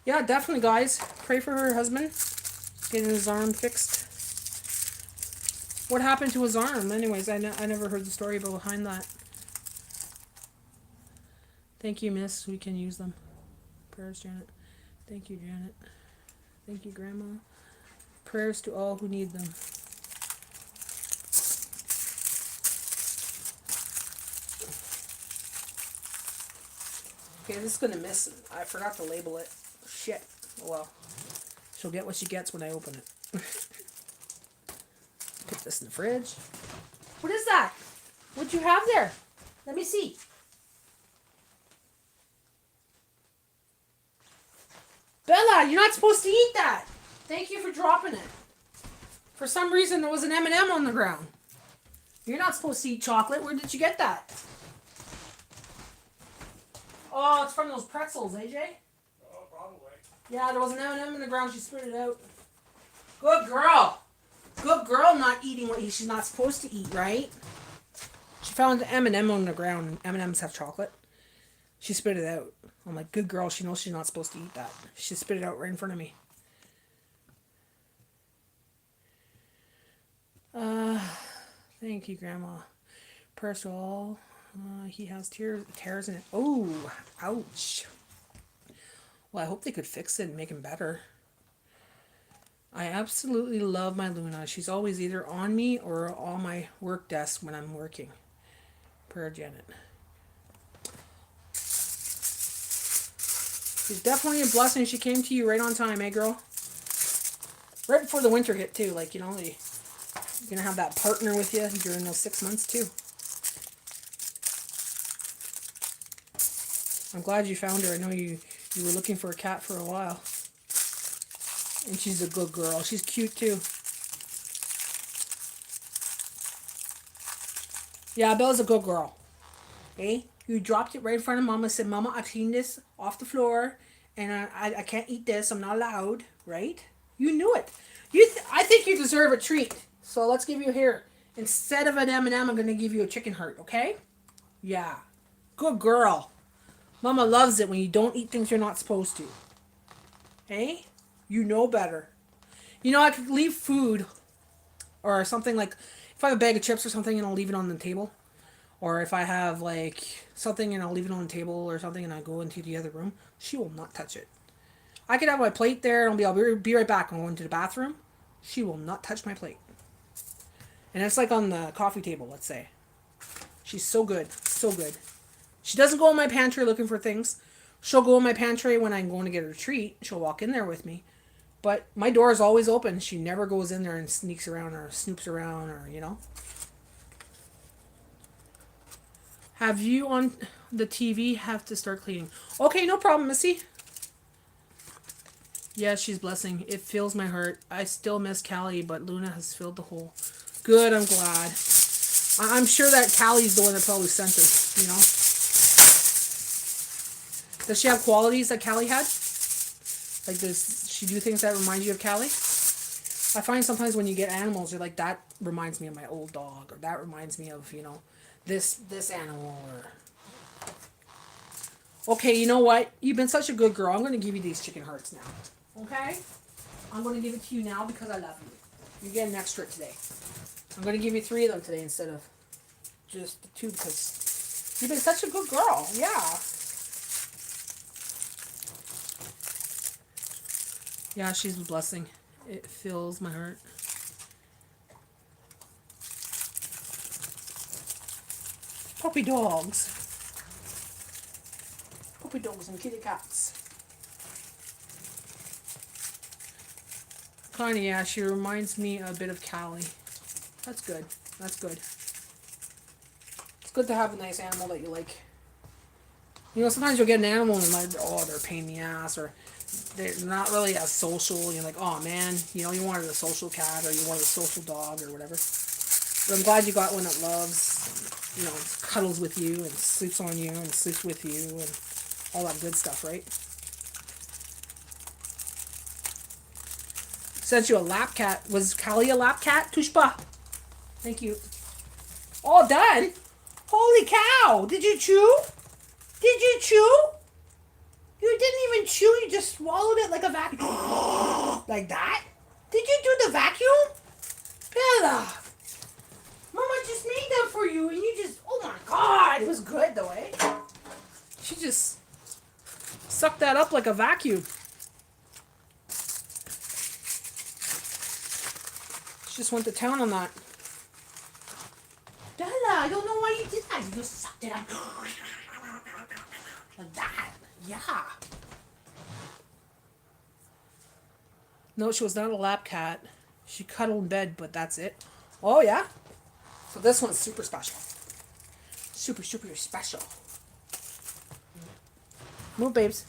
Yeah, definitely, guys. Pray for her husband getting his arm fixed. What happened to his arm? Anyways, I never heard the story behind that. Thank you, miss. We can use them. Prayers, Janet. Thank you, Janet. Thank you, Grandma. Prayers to all who need them. Okay, this is going to miss. I forgot to label it. Shit. Oh well. She'll get what she gets when I open it. Put this in the fridge. What is that? What'd you have there? Let me see. Bella, you're not supposed to eat that. Thank you for dropping it. For some reason, there was an M&M on the ground. You're not supposed to eat chocolate. Where did you get that? Oh, it's from those pretzels, AJ? Oh, probably. Yeah, there was an M&M in the ground. She spit it out. Good girl. Good girl not eating what she's not supposed to eat, right? She found an M&M on the ground. M&Ms have chocolate. She spit it out. I'm like, good girl. She knows she's not supposed to eat that. She spit it out right in front of me. Thank you, Grandma. Prayers to all. He has tears in it. Oh, ouch. Well, I hope they could fix it and make him better. I absolutely love my Luna. She's always either on me or on my work desk when I'm working. Prayer, Janet. She's definitely a blessing. She came to you right on time, eh, girl? Right before the winter hit, too. Like, you know, you're going to have that partner with you during those 6 months, too. I'm glad you found her. I know you were looking for a cat for a while. And she's a good girl. She's cute, too. Yeah, Bella's a good girl. Eh? You dropped it right in front of Mama. Said, Mama, I've seen this off the floor. And I can't eat this. I'm not allowed. Right? You knew it. I think you deserve a treat. So let's give you here. Instead of an M&M, I'm going to give you a chicken heart, okay? Yeah. Good girl. Mama loves it when you don't eat things you're not supposed to. Hey? You know better. You know, I could leave food or something like, if I have a bag of chips or something and I'll leave it on the table. Or if I have like something and I'll leave it on the table or something and I go into the other room, she will not touch it. I could have my plate there and I'll be right back. I'm going to the bathroom. She will not touch my plate. And it's like on the coffee table, let's say. She's so good. So good. She doesn't go in my pantry looking for things. She'll go in my pantry when I'm going to get her a treat. She'll walk in there with me. But my door is always open. She never goes in there and sneaks around or snoops around or, you know. Have you on the TV have to start cleaning? Okay, no problem, Missy. Yeah, she's blessing. It fills my heart. I still miss Callie, but Luna has filled the hole. Good, I'm glad. I'm sure that Callie's the one that probably sent us, you know. Does she have qualities that Callie had? Like, does she do things that remind you of Callie? I find sometimes when you get animals, you're like, that reminds me of my old dog, or that reminds me of, you know, this animal, or... Okay, you know what? You've been such a good girl. I'm going to give you these chicken hearts now. Okay? I'm going to give it to you now because I love you. You get an extra today. I'm going to give you 3 of them today instead of just the 2 because you've been such a good girl. Yeah. Yeah, she's a blessing. It fills my heart. Puppy dogs. Puppy dogs and kitty cats. Connie, yeah, she reminds me a bit of Callie. That's good. That's good. It's good to have a nice animal that you like. You know, sometimes you'll get an animal and like, oh, they're a pain in the ass, or they're not really as social. You're like, oh man, you know, you wanted a social cat or you wanted a social dog or whatever. But I'm glad you got one that loves, you know, cuddles with you and sleeps on you and sleeps with you and all that good stuff, right? Sent you a lap cat. Was Callie a lap cat? Tushpa. Thank you. All done? Holy cow! Did you chew? Did you chew? You didn't even chew. You just swallowed it like a vacuum. Like that? Did you do the vacuum? Bella. Mama just made that for you and you just... Oh my god. It was good though, eh? She just sucked that up like a vacuum. She just went to town on that. Bella, I don't know why you did that. You just sucked it up. Like that. Yeah. No, she was not a lap cat. She cuddled in bed, but that's it. Oh, yeah? So this one's super special. Super, super special. Move, babes.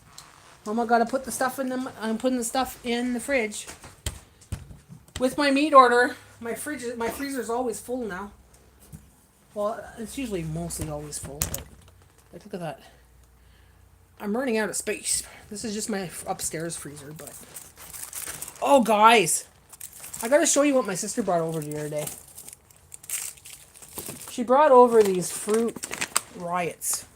Mama gotta put the stuff in them. I'm putting the stuff in the fridge. With my meat order, my freezer's always full now. Well, it's usually mostly always full, but like, look at that. I'm running out of space. This is just my upstairs freezer, but... Oh, guys! I gotta show you what my sister brought over the other day. She brought over these fruit riots.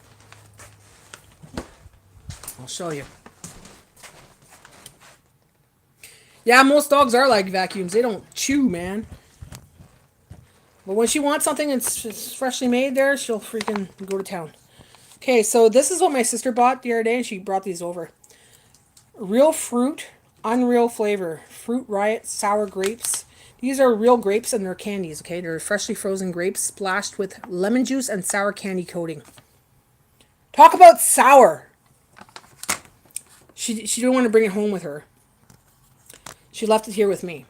I'll show you. Yeah, most dogs are like vacuums. They don't chew, man. But when she wants something that's freshly made there, she'll freaking go to town. Okay, so this is what my sister bought the other day, and she brought these over. Real fruit, unreal flavor. Fruit Riot sour grapes. These are real grapes and they're candies, okay? They're freshly frozen grapes splashed with lemon juice and sour candy coating. Talk about sour. She didn't want to bring it home with her. She left it here with me.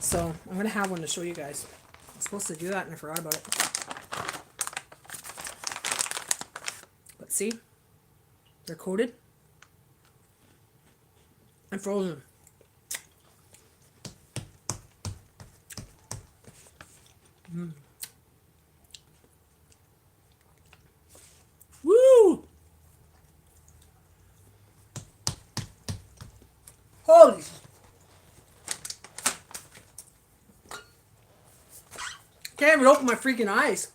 So I'm going to have one to show you guys. I'm supposed to do that and I forgot about it. But see? They're coated and frozen. Woo! Holy! Can't even open my freaking eyes.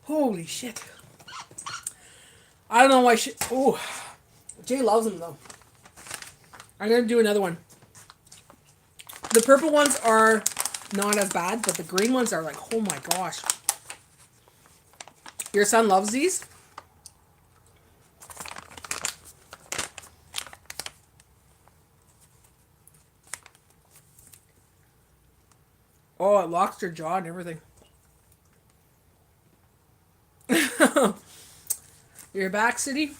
Holy shit. I don't know why she... Oh, Jay loves them though. I'm going to do another one. The purple ones are not as bad, but the green ones are like, oh my gosh. Your son loves these? Oh, it locks your jaw and everything. You're back, City?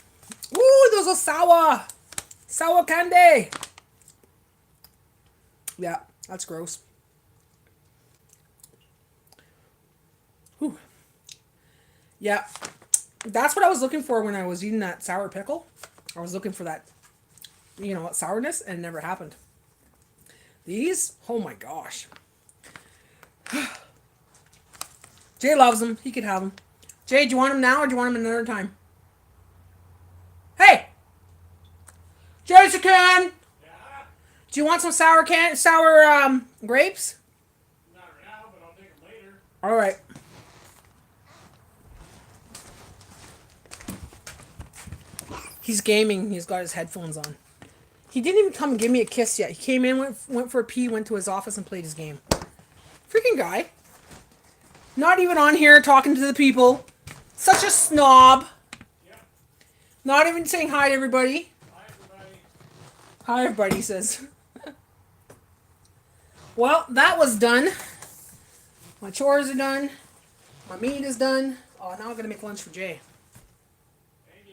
Ooh, those are sour! Sour candy! Yeah, that's gross. Whew. Yeah, that's what I was looking for when I was eating that sour pickle. I was looking for that, you know, sourness, and it never happened. These, oh my gosh. Jay loves them. He could have them. Jay, do you want them now or do you want them another time? Hey! Jessica! Yeah? Do you want some sour grapes? Not right now, but I'll take them later. All right. He's gaming. He's got his headphones on. He didn't even come and give me a kiss yet. He came in, went for a pee, went to his office and played his game. Freaking guy. Not even on here talking to the people. Such a snob. Yeah. Not even saying hi to everybody. Bye, everybody. Hi, everybody, he says. Well, that was done. My chores are done. My meat is done. Oh, now I'm going to make lunch for Jay. Thank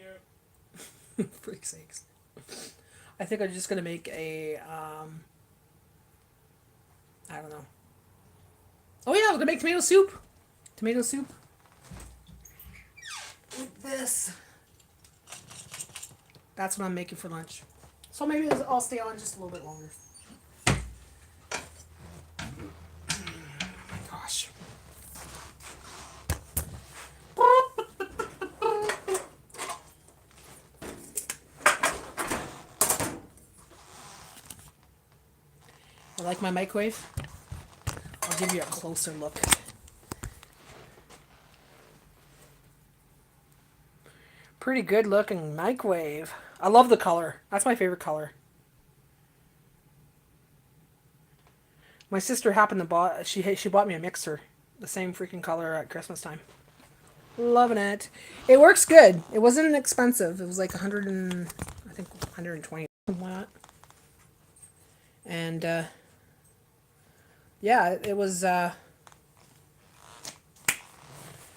you. For sakes. I think I'm just going to make a, I don't know. Oh yeah, I was going to make tomato soup. Tomato soup. With this. That's what I'm making for lunch. So maybe I'll stay on just a little bit longer. Gosh. I like my microwave. I'll give you a closer look. Pretty good looking microwave. I love the color. That's my favorite color. My sister happened to she bought me a mixer, the same freaking color at Christmas time. Loving it. It works good. It wasn't expensive. It was like 100 and I think 120 something like that. And yeah, it was yeah,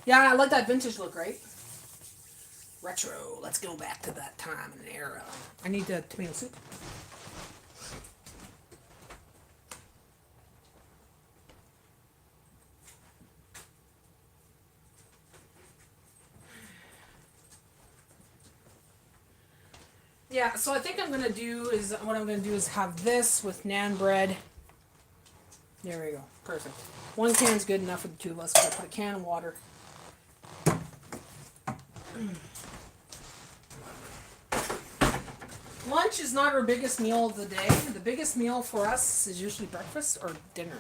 I like that vintage look, right? Retro. Let's go back to that time and era. I need the tomato soup. Yeah, so I think what I'm gonna do is have this with naan bread. There we go. Perfect. One can's good enough for the two of us. So I put a can of water. Lunch is not our biggest meal of the day. The biggest meal for us is usually breakfast or dinner.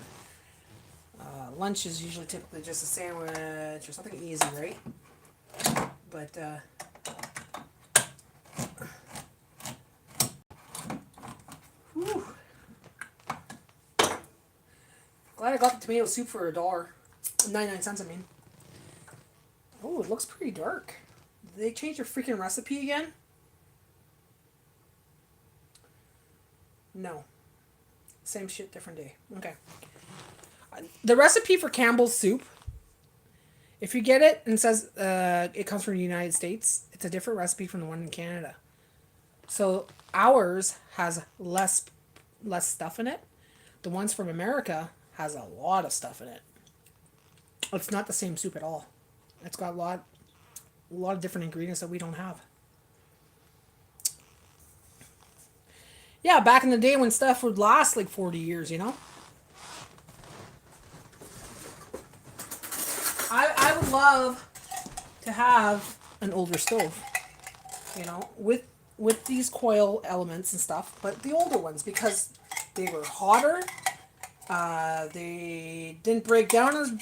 Lunch is usually typically just a sandwich or something easy, right? But whew. Glad I got the tomato soup for $1. 99 cents, I mean. Oh, it looks pretty dark. Did they change their freaking recipe again? No. Same shit, different day. Okay. The recipe for Campbell's soup, if you get it and it says it comes from the United States, it's a different recipe from the one in Canada. So ours has less stuff in it. The ones from America has a lot of stuff in it. It's not the same soup at all. It's got a lot of different ingredients that we don't have. Yeah, back in the day when stuff would last like 40 years, you know? I would love to have an older stove, you know, with with these coil elements and stuff, but the older ones because they were hotter. They didn't break down as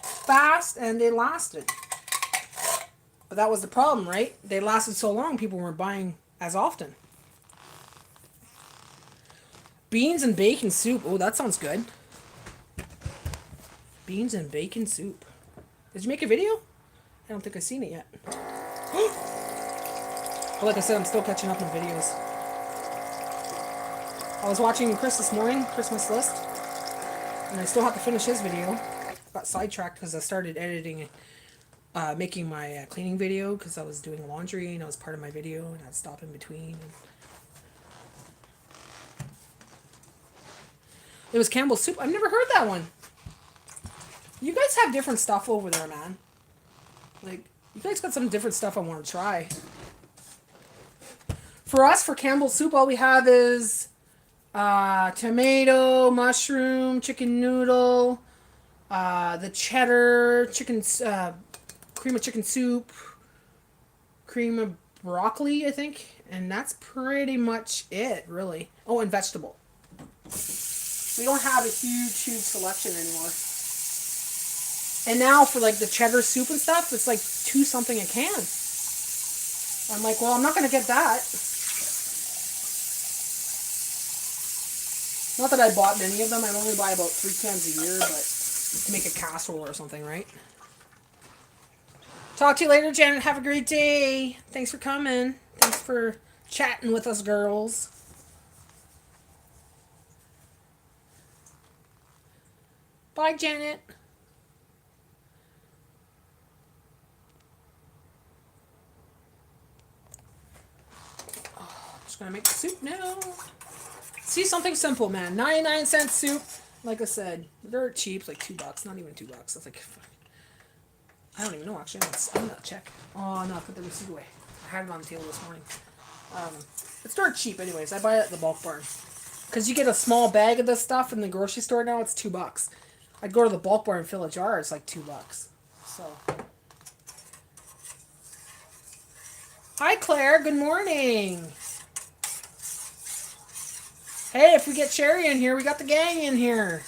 fast and they lasted. But that was the problem, right? They lasted so long, people weren't buying as often. Beans and bacon soup. Oh, that sounds good. Beans and bacon soup. Did you make a video? I don't think I've seen it yet. But like I said, I'm still catching up on videos. I was watching Chris this morning, Christmas list, and I still have to finish his video. Got sidetracked because I started editing, making my cleaning video because I was doing laundry and it was part of my video and I'd stop in between. It was Campbell's soup. I've never heard that one. You guys have different stuff over there, man. Like, you guys got some different stuff I want to try. For us, for Campbell's soup, all we have is tomato, mushroom, chicken noodle, the cheddar, chicken, cream of chicken soup, cream of broccoli, I think. And that's pretty much it, really. Oh, and vegetable. We don't have a huge selection anymore. And now for like the cheddar soup and stuff, it's like $2 something a can. I'm like, well, I'm not going to get that. Not that I bought many of them. I only buy about 3 cans a year, but to make a casserole or something, right? Talk to you later, Janet. Have a great day. Thanks for coming. Thanks for chatting with us girls. Bye, Janet. Just gonna make the soup now. See, something simple, man. 99-cent soup. Like I said, they're cheap. It's like $2. Not even $2. That's like, I don't even know actually. I'm gonna check. Oh no, I put the receipt away. I had it on the table this morning. It's dirt cheap, anyways. I buy it at the bulk barn because you get a small bag of this stuff in the grocery store now. It's $2. I'd go to the bulk barn and fill a jar. It's like $2. So. Hi, Claire. Good morning. Hey, if we get Sherry in here, we got the gang in here.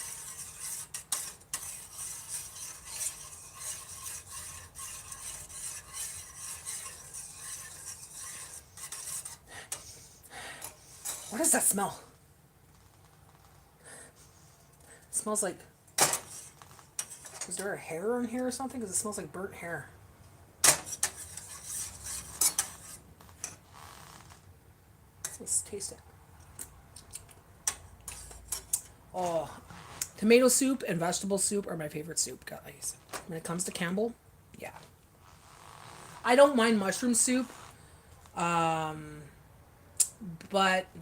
What does that smell? It smells like... Is there a hair in here or something? Because it smells like burnt hair. Let's taste it. Oh, tomato soup and vegetable soup are my favorite soup, guys. When it comes to Campbell, yeah. I don't mind mushroom soup. But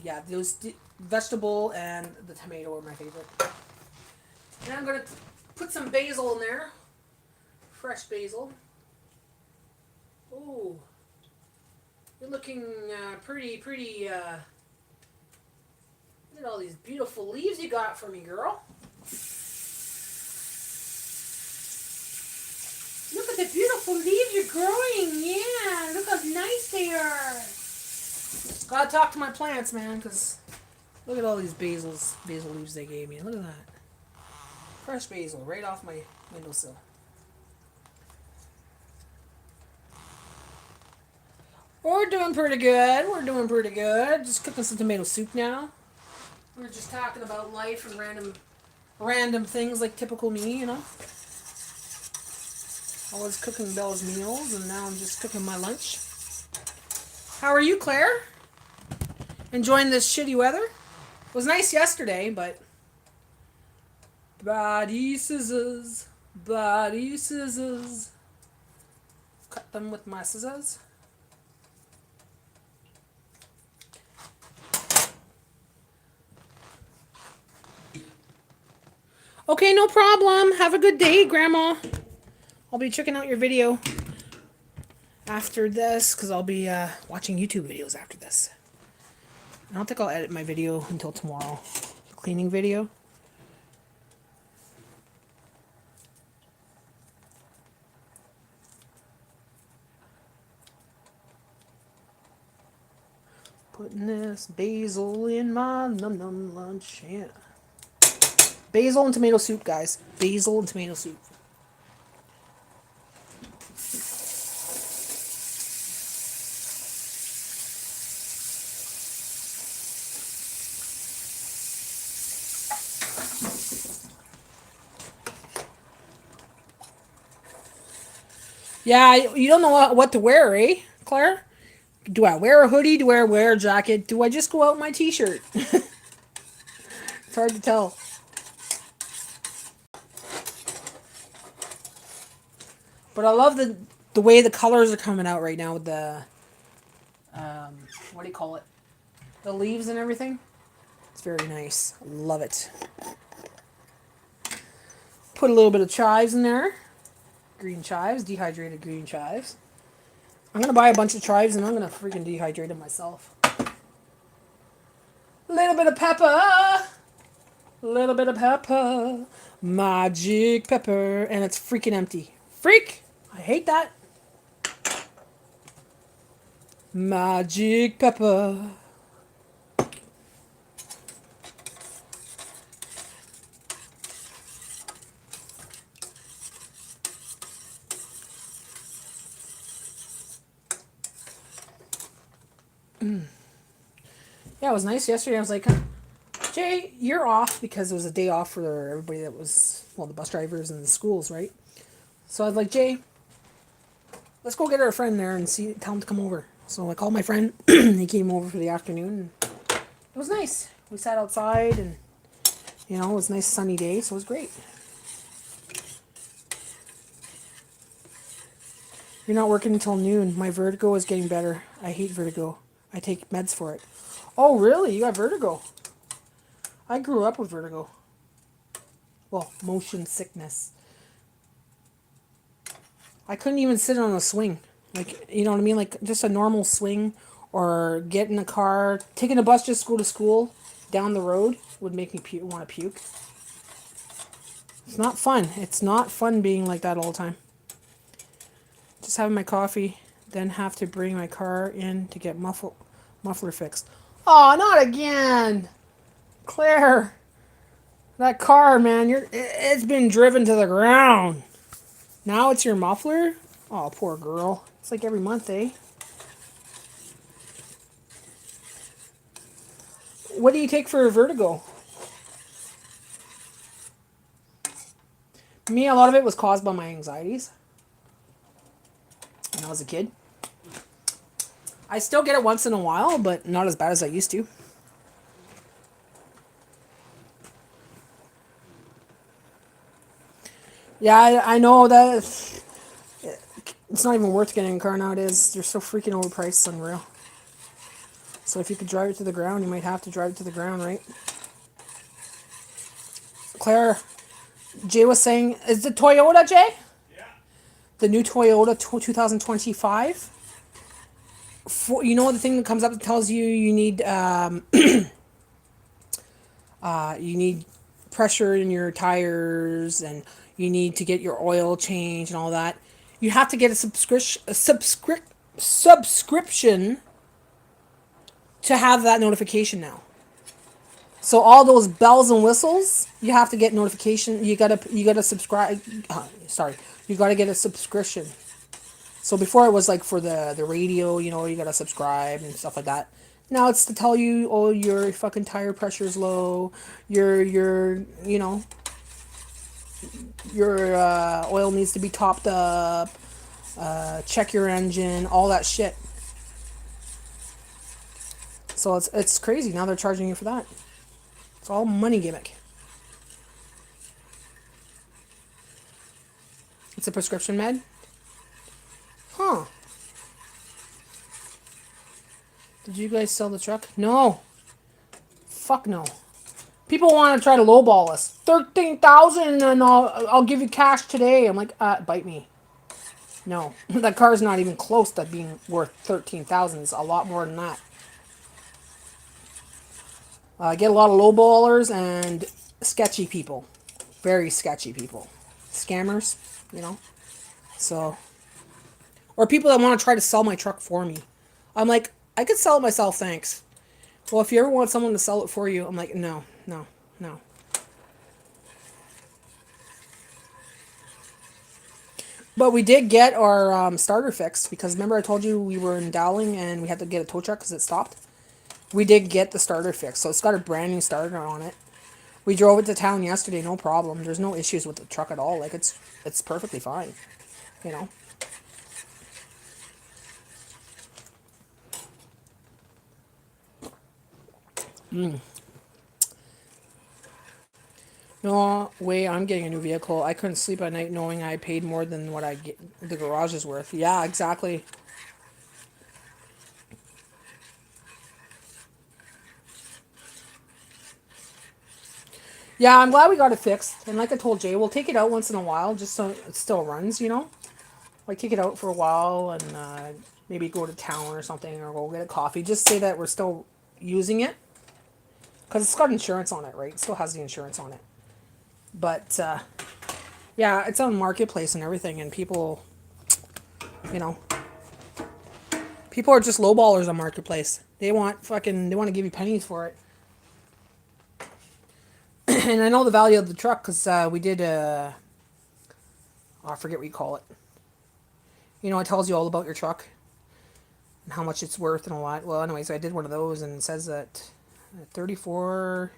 yeah, those vegetable and the tomato are my favorite. And I'm going to put some basil in there. Fresh basil. Oh, you're looking pretty, look at all these beautiful leaves you got for me, girl. Look at the beautiful leaves you're growing. Yeah, look how nice they are. Gotta talk to my plants, man, because look at all these basil leaves they gave me. Look at that. Fresh basil right off my windowsill. We're doing pretty good. Just cooking some tomato soup now. We're just talking about life and random things like typical me, you know. I was cooking Bella's meals and now I'm just cooking my lunch. How are you, Claire? Enjoying this shitty weather? It was nice yesterday, but body scissors. Cut them with my scissors. Okay, no problem. Have a good day, Grandma. I'll be checking out your video after this because I'll be watching YouTube videos after this. I don't think I'll edit my video until tomorrow. Cleaning video. Putting this basil in my num num lunch. Yeah. Basil and tomato soup, guys. Basil and tomato soup. Yeah, you don't know what to wear, eh, Claire? Do I wear a hoodie? Do I wear a jacket? Do I just go out in my t-shirt? It's hard to tell. But I love the way the colors are coming out right now with the what do you call it? The leaves and everything. It's very nice. Love it. Put a little bit of chives in there. Green chives, dehydrated green chives. I'm gonna buy a bunch of chives and I'm gonna freaking dehydrate them myself. A little bit of pepper. A little bit of pepper. Magic pepper. And it's freaking empty. Freak! I hate that. Magic pepper. Yeah, it was nice yesterday. I was like, Jay, you're off because it was a day off for everybody that was, well, the bus drivers and the schools, right? So I was like, Jay, let's go get our friend there and tell him to come over. So I called my friend. He came over for the afternoon. And it was nice. We sat outside and, you know, it was a nice sunny day, so it was great. You're not working until noon. My vertigo is getting better. I hate vertigo. I take meds for it. Oh, really? You got vertigo? I grew up with vertigo. Well, motion sickness. I couldn't even sit on a swing. Like, you know what I mean? Like, just a normal swing or get in a car. Taking a bus just to go to school down the road would make me want to puke. It's not fun. It's not fun being like that all the time. Just having my coffee, then have to bring my car in to get muffler fixed. Oh, not again! Claire! That car, man, it's been driven to the ground. Now it's your muffler? Oh, poor girl. It's like every month, eh? What do you take for vertigo? Me, a lot of it was caused by my anxieties when I was a kid. I still get it once in a while, but not as bad as I used to. Yeah, I know that it's not even worth getting a car nowadays. They're so freaking overpriced, it's unreal. So if you could drive it to the ground, you might have to drive it to the ground, right? Claire, Jay was saying, is the Toyota, Jay? Yeah. The new Toyota 2025? You know the thing that comes up that tells you need you need pressure in your tires and you need to get your oil changed and all that. You have to get a subscription to have that notification now. So all those bells and whistles, you have to get notification. You gotta subscribe. You gotta get a subscription. So before it was like for the radio, you know, you gotta subscribe and stuff like that. Now it's to tell you, oh, your fucking tire pressure is low. Your you know, your oil needs to be topped up. Check your engine, all that shit. So it's crazy. Now they're charging you for that. It's all money gimmick. It's a prescription med? Huh. Did you guys sell the truck? No. Fuck no. People want to try to lowball us. 13,000 and I'll give you cash today. I'm like, bite me. No. That car's not even close to being worth 13,000. It's a lot more than that. I get a lot of lowballers and sketchy people. Very sketchy people. Scammers, you know. So, or people that want to try to sell my truck for me. I'm like, I could sell it myself, thanks. Well, if you ever want someone to sell it for you, I'm like, no, no, no. But we did get our starter fixed because remember I told you we were in Dowling and we had to get a tow truck because it stopped. We did get the starter fixed, so it's got a brand new starter on it. We drove it to town yesterday, no problem. There's no issues with the truck at all. Like it's perfectly fine, you know. No way, I'm getting a new vehicle. I couldn't sleep at night knowing I paid more than what I get the garage is worth. Yeah, exactly. Yeah, I'm glad we got it fixed. And like I told Jay, we'll take it out once in a while just so it still runs, you know? Like take it out for a while and maybe go to town or something or go get a coffee. Just say that we're still using it. Because it's got insurance on it, right? It still has the insurance on it. But yeah, it's on Marketplace and everything. And people, you know, people are just lowballers on Marketplace. They want to give you pennies for it. And I know the value of the truck because we did I forget what you call it. You know, it tells you all about your truck and how much it's worth and all that. Well, anyways, I did one of those and it says that 34,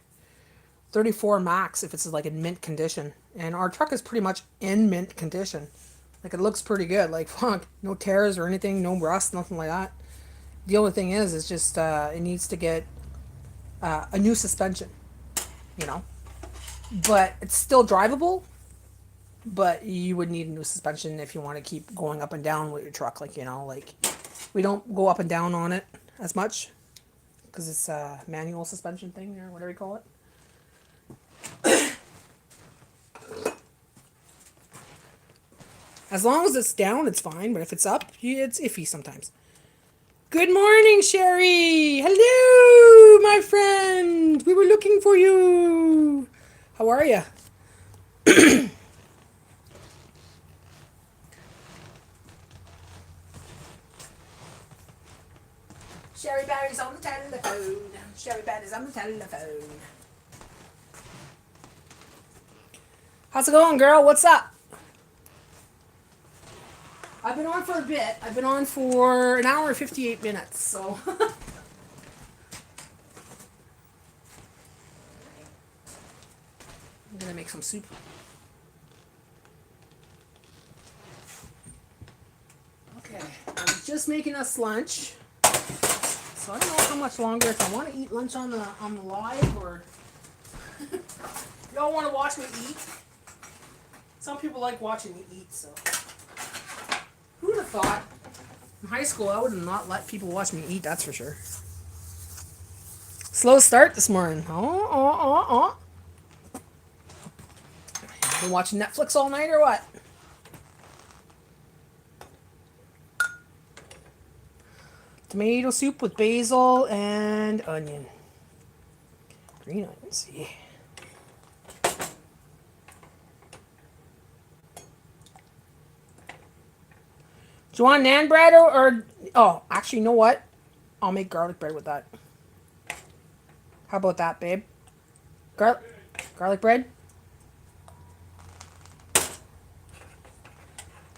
34 max if it's like in mint condition. And our truck is pretty much in mint condition. Like it looks pretty good. Like fuck, no tears or anything, no rust, nothing like that. The only thing is just it needs to get a new suspension, you know. But it's still drivable. But you would need a new suspension if you want to keep going up and down with your truck. Like, you know, like we don't go up and down on it as much because it's a manual suspension thing or whatever you call it. As long as it's down, it's fine. But if it's up, it's iffy sometimes. Good morning, Sherry. Hello, my friend. We were looking for you. How are you? Sherry Barry's on the telephone. Sherry Barry's on the telephone. How's it going, girl? What's up? I've been on for a bit. I've been on for an hour and 58 minutes, so. I'm gonna make some soup. Okay, I was just making us lunch. So I don't know how much longer if I want to eat lunch on the live or y'all want to watch me eat. Some people like watching me eat, so who would have thought? In high school, I would have not let people watch me eat. That's for sure. Slow start this morning. Been watching Netflix all night or what? Tomato soup with basil and onion. Green onions, yeah. Do you want naan bread or oh, actually, you know what? I'll make garlic bread with that. How about that, babe? Garlic bread?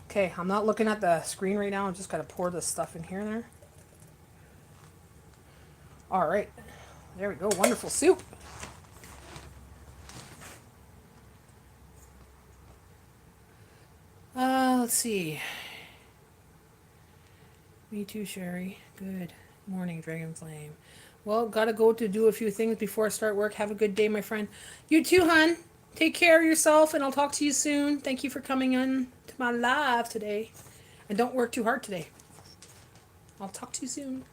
Okay, I'm not looking at the screen right now. I'm just going to pour this stuff in here and there. All right. There we go. Wonderful soup. Let's see. Me too, Sherry. Good morning, Dragon Flame. Well, gotta go to do a few things before I start work. Have a good day, my friend. You too, hun. Take care of yourself, and I'll talk to you soon. Thank you for coming on to my live today. And don't work too hard today. I'll talk to you soon.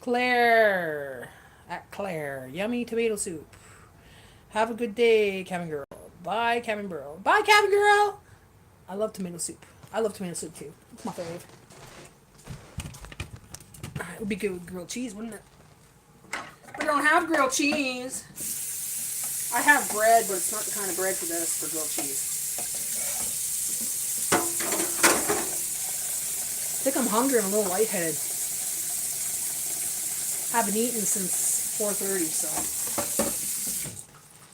Claire. At Claire. Yummy tomato soup. Have a good day, Cabin Girl. Bye, Cabin Girl. Bye, Cabin Girl. I love tomato soup. I love tomato soup too. It's my fave. It would be good with grilled cheese, wouldn't it? But I don't have grilled cheese. I have bread, but it's not the kind of bread for this, for grilled cheese. I think I'm hungry and a little lightheaded. Haven't eaten since 4:30, so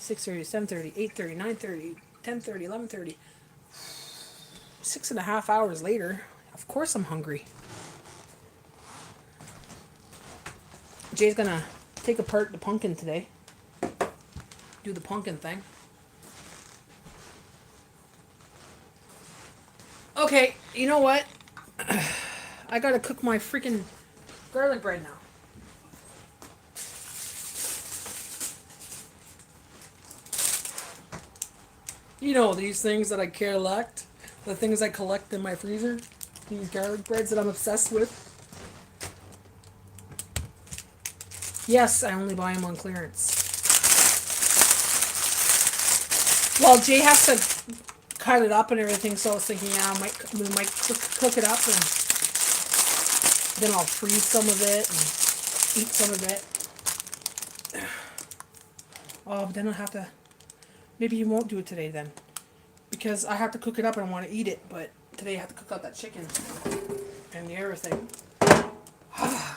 6:30, 7:30, 8:30, 9:30, 10:30, 11:30. 6.5 hours later, of course I'm hungry. Jay's gonna take apart the pumpkin today. Do the pumpkin thing. Okay, you know what? I gotta cook my freaking garlic bread now. You know, these things that I collect, the things I collect in my freezer, these garlic breads that I'm obsessed with. Yes, I only buy them on clearance. Well, Jay has to cut it up and everything, so I was thinking, yeah, we might cook it up, and then I'll freeze some of it and eat some of it. Oh, but then I'll have to... Maybe you won't do it today then. Because I have to cook it up and I want to eat it, but today I have to cook out that chicken and the everything.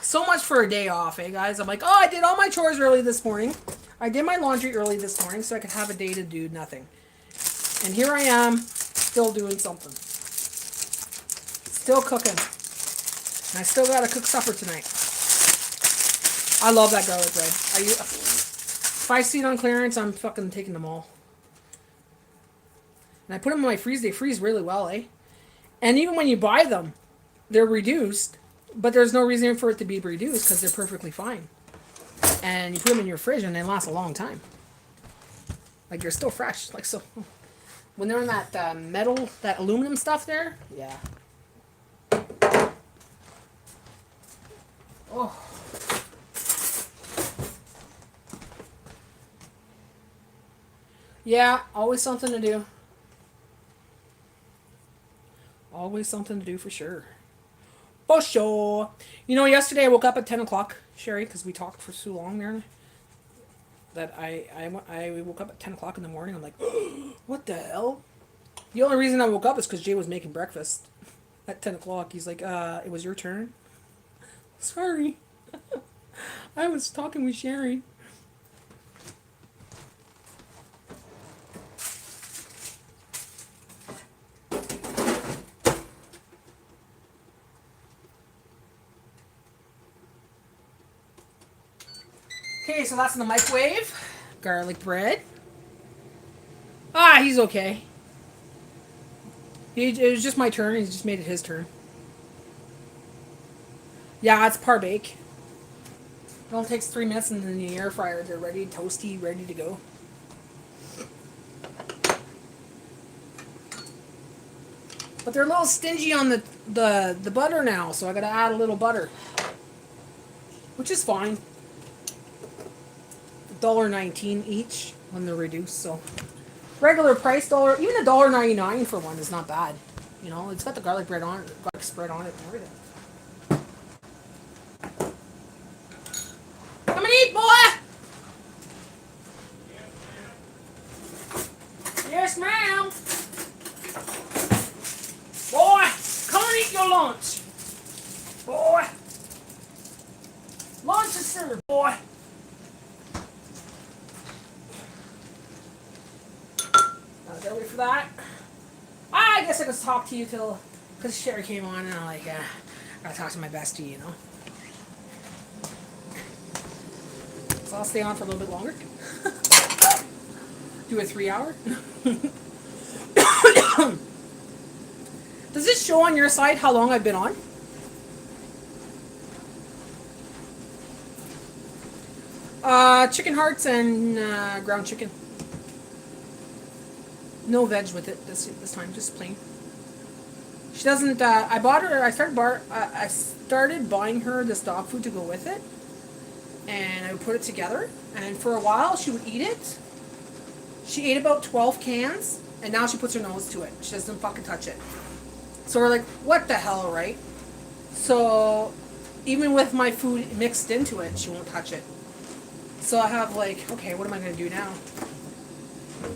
So much for a day off, eh, guys? I'm like, oh, I did all my chores early this morning. I did my laundry early this morning so I could have a day to do nothing. And here I am, still doing something. Still cooking. And I still gotta cook supper tonight. I love that garlic bread. If I see it on clearance, I'm fucking taking them all. And I put them in my freeze. They freeze really well, eh? And even when you buy them, they're reduced. But there's no reason for it to be reduced because they're perfectly fine. And you put them in your fridge and they last a long time. Like, they're still fresh. Like, so... When they're in that metal, that aluminum stuff there, yeah. Oh. Yeah, always something to do. Always something to do for sure. For sure. You know, yesterday I woke up at 10 o'clock, Sherry, because we talked for so long there. That I woke up at 10 o'clock in the morning. I'm like, what the hell? The only reason I woke up is because Jay was making breakfast at 10 o'clock. He's like, it was your turn? Sorry. I was talking with Sherry. Okay, so that's in the microwave. Garlic bread. Ah, he's okay. It was just my turn. He's just made it his turn. Yeah, it's par bake. It only takes 3 minutes and in the air fryer. They're ready, toasty, ready to go. But they're a little stingy on the butter now, so I gotta add a little butter. Which is fine. $1.19 each when they're reduced, so regular price dollar, even $1.99 for one is not bad. You know, it's got the garlic bread on it, garlic spread on it and everything. Come and eat, boy! Yes, ma'am. Boy, come and eat your lunch. Boy. Lunch is served, boy. Gotta wait for that. I guess I could talk to you till, because Sherry came on and I'm like, gotta talk to my bestie, you know. So I'll stay on for a little bit longer. Do a 3 hour. Does this show on your side how long I've been on? Chicken hearts and ground chicken. No veg with it this time, just plain. She doesn't. I bought her. I started buying her this dog food to go with it, and I would put it together. And for a while, she would eat it. She ate about 12 cans, and now she puts her nose to it. She doesn't fucking touch it. So we're like, what the hell, right? So even with my food mixed into it, she won't touch it. So I have like, okay, what am I gonna do now?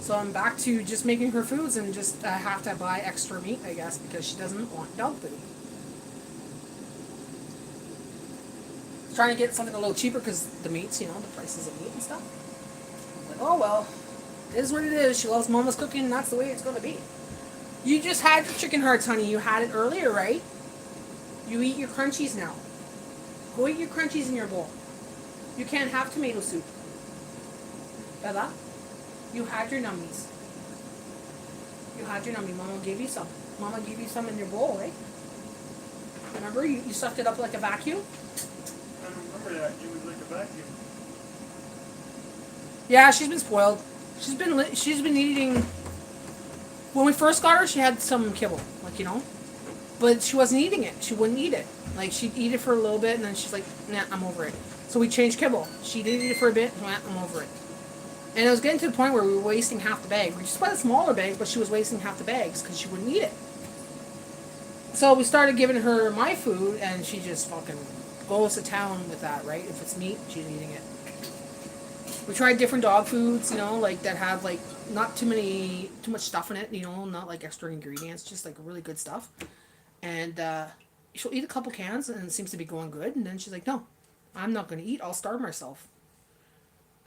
So I'm back to just making her foods and just have to buy extra meat, I guess, because she doesn't want dog food. Trying to get something a little cheaper because the meats, you know, the prices of meat and stuff. But, oh well, it is what it is. She loves Mama's cooking, and that's the way it's gonna be. You just had your chicken hearts, honey. You had it earlier, right? You eat your crunchies now. Go eat your crunchies in your bowl. You can't have tomato soup. Bella, you had your nummies. You had your nummy. Mama gave you some. Mama gave you some in your bowl, right? Remember, you sucked it up like a vacuum? I remember that. You was like a vacuum. Yeah, she's been spoiled. She's been eating. When we first got her, she had some kibble, like, you know, but she wasn't eating it. She wouldn't eat it. Like, she'd eat it for a little bit, and then she's like, "Nah, I'm over it." So we changed kibble. She did eat it for a bit. Nah, I'm over it. And it was getting to the point where we were wasting half the bag. We just bought a smaller bag, but she was wasting half the bags because she wouldn't eat it. So we started giving her my food, and she just fucking goes to town with that, right? If it's meat, she's eating it. We tried different dog foods, you know, like that have like not too much stuff in it, you know, not like extra ingredients, just like really good stuff. And she'll eat a couple cans, and it seems to be going good. And then she's like, "No, I'm not going to eat. I'll starve myself."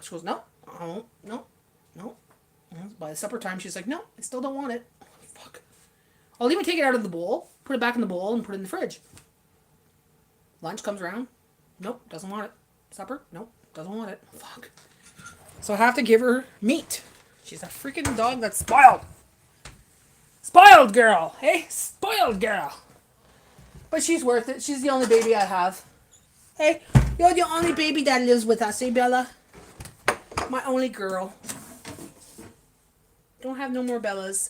She goes, "No, I won't. No, no." And by supper time, she's like, "No, I still don't want it." Fuck. I'll even take it out of the bowl, put it back in the bowl, and put it in the fridge. Lunch comes around. Nope, doesn't want it. Supper? Nope, doesn't want it. Fuck. So I have to give her meat. She's a freaking dog that's spoiled. Spoiled girl. Hey, spoiled girl. But she's worth it. She's the only baby I have. Hey, you're the only baby that lives with us, eh, Bella? My only girl. Don't have no more Bellas.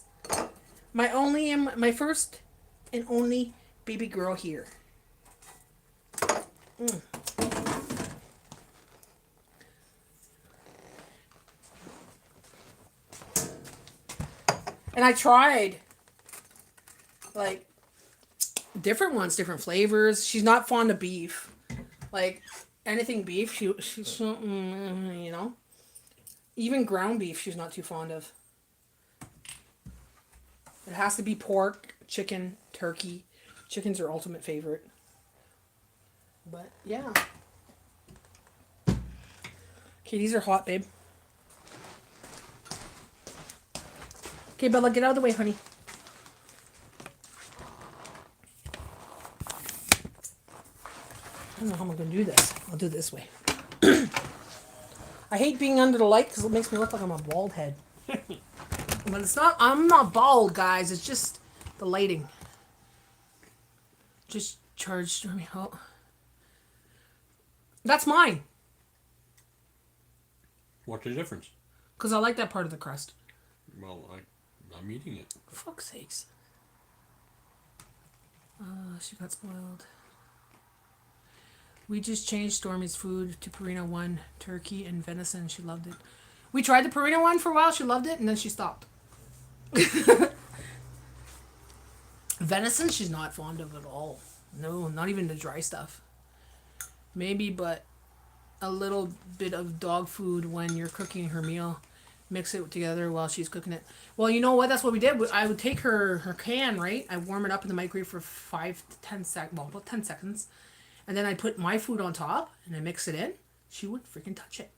My first and only baby girl here. Mm. And I tried, like, different ones, different flavors. She's not fond of beef. Like, anything beef, she's you know. Even ground beef, she's not too fond of. It has to be pork, chicken, turkey. Chicken's her ultimate favorite. But, yeah. Okay, these are hot, babe. Okay, Bella, get out of the way, honey. I don't know how I'm going to do this. I'll do it this way. I hate being under the light because it makes me look like I'm a bald head. But it's not, I'm not bald, guys. It's just the lighting. Just charged me. Oh. That's mine. What's the difference? Because I like that part of the crust. Well, I'm eating it. For fuck's sakes. She got spoiled. We just changed Stormy's food to Purina 1, turkey and venison. She loved it. We tried the Purina one for a while. She loved it, and then she stopped. Venison, she's not fond of at all. No, not even the dry stuff. Maybe, but a little bit of dog food when you're cooking her meal. Mix it together while she's cooking it. Well, you know what? That's what we did. I would take her can, right? I warm it up in the microwave for 5 to 10 seconds. Well, about 10 seconds. And then I put my food on top and I mix it in. She would freaking touch it.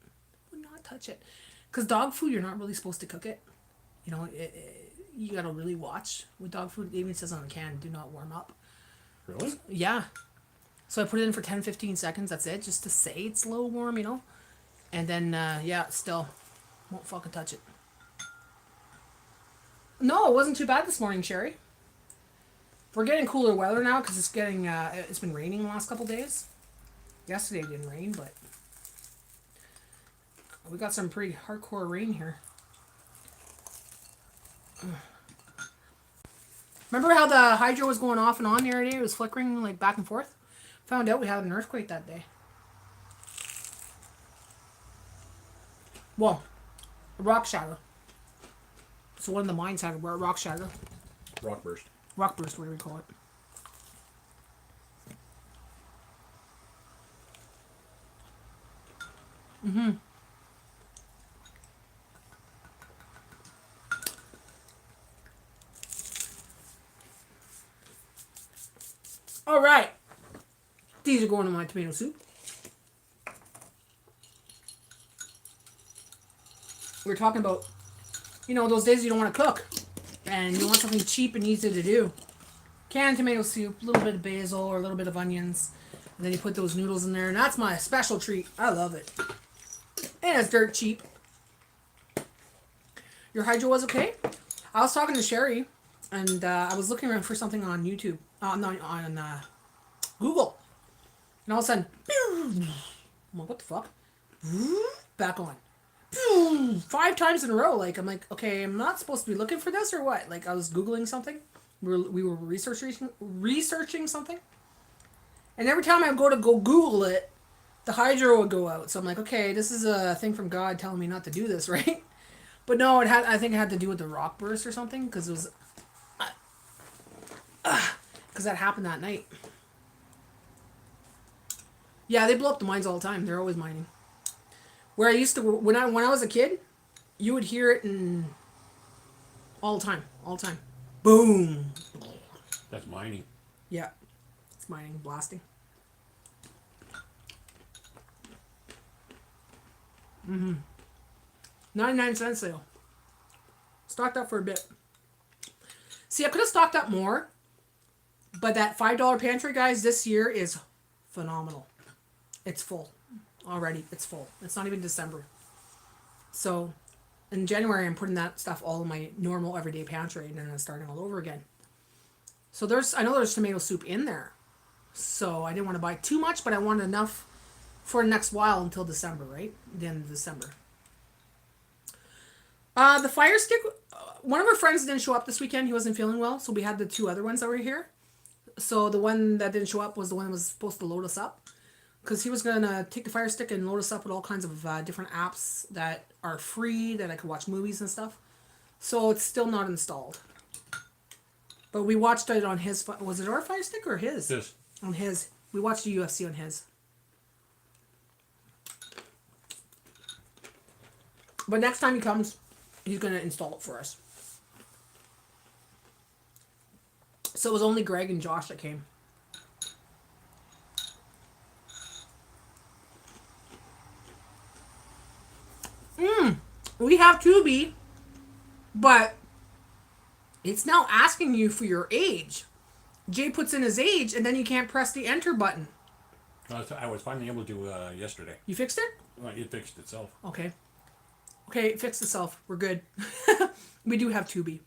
Would not touch it. Because dog food, you're not really supposed to cook it. You know, you gotta really watch with dog food. It even says on the can, do not warm up. Really? Yeah. So I put it in for 10-15 seconds. That's it. Just to say it's low warm, you know. And then, yeah, still won't fucking touch it. No, it wasn't too bad this morning, Sherry. We're getting cooler weather now because it's getting, it's been raining the last couple days. Yesterday it didn't rain, but we got some pretty hardcore rain here. Remember how the hydro was going off and on the other day? It was flickering like back and forth. Found out we had an earthquake that day. Well, a rock shatter. So one of the mines had a rock shatter. Rock burst. Rock burst, what do we call it? Mm-hmm. All right. These are going in my tomato soup. we were talking about, those days you don't want to cook. And you want something cheap and easy to do. Canned tomato soup, a little bit of basil or a little bit of onions. And then you put those noodles in there. And that's my special treat. I love it. And it's dirt cheap. Your hydro was okay? I was talking to Sherry. And I was looking around for something on YouTube. On Google. And all of a sudden, I'm like, what the fuck? Back on. 5 times in a row. Like, I'm like, okay, I'm not supposed to be looking for this or what? Like, I was Googling something. We were researching something. And every time I go to Google it, the hydro would go out. So I'm like, okay, this is a thing from God telling me not to do this, right? But no, I think it had to do with the rock burst or something. Because it was... Because that happened that night. Yeah, they blow up the mines all the time. They're always mining. Where I used to, when I was a kid, you would hear it all the time. Boom. That's mining. Yeah, it's mining, blasting. 99 cents sale. Stocked up for a bit. See, I could have stocked up more, but that $5 pantry, guys, this year is phenomenal. It's full. Already, it's full. It's not even December. So, in January, I'm putting that stuff all in my normal everyday pantry, and then I'm starting all over again. So I know there's tomato soup in there. So I didn't want to buy too much, but I wanted enough for the next while until December, right? The end of December. The Fire Stick, one of our friends didn't show up this weekend. He wasn't feeling well, so we had the 2 other ones that were here. So the one that didn't show up was the one that was supposed to load us up. Because he was going to take the Fire Stick and load us up with all kinds of different apps that are free, that I could watch movies and stuff. So it's still not installed. But we watched it on his... Was it our Fire Stick or his? His. On his. We watched the UFC on his. But next time he comes, he's going to install it for us. So it was only Greg and Josh that came. We have Tubi, but it's now asking you for your age. Jay puts in his age, and then you can't press the enter button. I was finally able to yesterday. You fixed it? Well, it fixed itself. Okay. Okay, it fixed itself. We're good. We do have Tubi.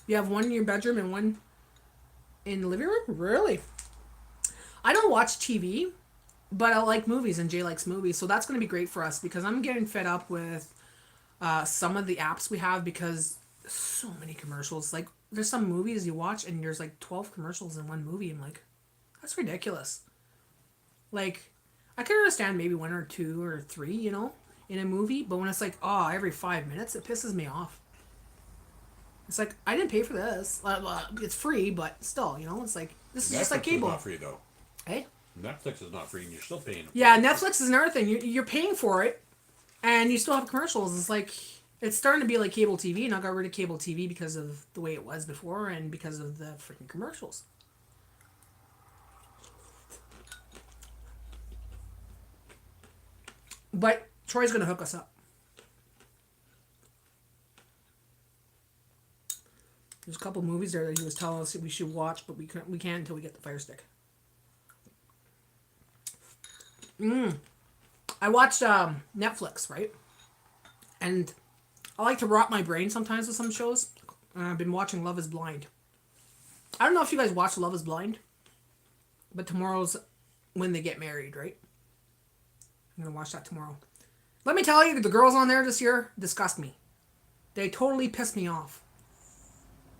You have one in your bedroom and one in the living room? Really? I don't watch TV. But I like movies, and Jay likes movies, so that's going to be great for us, because I'm getting fed up with some of the apps we have, because so many commercials. Like, there's some movies you watch, and there's like 12 commercials in one movie. I'm like, that's ridiculous. Like, I can understand maybe 1 or 2 or 3, in a movie, but when it's like, every 5 minutes, it pisses me off. It's like, I didn't pay for this. It's free, but still, it's like, this is just like cable. Netflix is not free, though. Hey? Netflix is not free, and you're still paying. Yeah, Netflix is another thing. You're paying for it, and you still have commercials. It's like, it's starting to be like cable TV, and I got rid of cable TV because of the way it was before, and because of the freaking commercials. But Troy's going to hook us up. There's a couple movies there that he was telling us that we should watch, but we can't until we get the Fire Stick. I watched Netflix, right? And I like to rot my brain sometimes with some shows. I've been watching Love is Blind. I don't know if you guys watch Love is Blind, but tomorrow's when they get married, right? I'm going to watch that tomorrow. Let me tell you, the girls on there this year disgust me. They totally piss me off.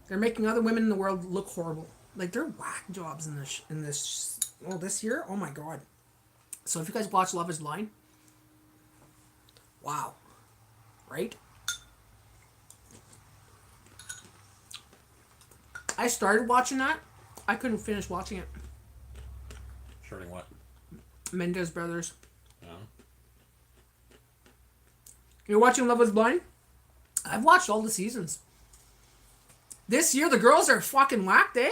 They're making other women in the world look horrible. Like, they're whack jobs in this year. Oh my god. So if you guys watch Love is Blind, wow. Right? I started watching that. I couldn't finish watching it. Starting what? Mendes Brothers. Yeah. You're watching Love is Blind? I've watched all the seasons. This year, the girls are fucking whacked, eh?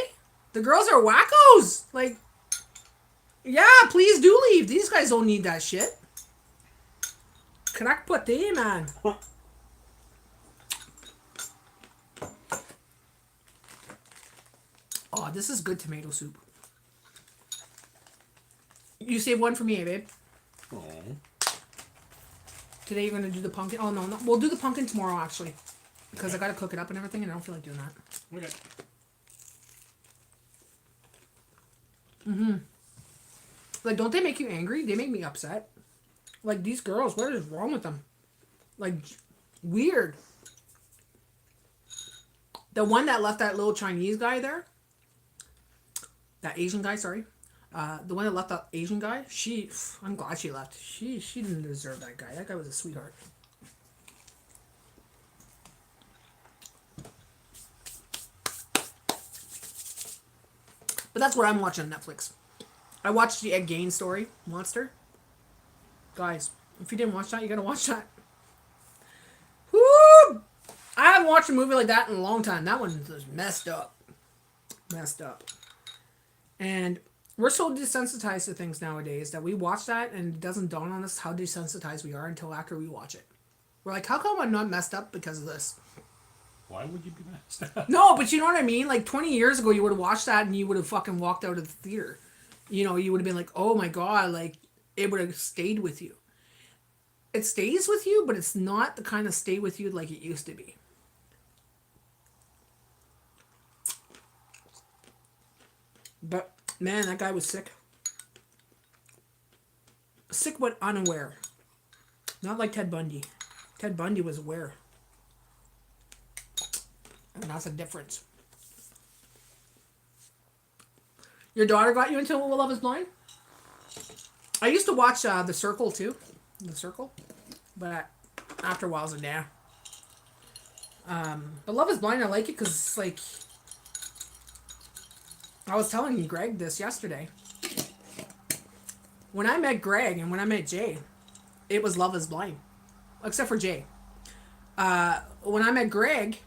The girls are wackos. Like, yeah, please do leave. These guys don't need that shit. crack potty, man. Oh, this is good tomato soup. You save one for me, babe. Oh. Today you're gonna do the pumpkin. Oh no, we'll do the pumpkin tomorrow actually, because I gotta cook it up and everything, and I don't feel like doing that. Okay. Like, don't they make you angry? They make me upset. Like, these girls, what is wrong with them? Like, weird. The one that left that little Chinese guy there, that Asian guy, sorry. The one that left that Asian guy, I'm glad she left. She didn't deserve that guy. That guy was a sweetheart. But that's what I'm watching on Netflix. I watched the Ed Gain story, Monster. Guys, if you didn't watch that, you gotta watch that. Woo! I haven't watched a movie like that in a long time. That one was messed up. Messed up. And we're so desensitized to things nowadays that we watch that and it doesn't dawn on us how desensitized we are until after we watch it. We're like, how come I'm not messed up because of this? Why would you be messed up? No, but you know what I mean? Like 20 years ago, you would have watched that and you would have fucking walked out of the theater. You know, you would have been like, oh my God, like it would have stayed with you. It stays with you, but it's not the kind of stay with you like it used to be. But man, that guy was sick. Sick but unaware. Not like Ted Bundy. Ted Bundy was aware. And that's a difference. Your daughter got you into Love is Blind? I used to watch The Circle too. The Circle. But after a while I was like, nah. But Love is Blind, I like it because it's like... I was telling you, Greg, this yesterday. When I met Greg and when I met Jay, it was Love is Blind. Except for Jay. When I met Greg,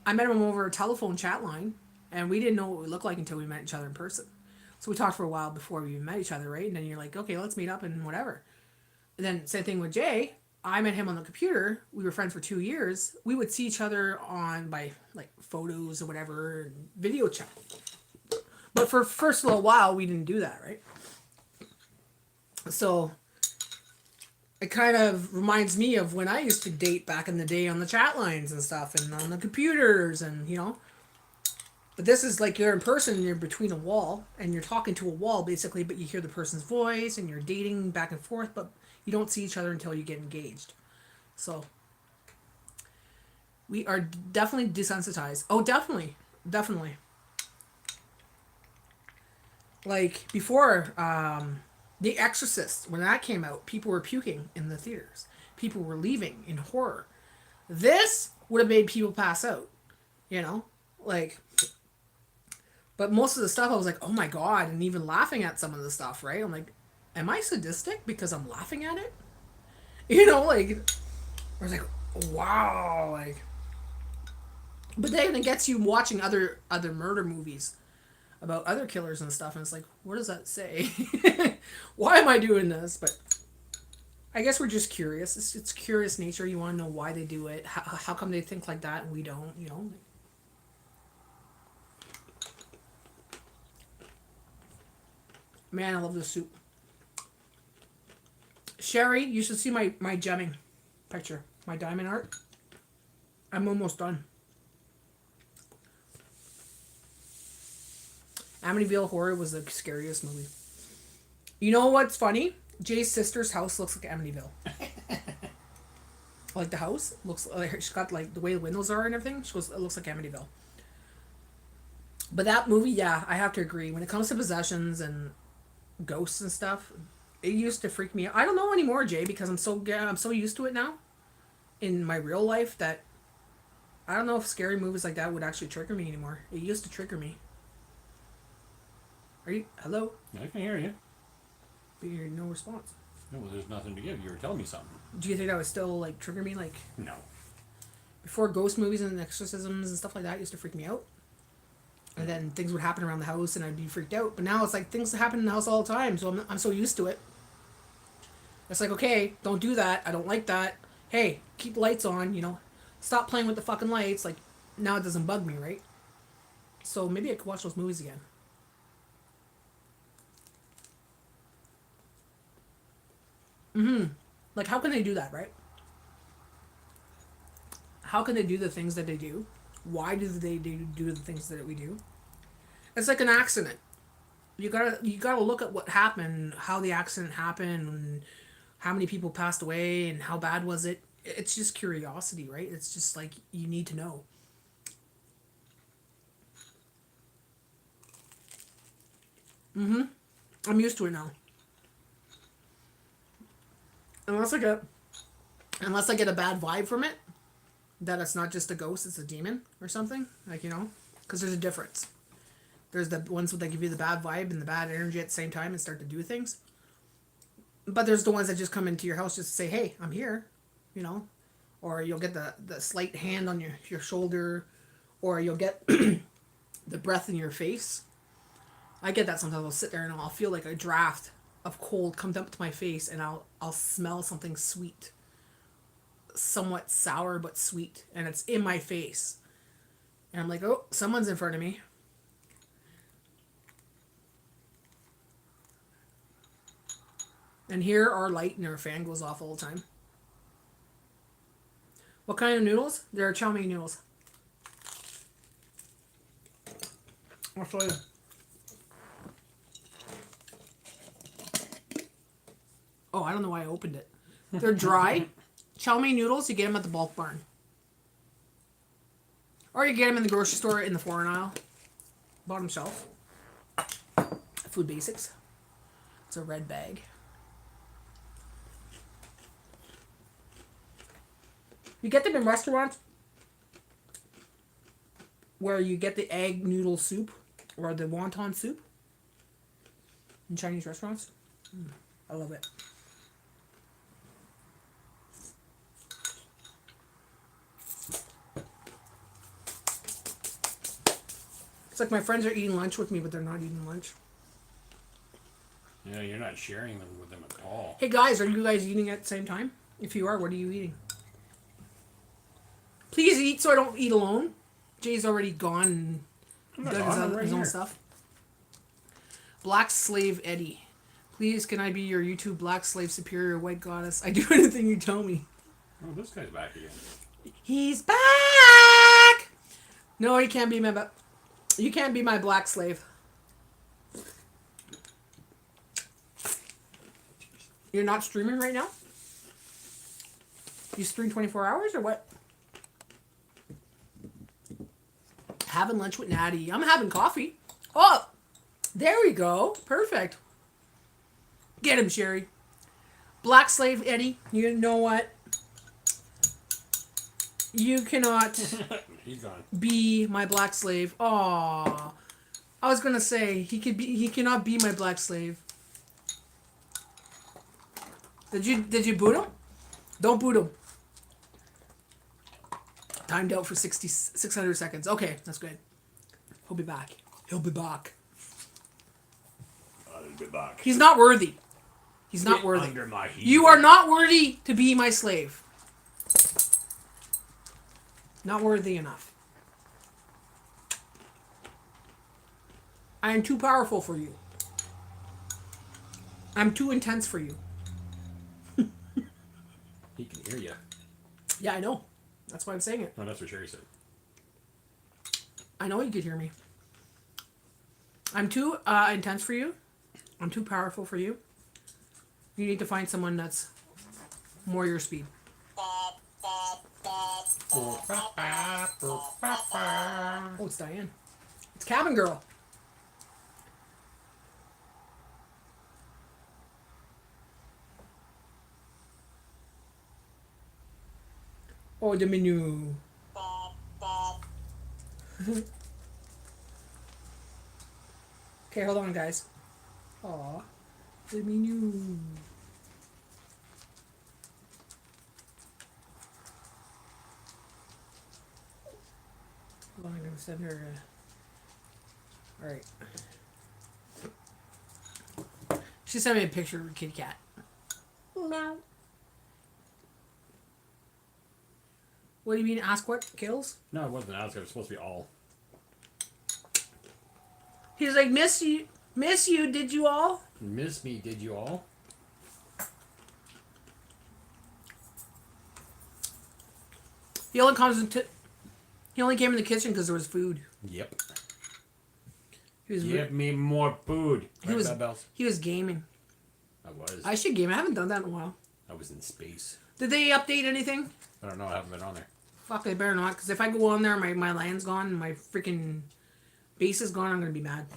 I met him over a telephone chat line, and we didn't know what we looked like until we met each other in person. So we talked for a while before we even met each other, right? And then you're like, okay, let's meet up and whatever. And then same thing with Jay. I met him on the computer. We were friends for 2 years. We would see each other by like photos or whatever, and video chat. But for first little while, we didn't do that, right? So it kind of reminds me of when I used to date back in the day on the chat lines and stuff and on the computers and, you know. But this is like you're in person and you're between a wall and you're talking to a wall basically, but you hear the person's voice and you're dating back and forth, but you don't see each other until you get engaged. So we are definitely desensitized. Oh, definitely. Definitely. Like before, The Exorcist, when that came out, people were puking in the theaters. People were leaving in horror. This would have made people pass out, you know? Like, but most of the stuff I was like, oh my God, and even laughing at some of the stuff, right? I'm like, am I sadistic because I'm laughing at it? You know, like, I was like, wow, like. But then it gets you watching other murder movies about other killers and stuff, and it's like, what does that say? Why am I doing this? But I guess we're just curious. It's curious nature. You want to know why they do it. How come they think like that and we don't, you know? Man, I love this soup. Sherry, you should see my gemming picture. My diamond art. I'm almost done. Amityville Horror was the scariest movie. You know what's funny? Jay's sister's house looks like Amityville. Like the house looks like she's got like the way the windows are and everything. She goes, it looks like Amityville. But that movie, yeah, I have to agree. When it comes to possessions and ghosts and stuff, it used to freak me out. I don't know anymore, Jay, because I'm so used to it now in my real life that I don't know if scary movies like that would actually trigger me anymore. It used to trigger me. Are you? Hello? I can hear you. But you're no response. No, well, there's nothing to give. You were telling me something. Do you think that would still like trigger me? Like No. before, ghost movies and exorcisms and stuff like that used to freak me out. And then things would happen around the house and I'd be freaked out. But now it's like things happen in the house all the time, so I'm so used to it. It's like, okay, don't do that. I don't like that. Hey, keep the lights on, you know. Stop playing with the fucking lights. Like, now it doesn't bug me, right? So maybe I could watch those movies again. Like, how can they do that, right? How can they do the things that they do? Why do they do the things that we do? It's like an accident. You gotta look at what happened, how the accident happened, and how many people passed away, and how bad was it. It's just curiosity, right? It's just like you need to know. I'm used to it now. Unless I get a bad vibe from it, that it's not just a ghost, it's a demon or something, like, you know, because there's a difference. There's the ones that give you the bad vibe and the bad energy at the same time and start to do things. But there's the ones that just come into your house just to say, hey, I'm here, you know. Or you'll get the slight hand on your shoulder, or you'll get the breath in your face. I get that sometimes. I'll sit there and I'll feel like a draft of cold comes up to my face, and I'll smell something sweet. Somewhat sour but sweet, and it's in my face. And I'm like, oh, someone's in front of me. And here our light and our fan goes off all the time. What kind of noodles? They're chow mein noodles. I'll show you. Oh, I don't know why I opened it. They're dry. Chow mein noodles, you get them at the bulk barn. Or you get them in the grocery store in the foreign aisle. Bottom shelf. Food Basics. It's a red bag. You get them in restaurants where you get the egg noodle soup or the wonton soup in Chinese restaurants. I love it. It's like my friends are eating lunch with me, but they're not eating lunch. Yeah, you're not sharing them with them at all. Hey guys, are you guys eating at the same time? If you are, what are you eating? Please eat so I don't eat alone. Jay's already gone and done his own stuff. Black Slave Eddie. Please, can I be your YouTube Black Slave Superior White Goddess? I do anything you tell me. Oh, this guy's back again. He's back! No, he can't be my... You can't be my black slave. You're not streaming right now? You stream 24 hours or what? Having lunch with Natty. I'm having coffee. Oh, there we go. Perfect. Get him, Sherry. Black Slave Eddie, you know what? You cannot He's gone. be my black slave. Aww. I was gonna say he cannot be my black slave. Did you boot him? Don't boot him. Timed out for 600 seconds. Okay, that's good. He'll be back. He'll be back. I'll be back. He's not worthy. He's not Get worthy. under my heel. You are not worthy to be my slave. Not worthy enough. I am too powerful for you. I'm too intense for you. He can hear you. Yeah, I know. That's why I'm saying it. Oh, that's what Sherry said. I know you could hear me. I'm too intense for you. I'm too powerful for you. You need to find someone that's more your speed. Oh, it's Diane. It's Cabin Girl. Oh, the menu. Okay, hold on, guys. Aw, the menu. Hold on, I'm gonna send her. All right. She sent me a picture of her kitty cat. Meow. What do you mean? Ask what kills? No, it wasn't Oscar. It was supposed to be all. He's like, miss you, did you all? Miss me, did you all? He only comes into. He only came in the kitchen because there was food. Yep. He was. Give me more food. He was. Right, Bells? He was gaming. I was. I should game. I haven't done that in a while. I was in space. Did they update anything? I don't know. I haven't been on there. Fuck, they better not. Because if I go on there, my land's gone, and my freaking base is gone, I'm gonna be mad.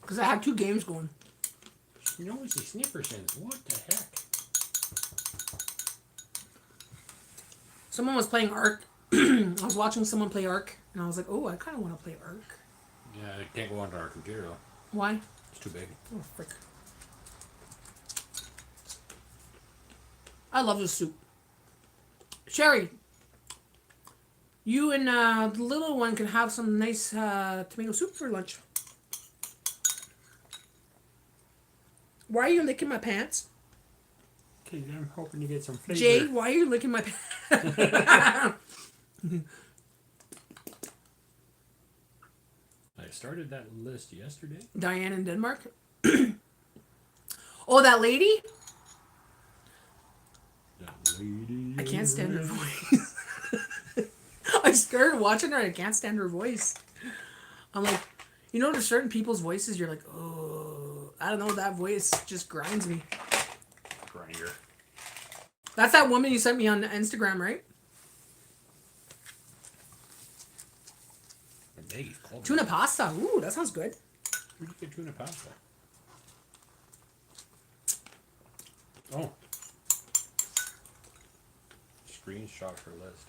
Because I have 2 games going. You always see Sniffersons. What the heck? Someone was playing Ark. I was watching someone play Ark, and I was like, oh, I kind of want to play Ark. Yeah, it can't go onto our computer though. Why? It's too big. Oh, frick. I love this soup. Sherry, you and the little one can have some nice tomato soup for lunch. Why are you licking my pants? Okay, I'm hoping to get some flavor. Jade, why are you licking my pants? I started that list yesterday. Diane in Denmark. Oh, that lady? That lady. I can't stand her voice. I started watching her and I can't stand her voice. I'm like, you know, there's certain people's voices you're like, oh, I don't know, that voice just grinds me. Grinder. That's that woman you sent me on Instagram, right? Maggie's called Tuna me. pasta. Ooh, that sounds good. Where'd you get tuna pasta? Oh. Screenshot her list.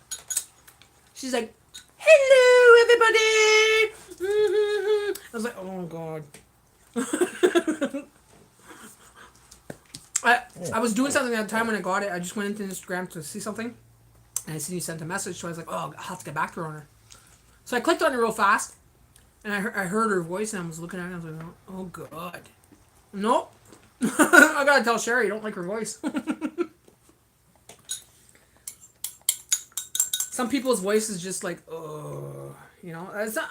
She's like, hello, everybody. I was like, oh, God. I was doing something at the time when I got it. I just went into Instagram to see something. And I seen you sent a message. So I was like, oh, I'll have to get back to her on her. So I clicked on it real fast. And I heard her voice and I was looking at it and I was like, oh, God. Nope. I gotta tell Sherry, you don't like her voice. Some people's voice is just like, oh, you know. It's not,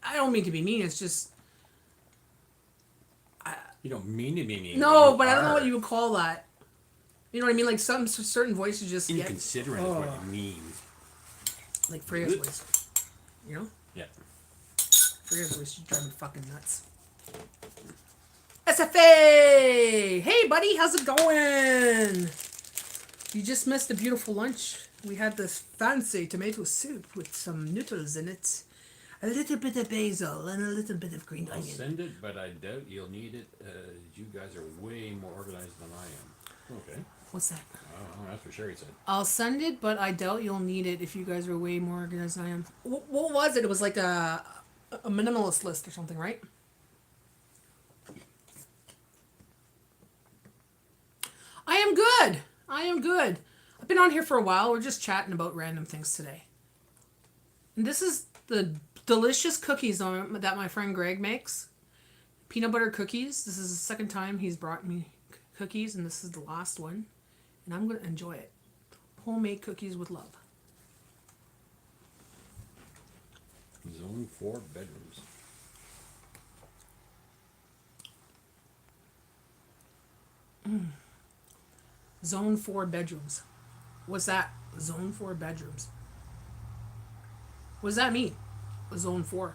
I don't mean to be mean. It's just. You don't mean to be mean. No, but I don't know what you would call that. You know what I mean? Like some certain voices just get. Inconsiderate is what it means. Like Freya's voice. You know? Yeah. Freya's voice just drives me fucking nuts. SFA! Hey, buddy, how's it going? You just missed a beautiful lunch. We had this fancy tomato soup with some noodles in it. A little bit of basil and a little bit of green I'll onion. send it, but I doubt you'll need it. You guys are way more organized than I am. Okay. What's that? Oh, that's what Sherry said. I'll send it, but I doubt you'll need it if you guys are way more organized than I am. What was it? It was like a minimalist list or something, right? I am good. I am good. I've been on here for a while. We're just chatting about random things today. And this is the delicious cookies that my friend Greg makes. Peanut butter cookies. This is the second time he's brought me cookies, and this is the last one. And I'm going to enjoy it. Homemade cookies with love. Zone 4 bedrooms. Zone 4 bedrooms. What's that? Zone 4 bedrooms. What does that mean? Zone 4.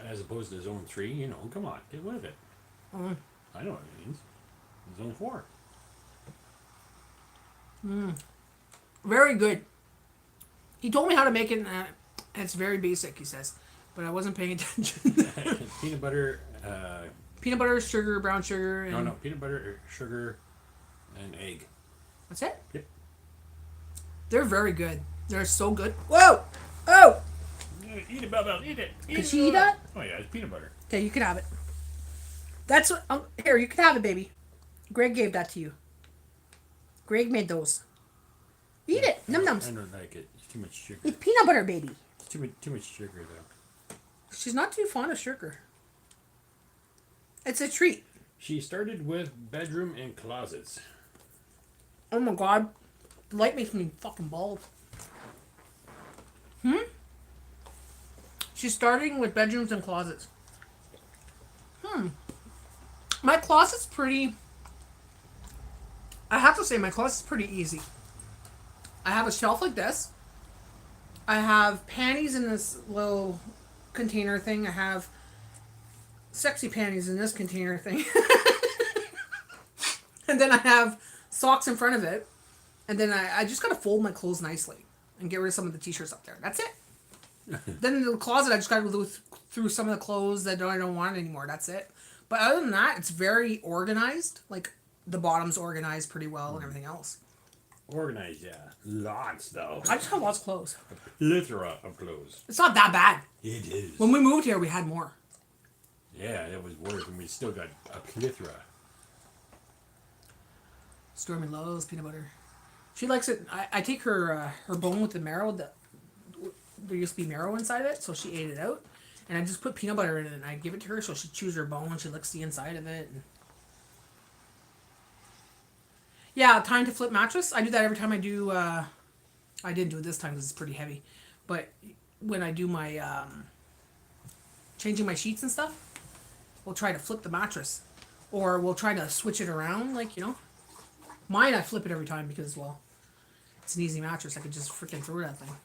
As opposed to Zone 3, you know, come on, get with it. I know what it means. Zone 4. Very good. He told me how to make it, and it's very basic, he says. But I wasn't paying attention. Peanut butter, Peanut butter, sugar, brown sugar, and... no, peanut butter, sugar, and egg. That's it? Yep. They're very good. They're so good. Whoa! Oh! Eat it, Belle, eat it. Could she eat that? Oh yeah, it's peanut butter. Okay, you can have it. That's what... here, you can have it, baby. Greg gave that to you. Greg made those. Eat it. Num nums. I don't like it. It's too much sugar. It's peanut butter, baby. It's too much sugar though. She's not too fond of sugar. It's a treat. She started with bedroom and closets. Oh my god. The light makes me fucking bald. She's starting with bedrooms and closets. My closet's pretty... I have to say, my closet's pretty easy. I have a shelf like this. I have panties in this little container thing. I have sexy panties in this container thing. And then I have socks in front of it. And then I just gotta fold my clothes nicely and get rid of some of the t-shirts up there. That's it. Then in the closet, I just gotta go through some of the clothes that I don't want anymore. That's it. But other than that, it's very organized. Like, the bottom's organized pretty well and everything else. Organized, yeah. Lots, though. I just have lots of clothes. Plethora of clothes. It's not that bad. It is. When we moved here, we had more. Yeah, it was worse, and we still got a plethora. Stormy loves peanut butter. She likes it. I take her bone with the marrow. There used to be marrow inside of it, so she ate it out. And I just put peanut butter in it, and I give it to her, so she chews her bone, and she licks the inside of it. And... yeah, time to flip mattress. I do that every time I do... I didn't do it this time because it's pretty heavy. But when I do my... changing my sheets and stuff, we'll try to flip the mattress. Or we'll try to switch it around, like, you know. Mine, I flip it every time because, well, it's an easy mattress. I could just freaking throw that thing.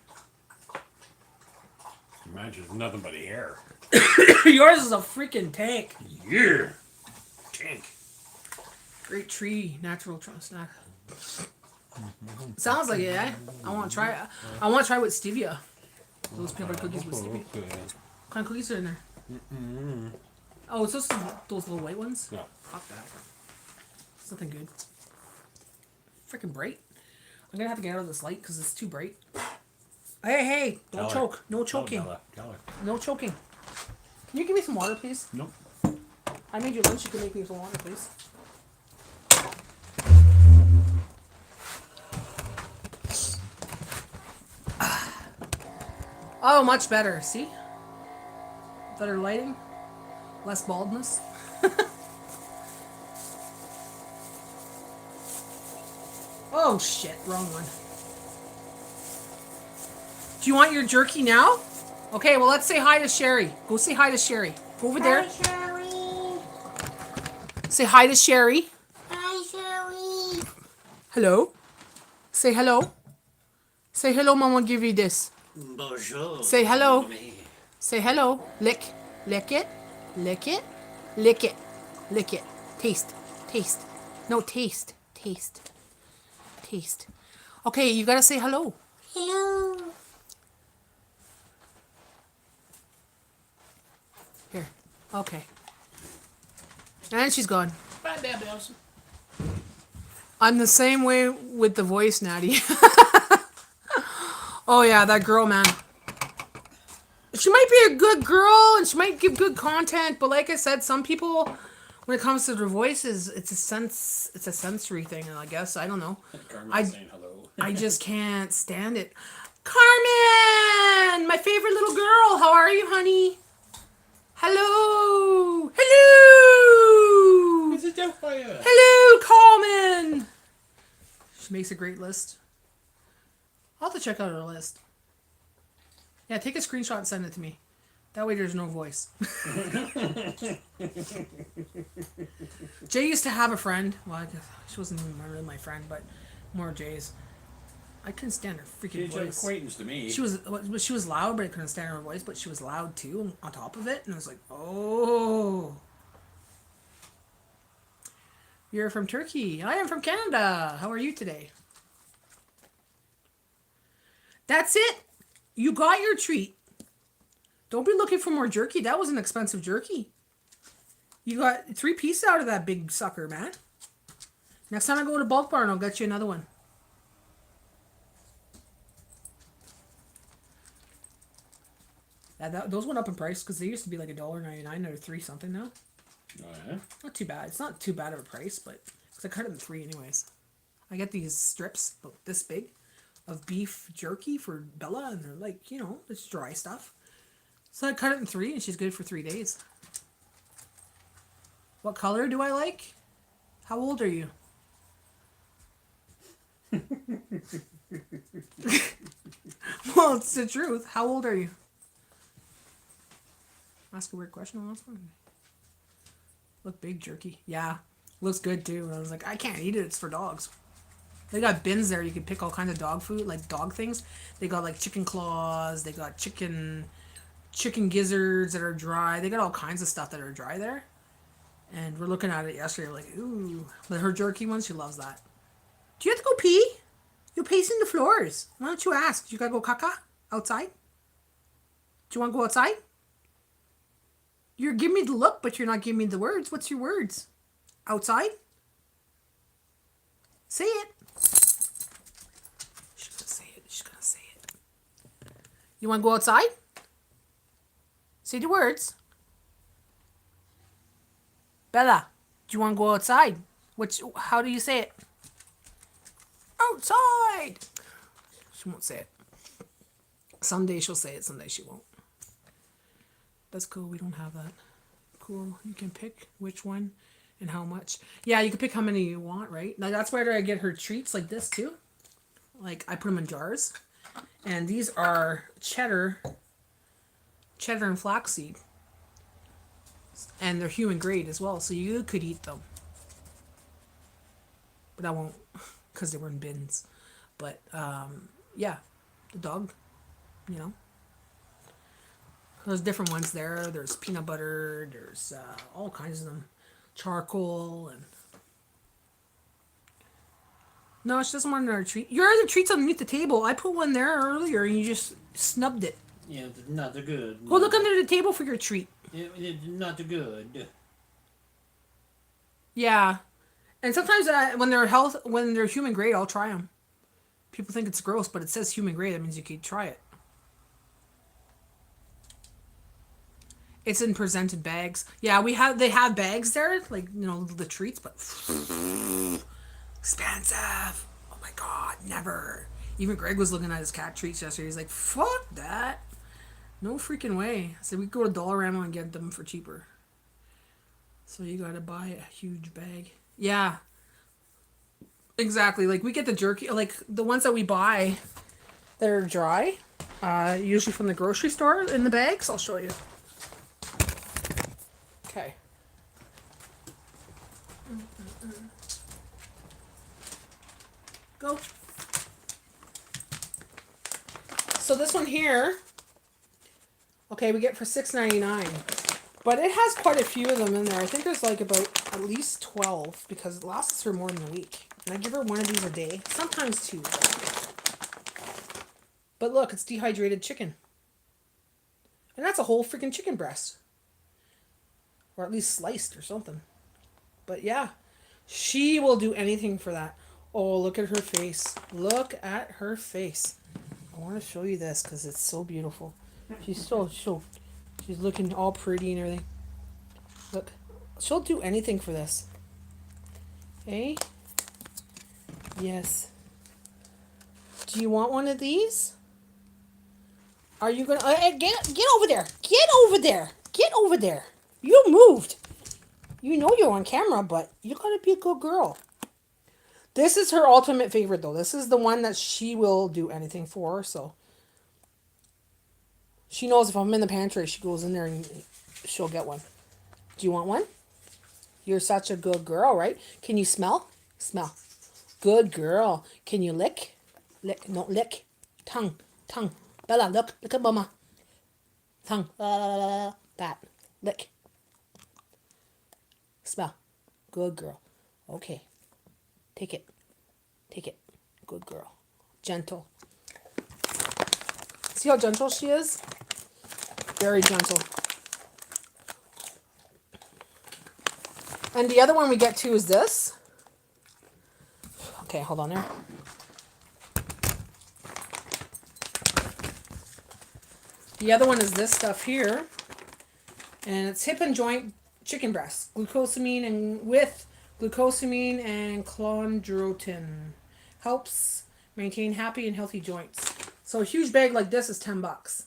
Mattress, nothing but hair. Yours is a freaking tank. Yeah. Tank. Great tree, natural snack. Sounds like it, eh? I want to try it. I want to try with stevia. Those peanut butter cookies with stevia. What kind of cookies are in there? Oh, it's those little white ones? No. Fuck that. It's nothing good. Freaking bright. I'm gonna have to get out of this light because it's too bright. Hey, don't choke. No choking. Tell her. No choking. Can you give me some water, please? Nope. I made you lunch. You can make me some water, please. Oh, much better. See? Better lighting. Less baldness. Oh, shit. Wrong one. Do you want your jerky now? Okay, well, let's say hi to Sherry. Go say hi to Sherry. Go over there. Hi, Sherry. Say hi to Sherry. Hi, Sherry. Hello. Say hello. Say hello, Mama. Give you this. Bonjour. Say hello. Say hello. Lick. Lick it. Lick it. Lick it. Lick it. Taste. Taste. No, taste. Taste. Taste. Okay, you gotta say hello. Hello. Here. Okay. And she's gone. Bye, babies. I'm the same way with the voice, Natty. Oh, yeah, that girl, man. She might be a good girl, and she might give good content, but like I said, some people, when it comes to their voices, it's a sensory thing, and I guess, I don't know. Carmen's saying hello. I just can't stand it. Carmen! My favorite little girl. How are you, honey? Hello! Hello! It's a Doubtfire. Hello, Carmen! She makes a great list. I'll have to check out her list. Yeah, take a screenshot and send it to me. That way there's no voice. Jay used to have a friend. Well, I guess she wasn't even really my friend, but more Jay's. I couldn't stand her freaking She's an voice. acquaintance to me. She was loud, but I couldn't stand her voice. But she was loud too, on top of it, and I was like, oh. You're from Turkey. I am from Canada. How are you today? That's it. You got your treat. Don't be looking for more jerky. That was an expensive jerky. You got 3 pieces out of that big sucker, man. Next time I go to Bulk Barn, I'll get you another one. Those went up in price because they used to be like $1.99 or $3 something now. Oh, yeah? Not too bad. It's not too bad of a price, but because I cut it in 3 anyways. I get these strips about this big of beef jerky for Bella, and they're like, you know, it's dry stuff. So I cut it in 3, and she's good for 3 days. What color do I like? How old are you? Well, it's the truth. How old are you? Ask a weird question on this one. Look big, jerky. Yeah. Looks good too. I was like, I can't eat it. It's for dogs. They got bins there. You can pick all kinds of dog food, like dog things. They got like chicken claws. They got chicken gizzards that are dry. They got all kinds of stuff that are dry there. And we're looking at it yesterday. We're like, ooh. But her jerky one, she loves that. Do you have to go pee? You're pacing the floors. Why don't you ask? You gotta go caca outside? Do you want to go outside? You're giving me the look, but you're not giving me the words. What's your words? Outside? Say it. She's gonna say it. She's gonna say it. You want to go outside? Say the words. Bella, do you want to go outside? How do you say it? Outside! She won't say it. Someday she'll say it, someday she won't. That's cool, we don't have that. Cool, you can pick which one and how much. Yeah, you can pick how many you want, right? Now that's where I get her treats like this too. Like I put them in jars. And these are cheddar and flaxseed. And they're human grade as well, so you could eat them. But I won't, because they were in bins. But, yeah, the dog, you know. There's different ones there. There's peanut butter, there's all kinds of them. Charcoal, and... No, she doesn't want another treat. Your other treat's underneath the table. I put one there earlier, and you just snubbed it. Yeah, not good. Go look under the table for your treat. Not good. Yeah, and sometimes when they're human grade, I'll try them. People think it's gross, but it says human grade. That means you can try it. It's in presented bags. Yeah, they have bags there, like the treats, but expensive. Oh my god, never. Even Greg was looking at his cat treats yesterday. He's like, "Fuck that." No freaking way. I said we go to Dollarama and get them for cheaper. So you gotta buy a huge bag. Yeah. Exactly. Like we get the jerky, like the ones that we buy that are dry, usually from the grocery store in the bags. I'll show you. Okay. Go. So this one here, okay, we get for $6.99, but it has quite a few of them in there. I think there's like about at least 12 because it lasts her more than a week. And I give her one of these a day, sometimes two. But look, it's dehydrated chicken. And that's a whole freaking chicken breast. Or at least sliced or something. But yeah, she will do anything for that. Oh, look at her face. Look at her face. I want to show you this because it's so beautiful. She's she's looking all pretty and everything. Look, she'll do anything for this. Okay. Yes. Do you want one of these? Are you gonna get over there? Get over there! Get over there! You moved. You know you're on camera, but you gotta be a good girl. This is her ultimate favorite, though. This is the one that she will do anything for, so. She knows if I'm in the pantry, she goes in there and she'll get one. Do you want one? You're such a good girl, right? Can you smell? Smell. Good girl. Can you lick? Lick. No, lick. Tongue. Tongue. Bella, look. Look at Mama. Tongue. That. Lick. Smell. Good girl. Okay. Take it. Take it. Good girl. Gentle. See how gentle she is? Very gentle. And the other one we get too is this. Okay, hold on there. The other one is this stuff here. And it's hip and joint chicken breast. Glucosamine and chondroitin. Helps maintain happy and healthy joints. So a huge bag like this is $10.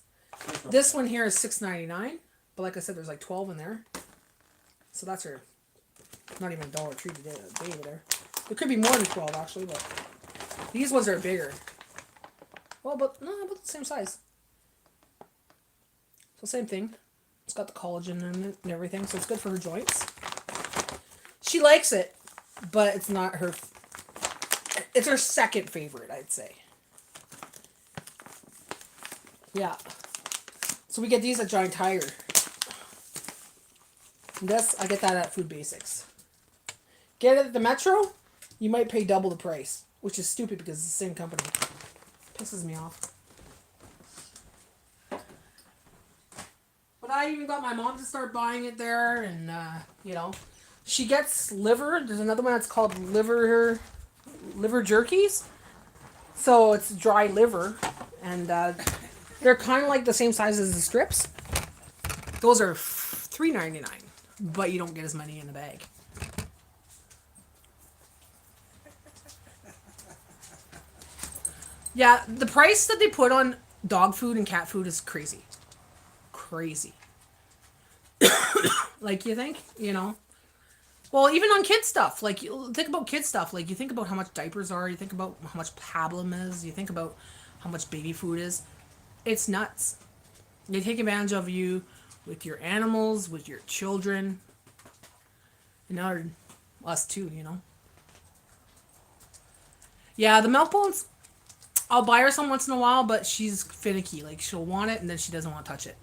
This one here is $6.99. But like I said, there's like 12 in there. So that's her Not even $1 a day over there. It could be more than 12 actually, but these ones are bigger. Well, but no, about the same size. So same thing. It's got the collagen in it and everything, so it's good for her joints. She likes it, but it's not her. It's her second favorite, I'd say. Yeah. So we get these at Giant Tiger. And this, I get that at Food Basics. Get it at the Metro, you might pay double the price, which is stupid because it's the same company. Pisses me off. But I even got my mom to start buying it there, and you know, she gets liver. There's another one that's called liver jerkies. So it's dry liver, and they're kind of like the same size as the strips. Those are $3.99, but you don't get as many in the bag. Yeah, the price that they put on dog food and cat food is crazy. Crazy. Like, you think, you know? Well, even on kid stuff. Like, you think about kid stuff. Like, you think about how much diapers are. You think about how much pablum is. You think about how much baby food is. It's nuts. They take advantage of you with your animals, with your children. And now us too, you know? Yeah, the milk bones, I'll buy her some once in a while, but she's finicky. Like, she'll want it, and then she doesn't want to touch it.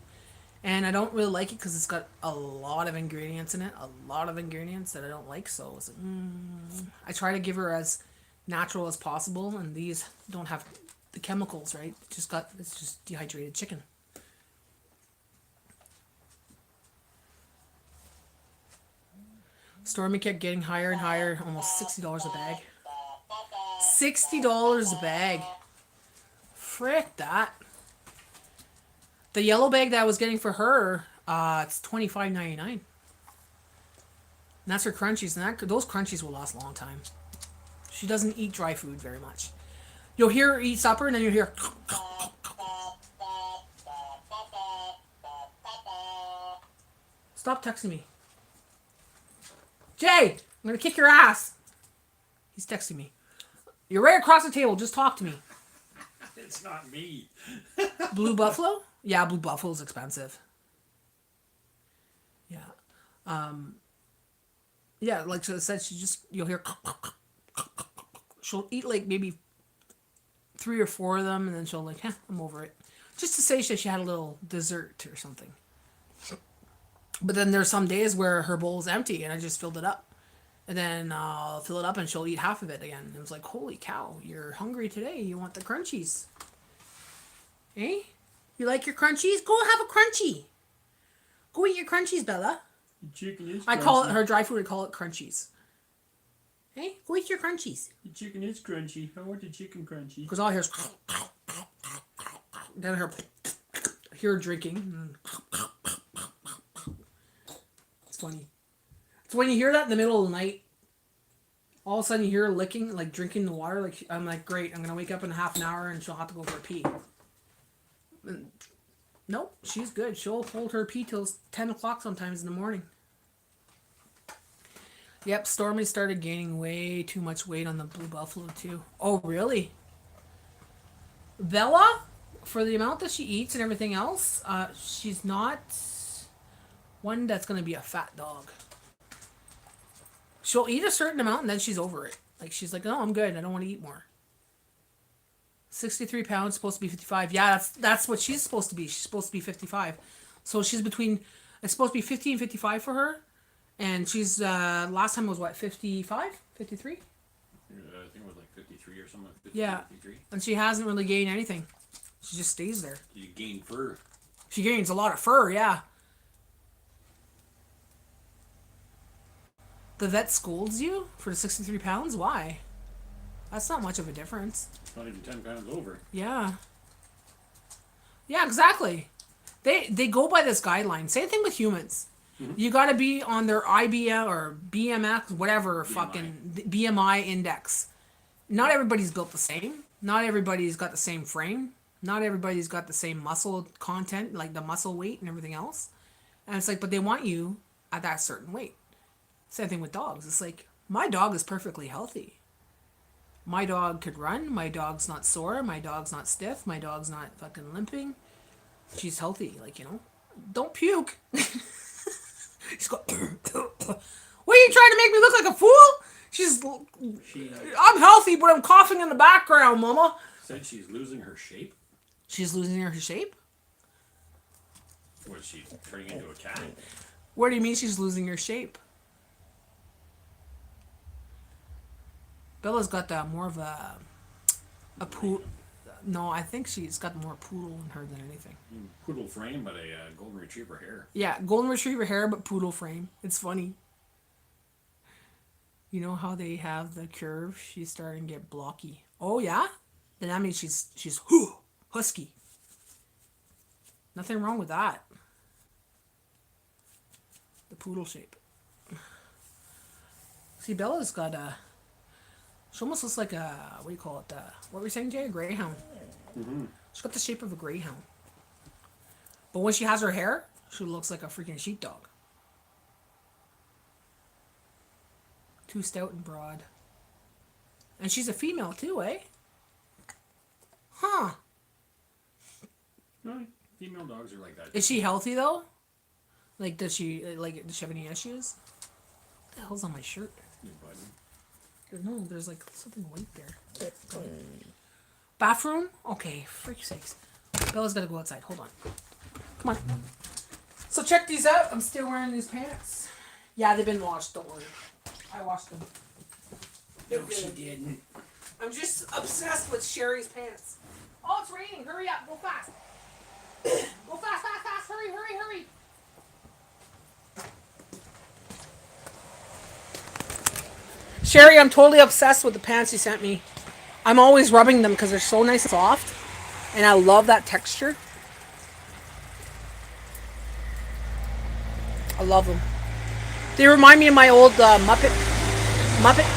And I don't really like it because it's got a lot of ingredients in it. A lot of ingredients that I don't like. So it's like, I try to give her as natural as possible. And these don't have the chemicals, right? It's just dehydrated chicken. Stormy kept getting higher and higher. Almost $60 a bag. $60 a bag. Frick that. The yellow bag that I was getting for her, it's $25.99. And that's her crunchies. And those crunchies will last a long time. She doesn't eat dry food very much. You'll hear her eat supper, and then you'll hear... Stop texting me. Jay, I'm going to kick your ass. He's texting me. You're right across the table. Just talk to me. It's not me. Blue Buffalo? Yeah, Blue Buffalo's expensive. Yeah. Yeah, like I said, you'll hear... She'll eat like maybe 3 or 4 of them, and then she'll like, I'm over it. Just to say she had a little dessert or something. But then there's some days where her bowl's empty, and I just filled it up. And then I'll fill it up, and she'll eat half of it again. And it was like, holy cow, you're hungry today. You want the crunchies. Eh? You like your crunchies? Go have a crunchie. Go eat your crunchies, Bella. The chicken is crunchy. I call it, her dry food, I call it crunchies. Hey, go eat your crunchies. The chicken is crunchy. I want the chicken crunchy. Because all I hear is... Then I hear her drinking. It's funny. It's when you hear that in the middle of the night. All of a sudden you hear her licking, like drinking the water. Like I'm like, great, I'm going to wake up in half an hour and she'll have to go for a pee. And, nope, she's good. She'll hold her pee till 10 o'clock sometimes in the morning. Yep, Stormy started gaining way too much weight on the Blue Buffalo too. Oh, really? Bella, for the amount that she eats and everything else, she's not one that's going to be a fat dog. She'll eat a certain amount and then she's over it. Like, she's like, no, I'm good. I don't want to eat more. 63 pounds, supposed to be 55. Yeah, that's what she's supposed to be. She's supposed to be 55. So she's between, it's supposed to be 50 and 55 for her. And she's, last time was what, 55? 53? I think it was like 53 or something. 50, yeah. 53. And she hasn't really gained anything. She just stays there. You gain fur. She gains a lot of fur, yeah. The vet scolds you for the 63 pounds? Why? That's not much of a difference. It's not even 10 pounds over. Yeah. Yeah, exactly. They go by this guideline. Same thing with humans. Mm-hmm. You got to be on their IBM or BMX, whatever, fucking BMI index. Not everybody's built the same. Not everybody's got the same frame. Not everybody's got the same muscle content, like the muscle weight and everything else. And it's like, but they want you at that certain weight. Same thing with dogs. It's like, my dog is perfectly healthy. My dog could run. My dog's not sore. My dog's not stiff. My dog's not fucking limping. She's healthy. Like, you know, don't puke. She's got. What are you trying to make me look like a fool? I'm healthy, but I'm coughing in the background, Mama. Said she's losing her shape. She's losing her shape? What, is she turning into a cat? What do you mean she's losing her shape? Bella's got more of a poodle. No, I think she's got more poodle in her than anything. Poodle frame, but a golden retriever hair. Yeah, golden retriever hair, but poodle frame. It's funny. You know how they have the curve? She's starting to get blocky. Oh yeah? Then that means she's husky. Nothing wrong with that. The poodle shape. See, Bella's got she almost looks like a, what do you call it? What were you saying, Jay? A greyhound. Mm-hmm. She's got the shape of a greyhound. But when she has her hair, she looks like a freaking sheepdog. Too stout and broad. And she's a female too, eh? Huh. No, female dogs are like that. Is she healthy though? Like, does she have any issues? What the hell's on my shirt? Your button. No, there's like something white there. Bathroom? Okay, freak sakes. Bella's gotta go outside. Hold on. Come on. So check these out. I'm still wearing these pants. Yeah, they've been washed. Don't worry. I washed them. No, she didn't. I'm just obsessed with Sherry's pants. Oh, it's raining. Hurry up. Go fast. Go fast, fast, fast. Hurry, hurry, hurry. Sherry, I'm totally obsessed with the pants you sent me. I'm always rubbing them because they're so nice and soft. And I love that texture. I love them. They remind me of my old Muppet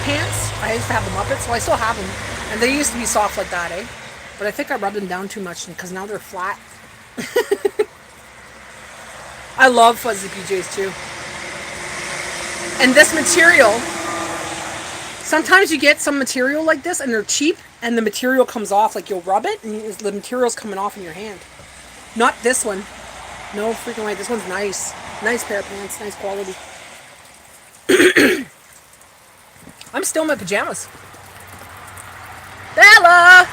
pants. I used to have the Muppets, so I still have them. And they used to be soft like that, eh? But I think I rubbed them down too much because now they're flat. I love fuzzy PJs too. And this material, sometimes you get some material like this and they're cheap and the material comes off, like you'll rub it and the material's coming off in your hand. Not this one. No freaking way. This one's nice. Nice pair of pants. Nice quality. I'm still in my pajamas. Bella!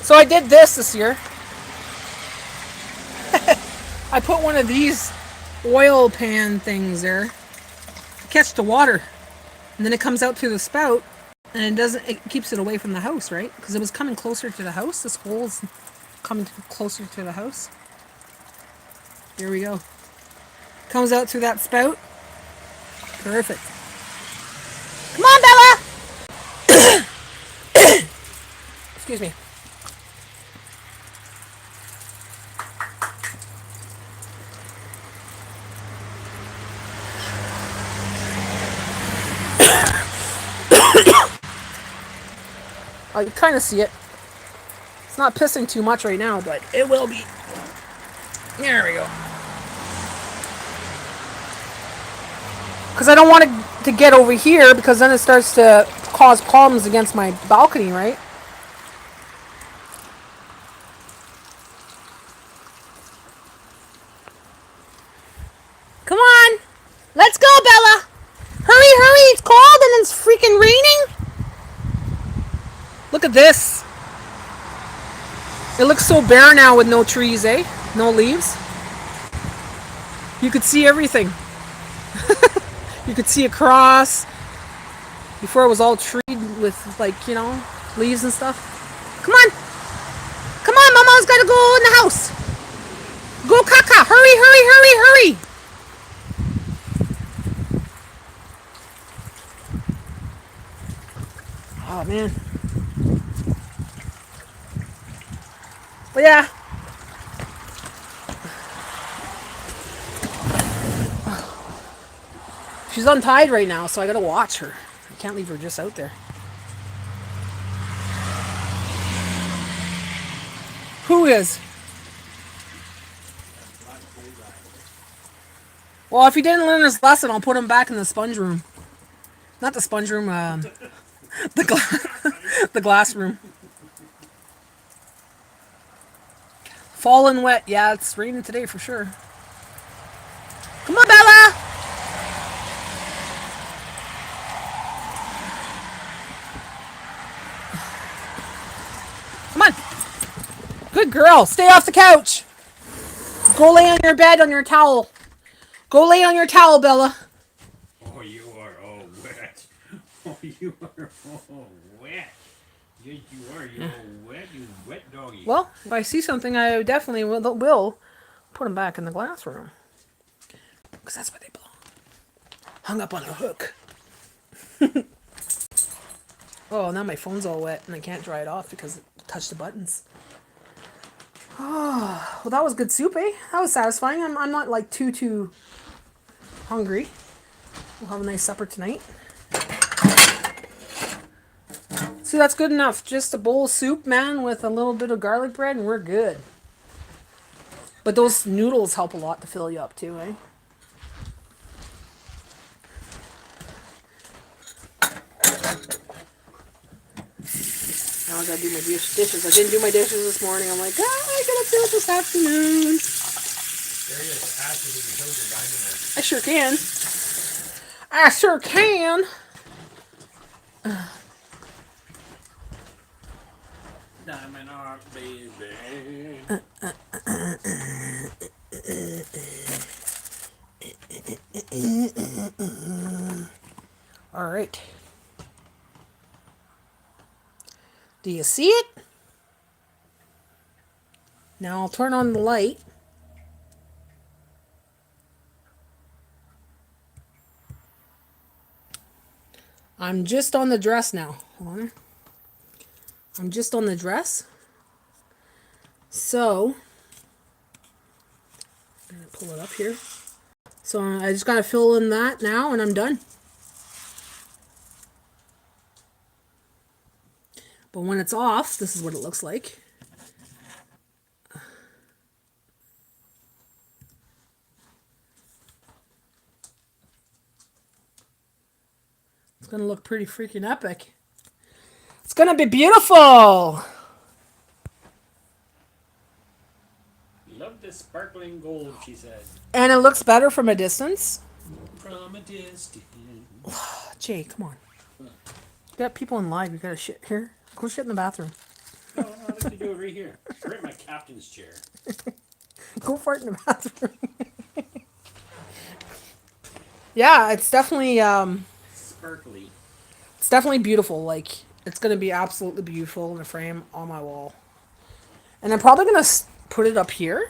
So I did this year. I put one of these oil pan things there to catch the water. And then it comes out through the spout and it keeps it away from the house, right? Because it was coming closer to the house. This hole's coming closer to the house. Here we go. Comes out through that spout. Perfect. Come on, Bella! Excuse me. Oh, you kind of see it. It's not pissing too much right now, but it will be. There we go. Because I don't want it to get over here, because then it starts to cause problems against my balcony, right? Come on. Let's go, Bella. Hurry, hurry. It's cold and it's freaking raining. Look at this. It looks so bare now with no trees, eh? No leaves. You could see everything. You could see across. Before it was all treed with, like, you know, leaves and stuff. Come on. Come on, Mama's got to go in the house. Go, Kaka. Hurry, hurry, hurry, hurry. Oh, man. But yeah. She's untied right now, so I gotta watch her. I can't leave her just out there. Who is? Well, if he didn't learn his lesson, I'll put him back in the sponge room. Not the sponge room, the glass room. Fallen wet. Yeah, it's raining today for sure. Come on, Bella! Come on. Good girl. Stay off the couch. Go lay on your bed on your towel. Go lay on your towel, Bella. Oh, you are all wet. Oh, you are all wet. Yes, you are. You're all wet. You wet doggy. Well, if I see something, I definitely will put them back in the glass room. Because that's where they belong. Hung up on a hook. Oh, now my phone's all wet and I can't dry it off because it touched the buttons. Oh, well, that was good soup, eh? That was satisfying. I'm not like too hungry. We'll have a nice supper tonight. See, that's good enough. Just a bowl of soup, man, with a little bit of garlic bread, and we're good. But those noodles help a lot to fill you up, too, eh? Now I gotta do my dishes. I didn't do my dishes this morning. I'm like, I gotta do it this afternoon. I sure can. I sure can. Diamond art, baby. All right. Do you see it? Now I'll turn on the light. I'm just on the dress now. Hold on. I'm just on the dress. So, I'm going to pull it up here. So I just got to fill in that now and I'm done. But when it's off, this is what it looks like. It's going to look pretty freaking epic. It's going to be beautiful. Love this sparkling gold, she said. And it looks better from a distance. From a distance. Jay, come on. You got people in live. You got to shit here. Go shit in the bathroom. No, I like to do it right here. Right in my captain's chair. Go fart in the bathroom. Yeah, it's definitely Sparkly. it's definitely beautiful. Like, it's gonna be absolutely beautiful in a frame on my wall. And I'm probably gonna put it up here.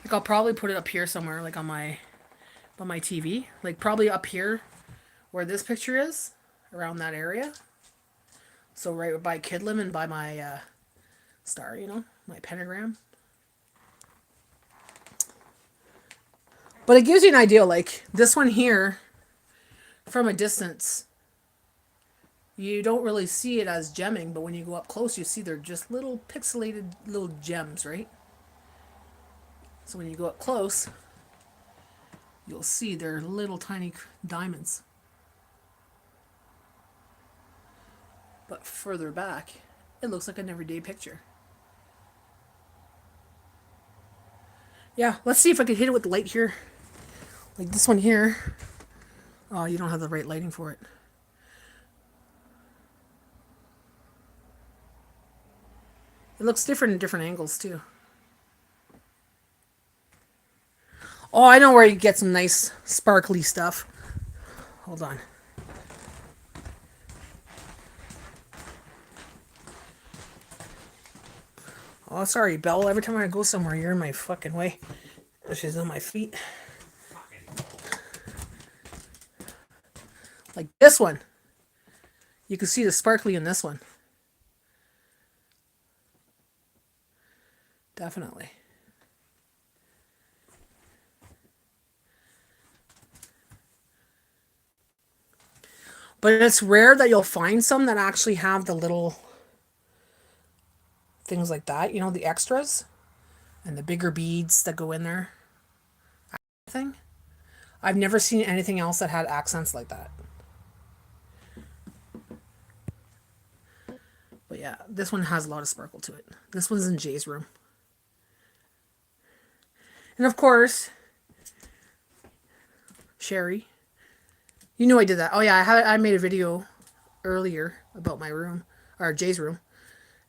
Like, I'll probably put it up here somewhere, like on my TV. Like, probably up here where this picture is, around that area. So right by Kidlam and by my star, you know, my pentagram. But it gives you an idea, like, this one here, from a distance, you don't really see it as gemming, but when you go up close, you see they're just little pixelated little gems, right? So when you go up close, you'll see they're little tiny diamonds. But further back, it looks like an everyday picture. Yeah, let's see if I can hit it with the light here. Like this one here. Oh, you don't have the right lighting for it. It looks different in different angles too. Oh, I know where you get some nice sparkly stuff. Hold on. Oh, sorry, Belle. Every time I go somewhere, you're in my fucking way. She's on my feet. Like this one. You can see the sparkly in this one. Definitely. But it's rare that you'll find some that actually have the little things like that, you know, the extras and the bigger beads that go in there. Thing. I've never seen anything else that had accents like that. But yeah, this one has a lot of sparkle to it. This one's in Jay's room. And of course, Sherry. You know I did that. Oh yeah, I made a video earlier about my room, or Jay's room.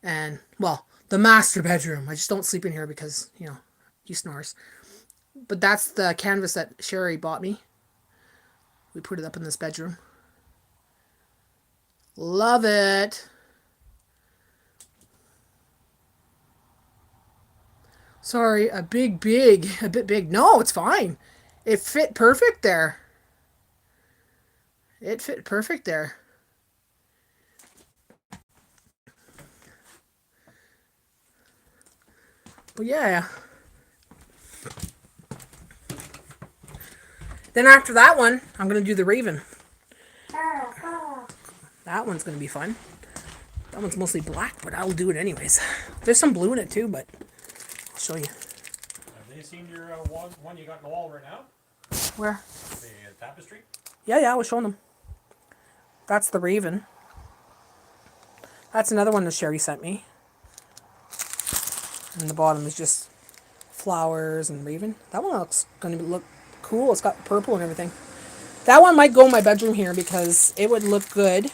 And, well, the master bedroom. I just don't sleep in here because, you know, he snores. But that's the canvas that Sherry bought me. We put it up in this bedroom. Love it. Sorry, a bit big. No, it's fine. It fit perfect there. It fit perfect there. But yeah. Then after that one, I'm going to do the Raven. That one's going to be fun. That one's mostly black, but I'll do it anyways. There's some blue in it too, but I'll show you. Have they seen your one you got in the wall right now? Where? The tapestry? Yeah, I was showing them. That's the Raven. That's another one that Sherry sent me. And the bottom is just flowers and Raven. That one looks going to look cool. It's got purple and everything. That one might go in my bedroom here because it would look good.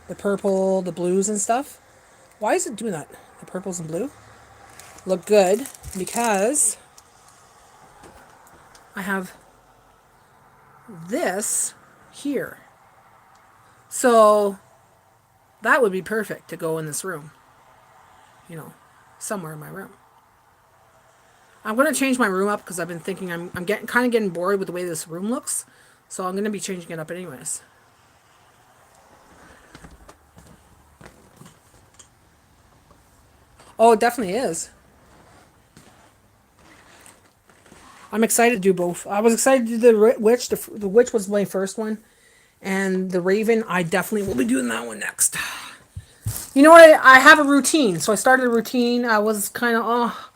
The purple, the blues and stuff. Why is it doing that? The purples and blue look good because I have this here. So that would be perfect to go in this room. You know, somewhere in my room. I'm going to change my room up because I've been thinking I'm getting bored with the way this room looks. So I'm going to be changing it up anyways. Oh, it definitely is. I'm excited to do both. I was excited to do the Witch. The Witch was my first one. And the Raven, I definitely will be doing that one next. You know what? I have a routine. So I started a routine. I was kind of,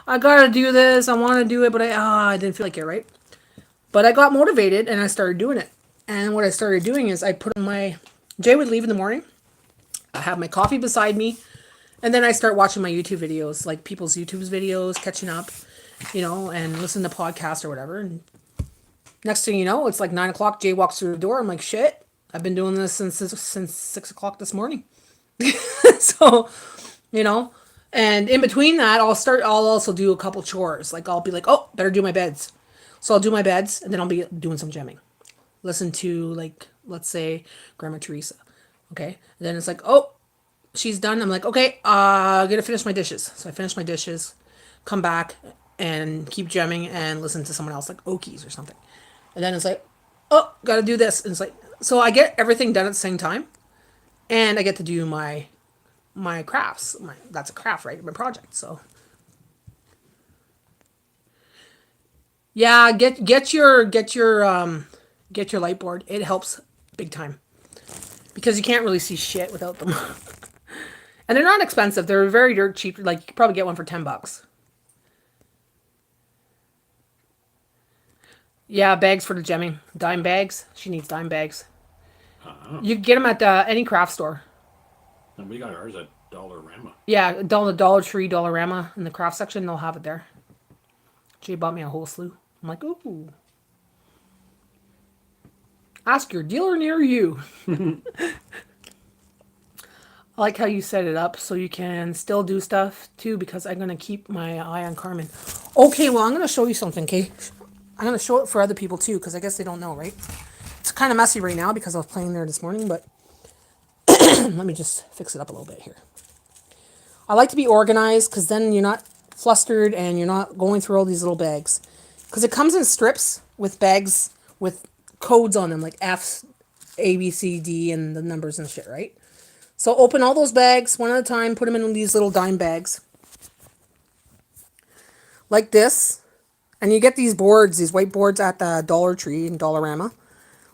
I got to do this. I want to do it, but I didn't feel like it, right? But I got motivated and I started doing it. And what I started doing is I put on my... Jay would leave in the morning. I have my coffee beside me. And then I start watching my YouTube videos, like people's YouTube videos, catching up, you know, and listen to podcasts or whatever. And next thing you know, it's like 9 o'clock. Jay walks through the door. I'm like, shit, I've been doing this since 6 o'clock this morning. So, you know, and in between that, I'll also do a couple chores. Like I'll be like, oh, better do my beds. So I'll do my beds and then I'll be doing some jamming. Listen to, like, let's say Grandma Teresa. Okay. And then it's like, oh, she's done. I'm like, okay, I gotta finish my dishes. So I finish my dishes, come back and keep jamming and listen to someone else, like Okies or something. And then it's like, oh, gotta do this. And it's like, so I get everything done at the same time. And I get to do my crafts. That's a craft, right? My project. So yeah, get your light board. It helps big time. Because you can't really see shit without them. And they're not expensive. They're very dirt cheap. Like, you could probably get one for $10. Yeah, bags for the gemming. Dime bags. She needs dime bags. You can get them at any craft store. And we got ours at Dollarama. Yeah, Dollar Tree, Dollarama. In the craft section, they'll have it there. Jay bought me a whole slew. I'm like, ooh. Ask your dealer near you. I like how you set it up so you can still do stuff too, because I'm going to keep my eye on Carmen. Okay, well, I'm going to show you something, okay? I'm going to show it for other people too, because I guess they don't know, right? It's kind of messy right now because I was playing there this morning, but let me just fix it up a little bit here. I like to be organized because then you're not flustered and you're not going through all these little bags. Because it comes in strips with bags with codes on them, like F, A, B, C, D, and the numbers and shit, right? So open all those bags one at a time, put them in these little dime bags. Like this. And you get these boards, these white boards at the Dollar Tree and Dollarama.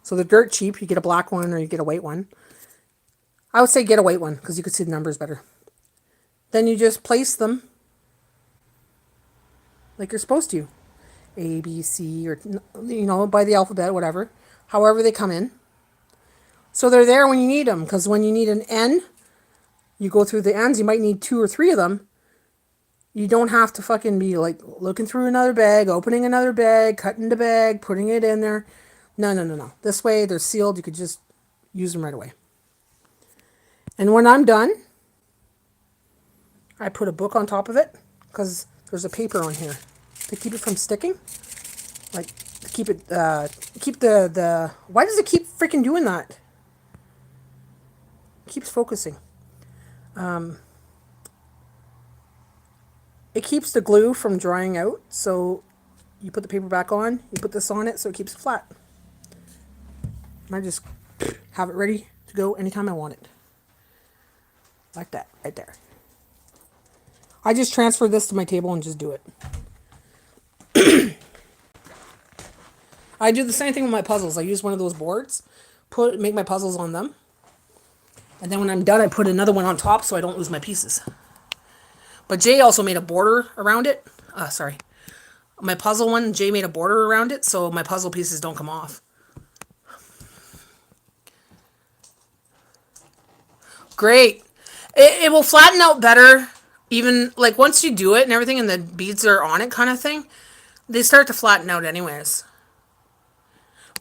So they're dirt cheap. You get a black one or you get a white one. I would say get a white one because you could see the numbers better. Then you just place them like you're supposed to. A, B, C, or, you know, by the alphabet, whatever. However they come in. So they're there when you need them. Because when you need an N, you go through the N's. You might need 2 or 3 of them. You don't have to fucking be like looking through another bag, opening another bag, cutting the bag, putting it in there. No, no, no, no. This way they're sealed. You could just use them right away. And when I'm done, I put a book on top of it because there's a paper on here to keep it from sticking. Like, to keep it, keep the, why does it keep freaking doing that? It keeps focusing. It keeps the glue from drying out, so you put the paper back on, you put this on it so it keeps it flat. And I just have it ready to go anytime I want it. Like that, right there. I just transfer this to my table and just do it. I do the same thing with my puzzles. I use one of those boards, make my puzzles on them. And then when I'm done, I put another one on top so I don't lose my pieces. But Jay also made a border around it. Sorry. My puzzle one, Jay made a border around it so my puzzle pieces don't come off. Great. It will flatten out better. Even, like, once you do it and everything and the beads are on it kind of thing, they start to flatten out anyways.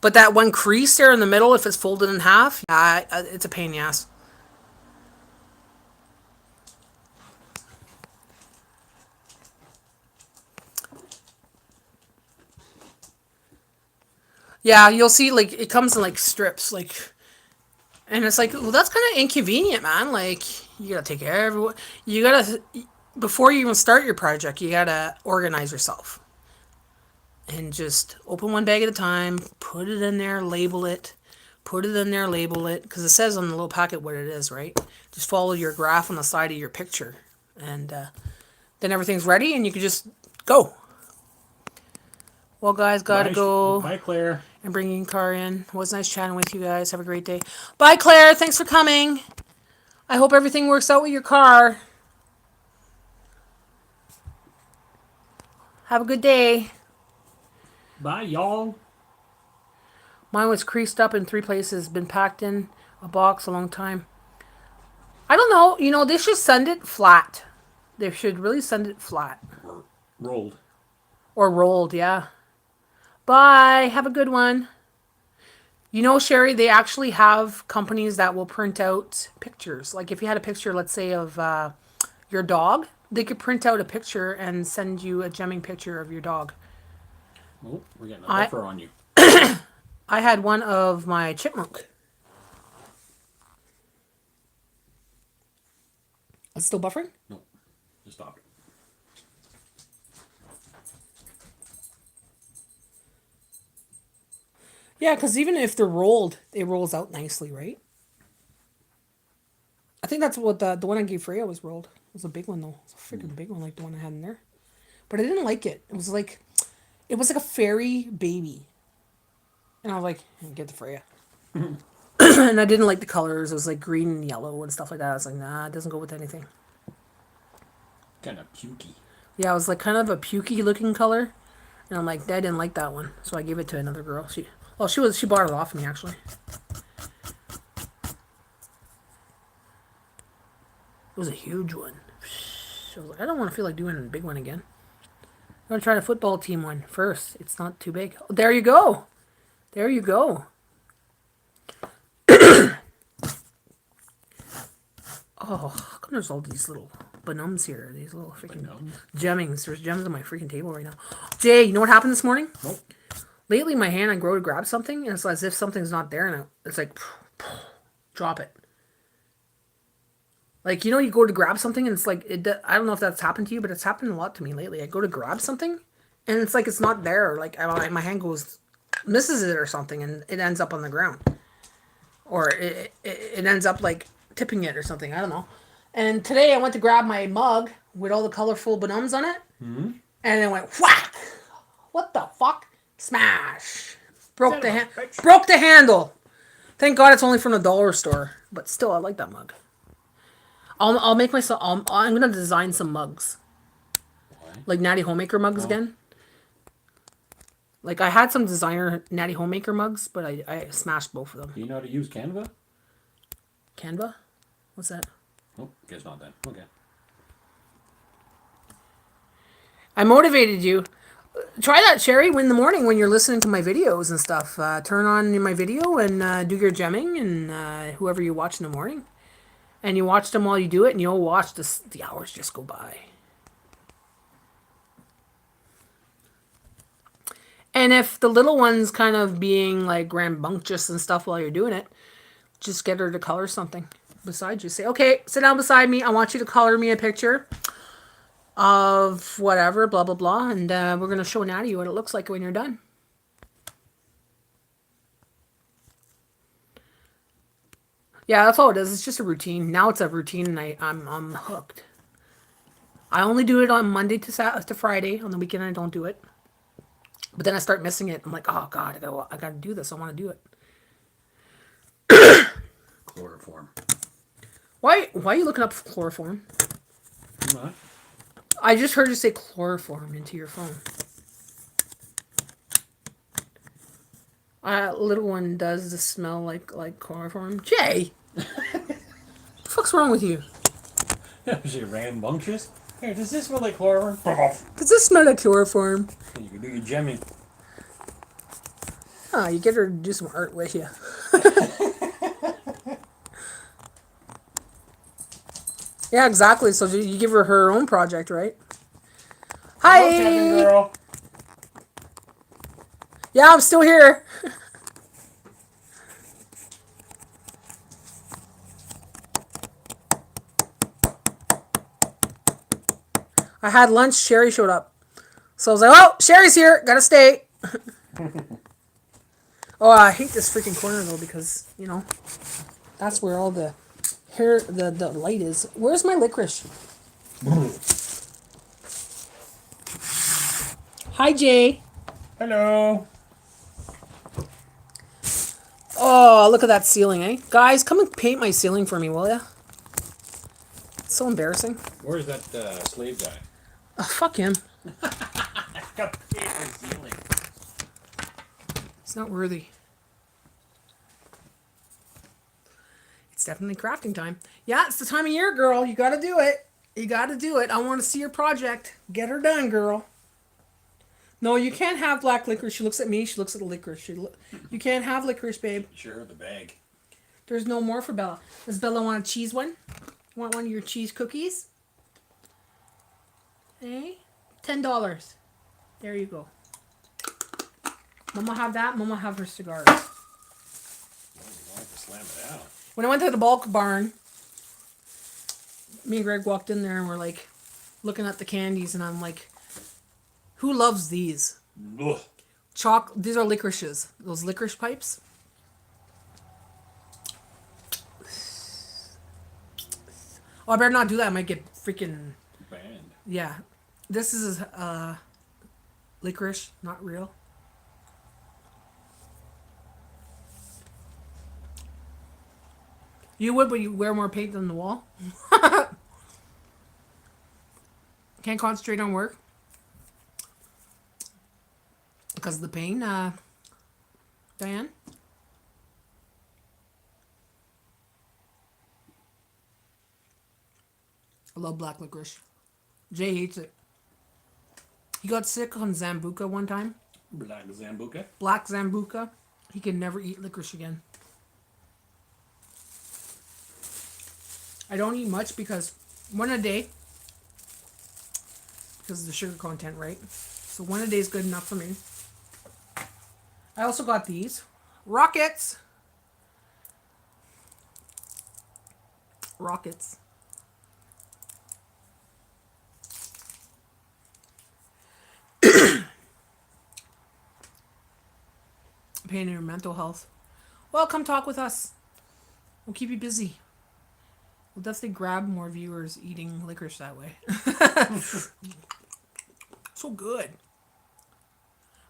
But that one crease there in the middle, if it's folded in half, yeah, it's a pain in the ass. Yeah, you'll see, like, it comes in, like, strips, like, and it's like, well, that's kind of inconvenient, man. Like, you gotta take everyone, you gotta, before you even start your project, you gotta organize yourself. And just open one bag at a time, put it in there, label it, put it in there, label it, because it says on the little packet what it is, right? Just follow your graph on the side of your picture, and then everything's ready, and you can just go. Well, guys, gotta go. Bye, Claire. And bringing car in. It was nice chatting with you guys. Have a great day. Bye, Claire. Thanks for coming. I hope everything works out with your car. Have a good day. Bye, y'all. Mine was creased up in 3 places. Been packed in a box a long time. I don't know. You know, they should send it flat. They should really send it flat. Rolled. Or rolled, yeah. Bye. Have a good one. You know, Sherry, they actually have companies that will print out pictures. Like if you had a picture, let's say, of your dog, they could print out a picture and send you a gemming picture of your dog. Oh, we're getting a buffer on you. I had one of my chipmunk. It's still buffering? No, just stop it. Yeah, because even if they're rolled, it rolls out nicely, right? I think that's what the one I gave Freya was rolled. It was a big one, though. It's a freaking big one, like the one I had in there. But I didn't like it. It was like a fairy baby. And I was like, get the Freya. And I didn't like the colors. It was like green and yellow and stuff like that. I was like, nah, it doesn't go with anything. Kind of pukey. Yeah, it was like kind of a pukey looking color. And I'm like, I didn't like that one. So I gave it to another girl. She bought it off me, actually. It was a huge one. I was like, I don't want to feel like doing a big one again. I'm going to try the football team one first. It's not too big. Oh, there you go. There you go. Oh, how come there's all these little bonums here? These little freaking gemmings. There's gems on my freaking table right now. Jay, you know what happened this morning? Nope. Lately, my hand, I go to grab something, and it's as if something's not there, and it's like, drop it. Like, you know, you go to grab something, and it's like, I don't know if that's happened to you, but it's happened a lot to me lately. I go to grab something, and it's like it's not there. Like, my hand misses it or something, and it ends up on the ground. Or it ends up, like, tipping it or something. I don't know. And today, I went to grab my mug with all the colorful bonums on it, and it went whack! What the fuck? Smash! Broke the handle. Thank God it's only from the dollar store, but still, I like that mug. I'll make myself. I'm gonna design some mugs, like Natty Homemaker mugs again. Like, I had some designer Natty Homemaker mugs, but I smashed both of them. Do you know how to use Canva? Canva? What's that? Oh, guess not then. Okay. I motivated you. Try that, Sherry, in the morning when you're listening to my videos and stuff. Turn on my video and do your gemming and whoever you watch in the morning. And you watch them while you do it, and you'll watch the hours just go by. And if the little one's kind of being like rambunctious and stuff while you're doing it, just get her to color something beside you. Say, okay, sit down beside me. I want you to color me a picture of whatever, blah, blah, blah. And we're going to show Natty what it looks like when you're done. Yeah, that's all it is. It's just a routine. Now it's a routine, and I'm hooked. I only do it on Monday to Friday. On the weekend, I don't do it. But then I start missing it. I'm like, oh God, I gotta do this. I want to do it. Chloroform. Why are you looking up chloroform? What? I just heard you say chloroform into your phone. Little one does this smell like chloroform. Jay, what the fuck's wrong with you? Is it rambunctious? Here, does this smell like chloroform? Does this smell like chloroform? You can do your gemming. Oh, you get her to do some art with you. Yeah, exactly. So you give her own project, right? Hi. Hello, Kevin girl. Yeah, I'm still here. I had lunch. Sherry showed up. So I was like, oh, Sherry's here. Gotta stay. Oh, I hate this freaking corner, though, because, you know, that's where all the hair, the light is. Where's my licorice? Hi, Jay. Hello. Oh, look at that ceiling, eh? Guys, come and paint my ceiling for me, will ya? It's so embarrassing. Where's that slave guy? Oh, fuck him. Got paper ceiling. It's not worthy. It's definitely crafting time. Yeah, it's the time of year, girl. You gotta do it. You gotta do it. I want to see your project. Get her done, girl. No, you can't have black licorice. She looks at me. She looks at the licorice. You can't have licorice, babe. Sure, the bag. There's no more for Bella. Does Bella want a cheese one? Want one of your cheese cookies? Hey, $10. There you go. Mama have that. Mama have her cigars. I want to slam it out. When I went to the bulk barn, me and Greg walked in there and we're like looking at the candies, and I'm like, who loves these? Ugh. These are licorices. Those licorice pipes. Oh, I better not do that. I might get freaking... Banned. Yeah. This is licorice, not real. You would, but you wear more paint than the wall. Can't concentrate on work. Because of the pain, Diane? I love black licorice. Jay hates it. He got sick on Zambuca one time. Black Zambuca. Black Zambuca. He can never eat licorice again. I don't eat much because one a day. Because of the sugar content, right? So one a day is good enough for me. I also got these. Rockets. Rockets. Pain in your mental health. Well, come talk with us. We'll keep you busy. We'll definitely grab more viewers eating licorice that way. So good.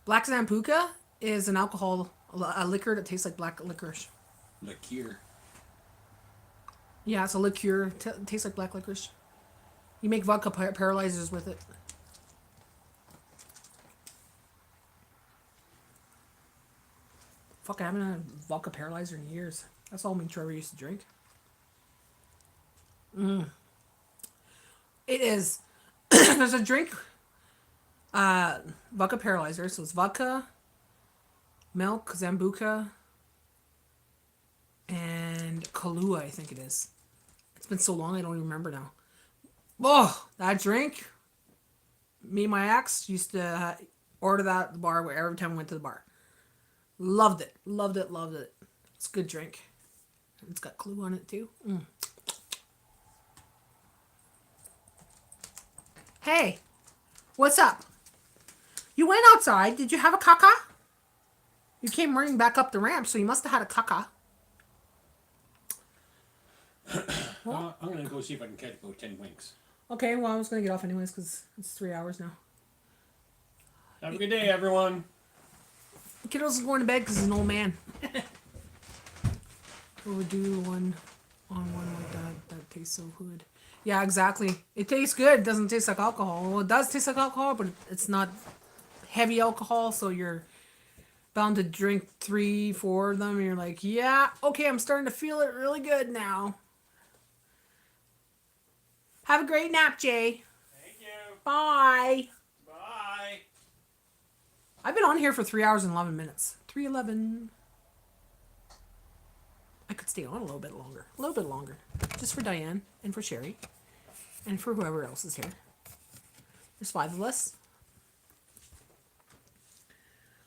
Black Zambuca is an alcohol, a liquor that tastes like black licorice. Liqueur. Yeah, it's a liqueur. Tastes like black licorice. You make vodka paralyzers with it. Fuck, I haven't had vodka paralyzer in years. That's all me and Trevor used to drink. It is. There's a drink, vodka paralyzer. So it's vodka, milk, Zambuca, and Kahlua, I think it is. It's been so long I don't even remember now. Oh, that drink. Me and my ex used to order that at the bar every time we went to the bar. Loved it. Loved it. Loved it. It's a good drink. It's got Kahlua on it too. Hey, what's up? You went outside. Did you have a caca? You came running back up the ramp, so you must have had a caca. I'm gonna go see if I can catch about 10 winks. Okay, well, I was going to get off anyways because it's 3 hours now. Have a good day, everyone. Kiddo's going to bed because he's an old man. Or we do one like that. That tastes so good. Yeah, exactly. It tastes good. It doesn't taste like alcohol. Well, it does taste like alcohol, but it's not heavy alcohol, so you're bound to drink 3, 4 of them, and you're like, yeah, okay, I'm starting to feel it really good now. Have a great nap, Jay. Thank you. Bye. Bye. I've been on here for 3 hours and 11 minutes. 3:11. I could stay on a little bit longer. A little bit longer. Just for Diane and for Sherry. And for whoever else is here. There's 5 of us.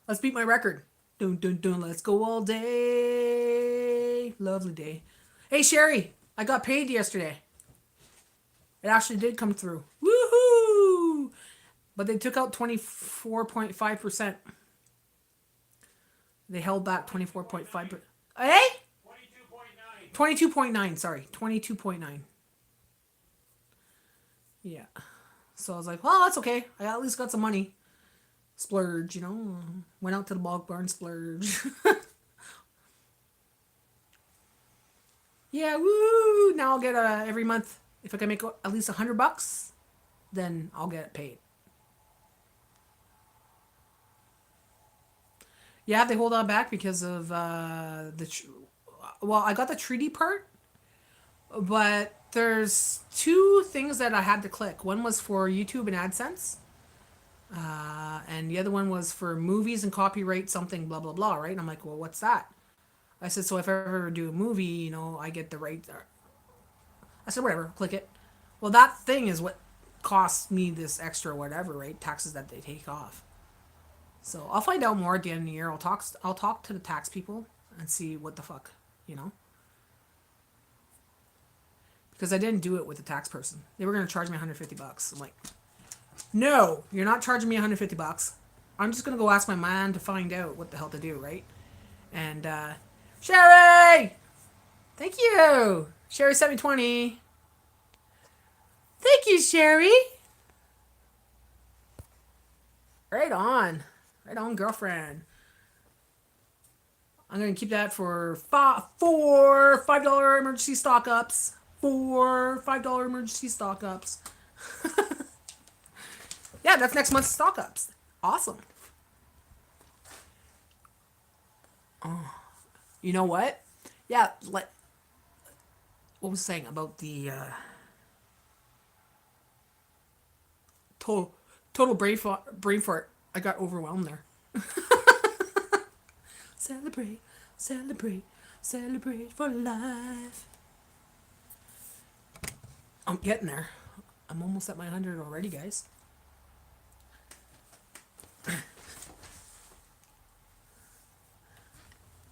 Let's beat my record. Dun dun dun. Let's go all day. Lovely day. Hey, Sherry. I got paid yesterday. It actually did come through. Woohoo! But they took out 24.5%. They held back 24.5%. Hey? 22.9. 22.9, sorry. 22.9. Yeah. So I was like, well, that's okay. I at least got some money. Splurge, you know. Went out to the bog barn, splurge. Yeah, woo! Now I'll get every month. If I can make at least $100, then I'll get it paid. Yeah, they hold on back because of well, I got the treaty part, but there's 2 things that I had to click. One was for YouTube and AdSense, and the other one was for movies and copyright something, blah, blah, blah, right? And I'm like, well, what's that? I said, so if I ever do a movie, you know, I get the right... I said, whatever, click it. Well, that thing is what costs me this extra whatever, right? Taxes that they take off. So I'll find out more at the end of the year. I'll talk to the tax people and see what the fuck, you know? Because I didn't do it with the tax person. They were going to charge me $150. I'm like, no, you're not charging me $150. I'm just going to go ask my man to find out what the hell to do, right? And, Sherry! Thank you! Sherry sent me 20. Thank you, Sherry! Right on. Right on, girlfriend. I'm going to keep that for 4 $5 emergency stock ups. 4 $5 emergency stock ups. Yeah, that's next month's stock ups. Awesome. Oh. You know what? Yeah, what was I saying about the total brain fart? I got overwhelmed there. Celebrate, celebrate, celebrate for life. I'm getting there. I'm almost at my 100 already, guys.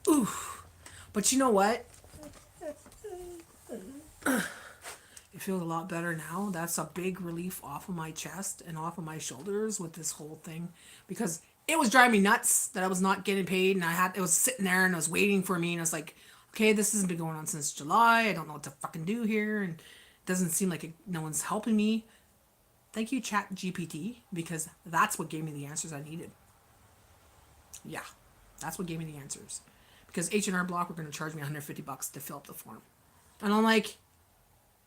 Oof. But you know what? It feels a lot better now. That's a big relief off of my chest and off of my shoulders with this whole thing, because it was driving me nuts that I was not getting paid, and it was sitting there and it was waiting for me, and I was like, okay, this has been going on since July. I don't know what to fucking do here, and it doesn't seem like no one's helping me. Thank you, Chat GPT, because that's what gave me the answers I needed. Yeah, that's what gave me the answers. Because H&R Block were going to charge me $150 to fill up the form. And I'm like,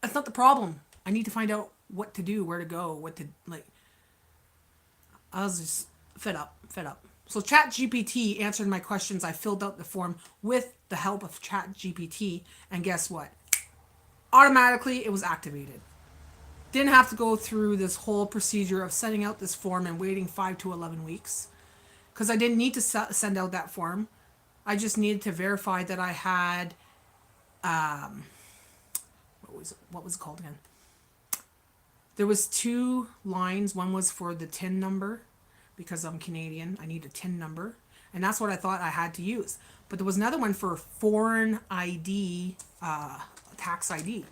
that's not the problem. I need to find out what to do, where to go, what to, like. I was just fed up. So ChatGPT answered my questions. I filled out the form with the help of ChatGPT, and guess what? Automatically, it was activated. Didn't have to go through this whole procedure of sending out this form and waiting 5 to 11 weeks. Because I didn't need to send out that form. I just needed to verify that I had, what was it called again? There was 2 lines. One was for the TIN number, because I'm Canadian. I need a TIN number. And that's what I thought I had to use. But there was another one for foreign ID, tax ID.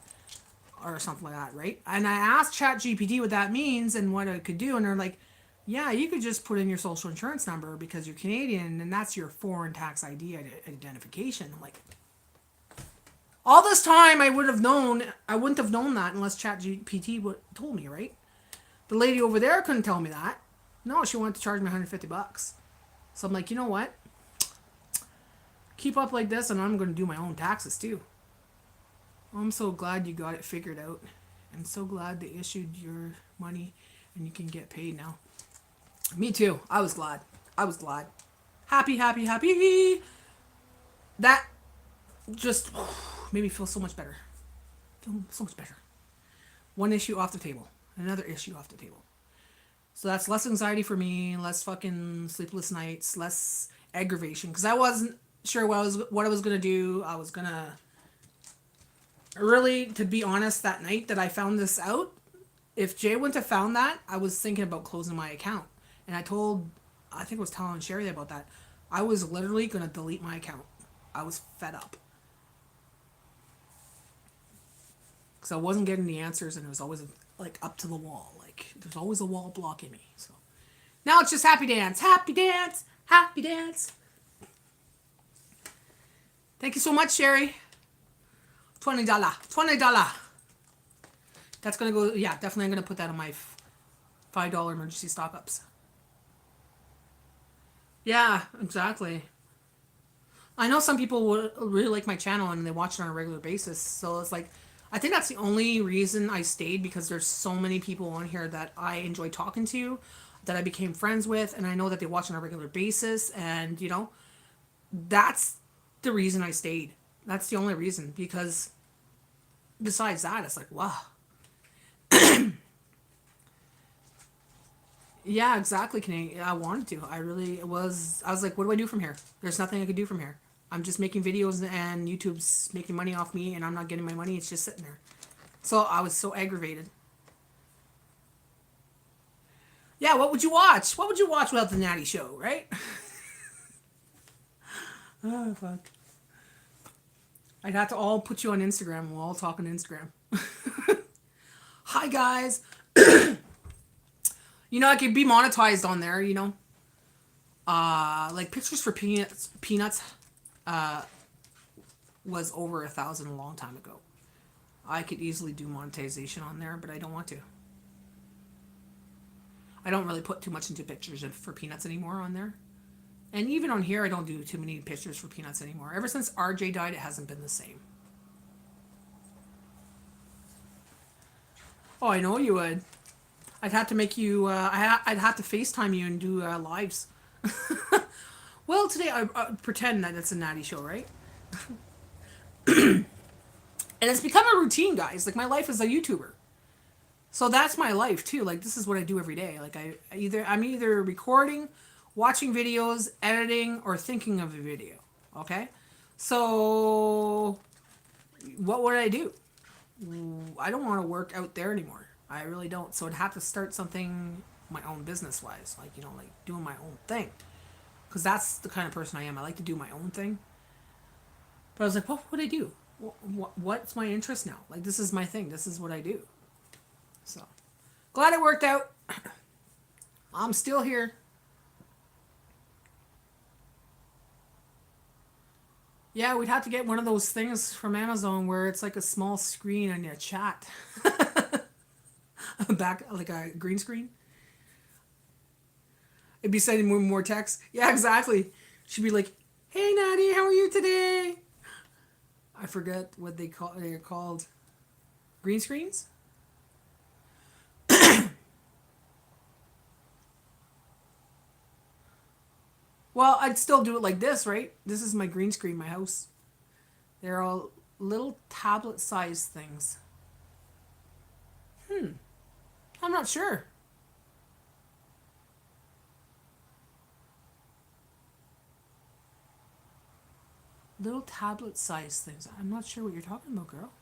Or something like that, right? And I asked ChatGPT what that means and what it could do, and they're like, yeah, you could just put in your social insurance number because you're Canadian, and that's your foreign tax ID identification. I'm like, all this time I wouldn't have known that unless ChatGPT told me, right? The lady over there couldn't tell me that. No, she wanted to charge me $150. So I'm like, you know what? Keep up like this, and I'm going to do my own taxes too. I'm so glad you got it figured out. I'm so glad they issued your money and you can get paid now. Me too. I was glad. Happy, happy, happy. That just made me feel so much better. One issue off the table. Another issue off the table. So that's less anxiety for me, less fucking sleepless nights, less aggravation. Because I wasn't sure what I was going to do. I was going to... Really, to be honest, that night that I found this out, if Jay wouldn't have found that, I was thinking about closing my account. And I think I was telling Sherry about that. I was literally going to delete my account. I was fed up. Because I wasn't getting the answers, and it was always like up to the wall. Like, there's always a wall blocking me. So now it's just happy dance, happy dance, happy dance. Thank you so much, Sherry. $20. That's gonna go. Yeah, definitely. I'm gonna put that on my $5 emergency stock ups. Yeah, exactly. I know some people would really like my channel and they watch it on a regular basis. So it's like, I think that's the only reason I stayed, because there's so many people on here that I enjoy talking to, that I became friends with, and I know that they watch on a regular basis, and you know, that's the reason I stayed. That's the only reason, because besides that, it's like, wow. Yeah, exactly, Canadian. I wanted to. I was like, what do I do from here? There's nothing I could do from here. I'm just making videos and YouTube's making money off me and I'm not getting my money. It's just sitting there. So I was so aggravated. Yeah, what would you watch? What would you watch without the Natty show, right? Oh, fuck. I'd have to all put you on Instagram. We'll all talk on Instagram. Hi, guys. You know, I could be monetized on there, you know. Like Pictures for Peanuts was over 1,000 a long time ago. I could easily do monetization on there, but I don't want to. I don't really put too much into Pictures for Peanuts anymore on there. And even on here, I don't do too many pictures for Peanuts anymore. Ever since RJ died, it hasn't been the same. Oh, I know you would. I'd have to make you, I'd have to FaceTime you and do lives. Well, today I pretend that it's a Natty show, right? And it's become a routine, guys. Like, my life as a YouTuber. So that's my life, too. Like, this is what I do every day. Like, I'm either recording, watching videos, editing, or thinking of a video. Okay? So, what would I do? I don't want to work out there anymore. I really don't. So I'd have to start something my own business-wise. Like, you know, like doing my own thing. Because that's the kind of person I am. I like to do my own thing. But I was like, what would I do? What's my interest now? Like, this is my thing. This is what I do. So, glad it worked out. I'm still here. Yeah, we'd have to get one of those things from Amazon where it's like a small screen on your chat. Back, like a green screen. It'd be sending more text. Yeah, exactly. She'd be like, "Hey, Natty, how are you today?" I forget what they're called. Green screens? Well, I'd still do it like this, right? This is my green screen, my house. They're all little tablet-sized things. I'm not sure. Little tablet-sized things. I'm not sure what you're talking about, girl.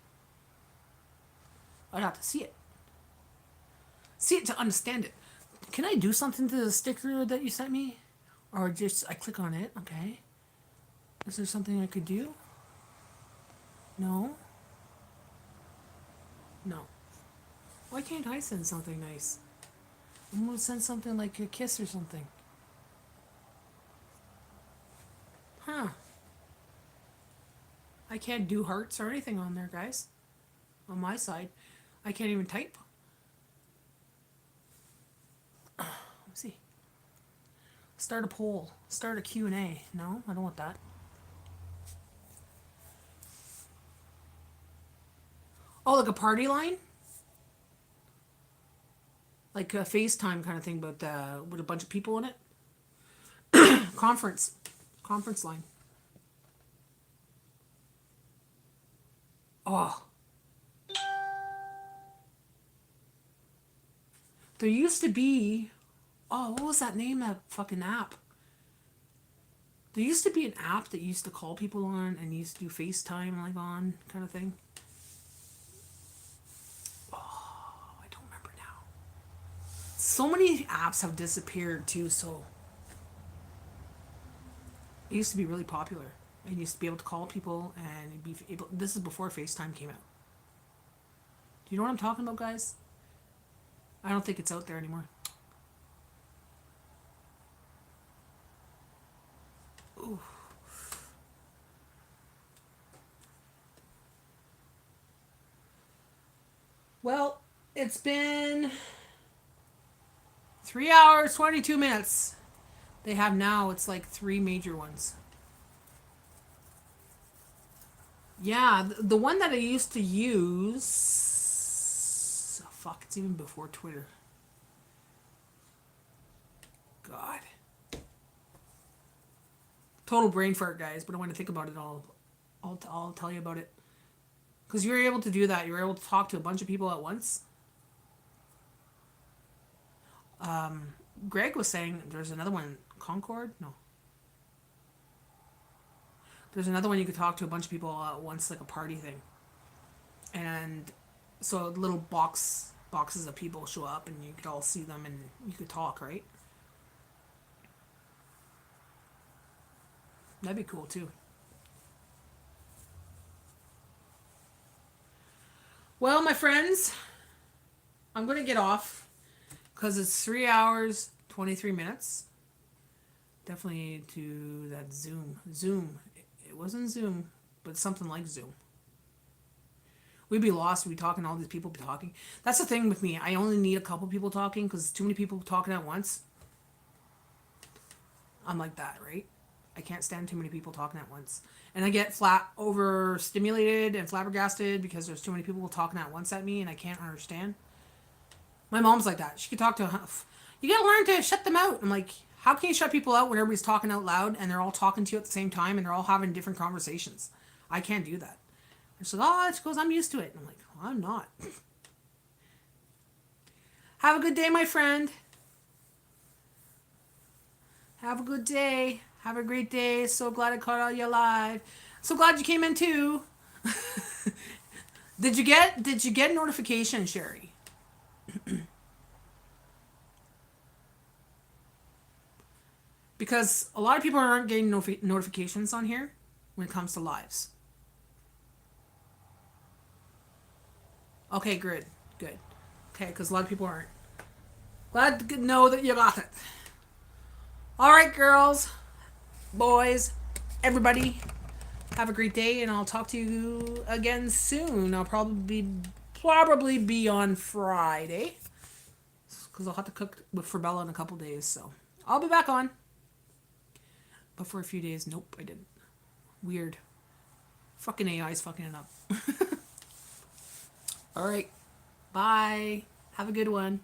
I'd have to see it. See it to understand it. Can I do something to the sticker that you sent me? Or just, I click on it, okay. Is there something I could do? No? No. Why can't I send something nice? I'm gonna send something like a kiss or something. Huh. I can't do hearts or anything on there, guys. On my side. I can't even type. Let's see. Start a poll. Start a Q&A. No, I don't want that. Oh, like a party line? Like a FaceTime kind of thing, but with a bunch of people in it? Conference line. Oh. There used to be... Oh, what was that name, that fucking app? There used to be an app that used to call people on and used to do FaceTime like on kind of thing. Oh, I don't remember now. So many apps have disappeared too, so... It used to be really popular. And you used to be able to call people and you'd be able... This is before FaceTime came out. Do you know what I'm talking about, guys? I don't think it's out there anymore. Ooh. Well, it's been 3 hours, 22 minutes. They have now, it's like 3 major ones. Yeah, the one that I used to use... Oh, fuck, it's even before Twitter. God. Total brain fart, guys, but when I think about it, I'll tell you about it. Because you're able to do that. You're able to talk to a bunch of people at once. Greg was saying there's another one. Concord? No. There's another one you could talk to a bunch of people at once, like a party thing. And so little boxes of people show up and you could all see them and you could talk, right? That'd be cool too. Well, my friends, I'm going to get off because it's 3 hours, 23 minutes. Definitely need to do that Zoom. It wasn't Zoom, but something like Zoom. We'd be lost. We'd be talking, all these people be talking. That's the thing with me. I only need a couple people talking because too many people talking at once. I'm like that, right? I can't stand too many people talking at once. And I get overstimulated and flabbergasted because there's too many people talking at once at me and I can't understand. My mom's like that. She could talk to her. You gotta learn to shut them out. I'm like, how can you shut people out when everybody's talking out loud and they're all talking to you at the same time and they're all having different conversations? I can't do that. And she goes, I'm used to it. And I'm like, well, I'm not. Have a good day, my friend. Have a good day. Have a great day. So glad I caught all you alive. So glad you came in too. Did you get notification, Sherry? Because a lot of people aren't getting notifications on here when it comes to lives. Okay, good. Okay, because a lot of people aren't. Glad to know that you got it. All right, girls, boys, everybody, have a great day, and I'll talk to you again soon. I'll probably be on Friday, because I'll have to cook for Bella in a couple days, so I'll be back on. But for a few days, nope, I didn't. Weird. Fucking AI's fucking it up. All right, bye. Have a good one.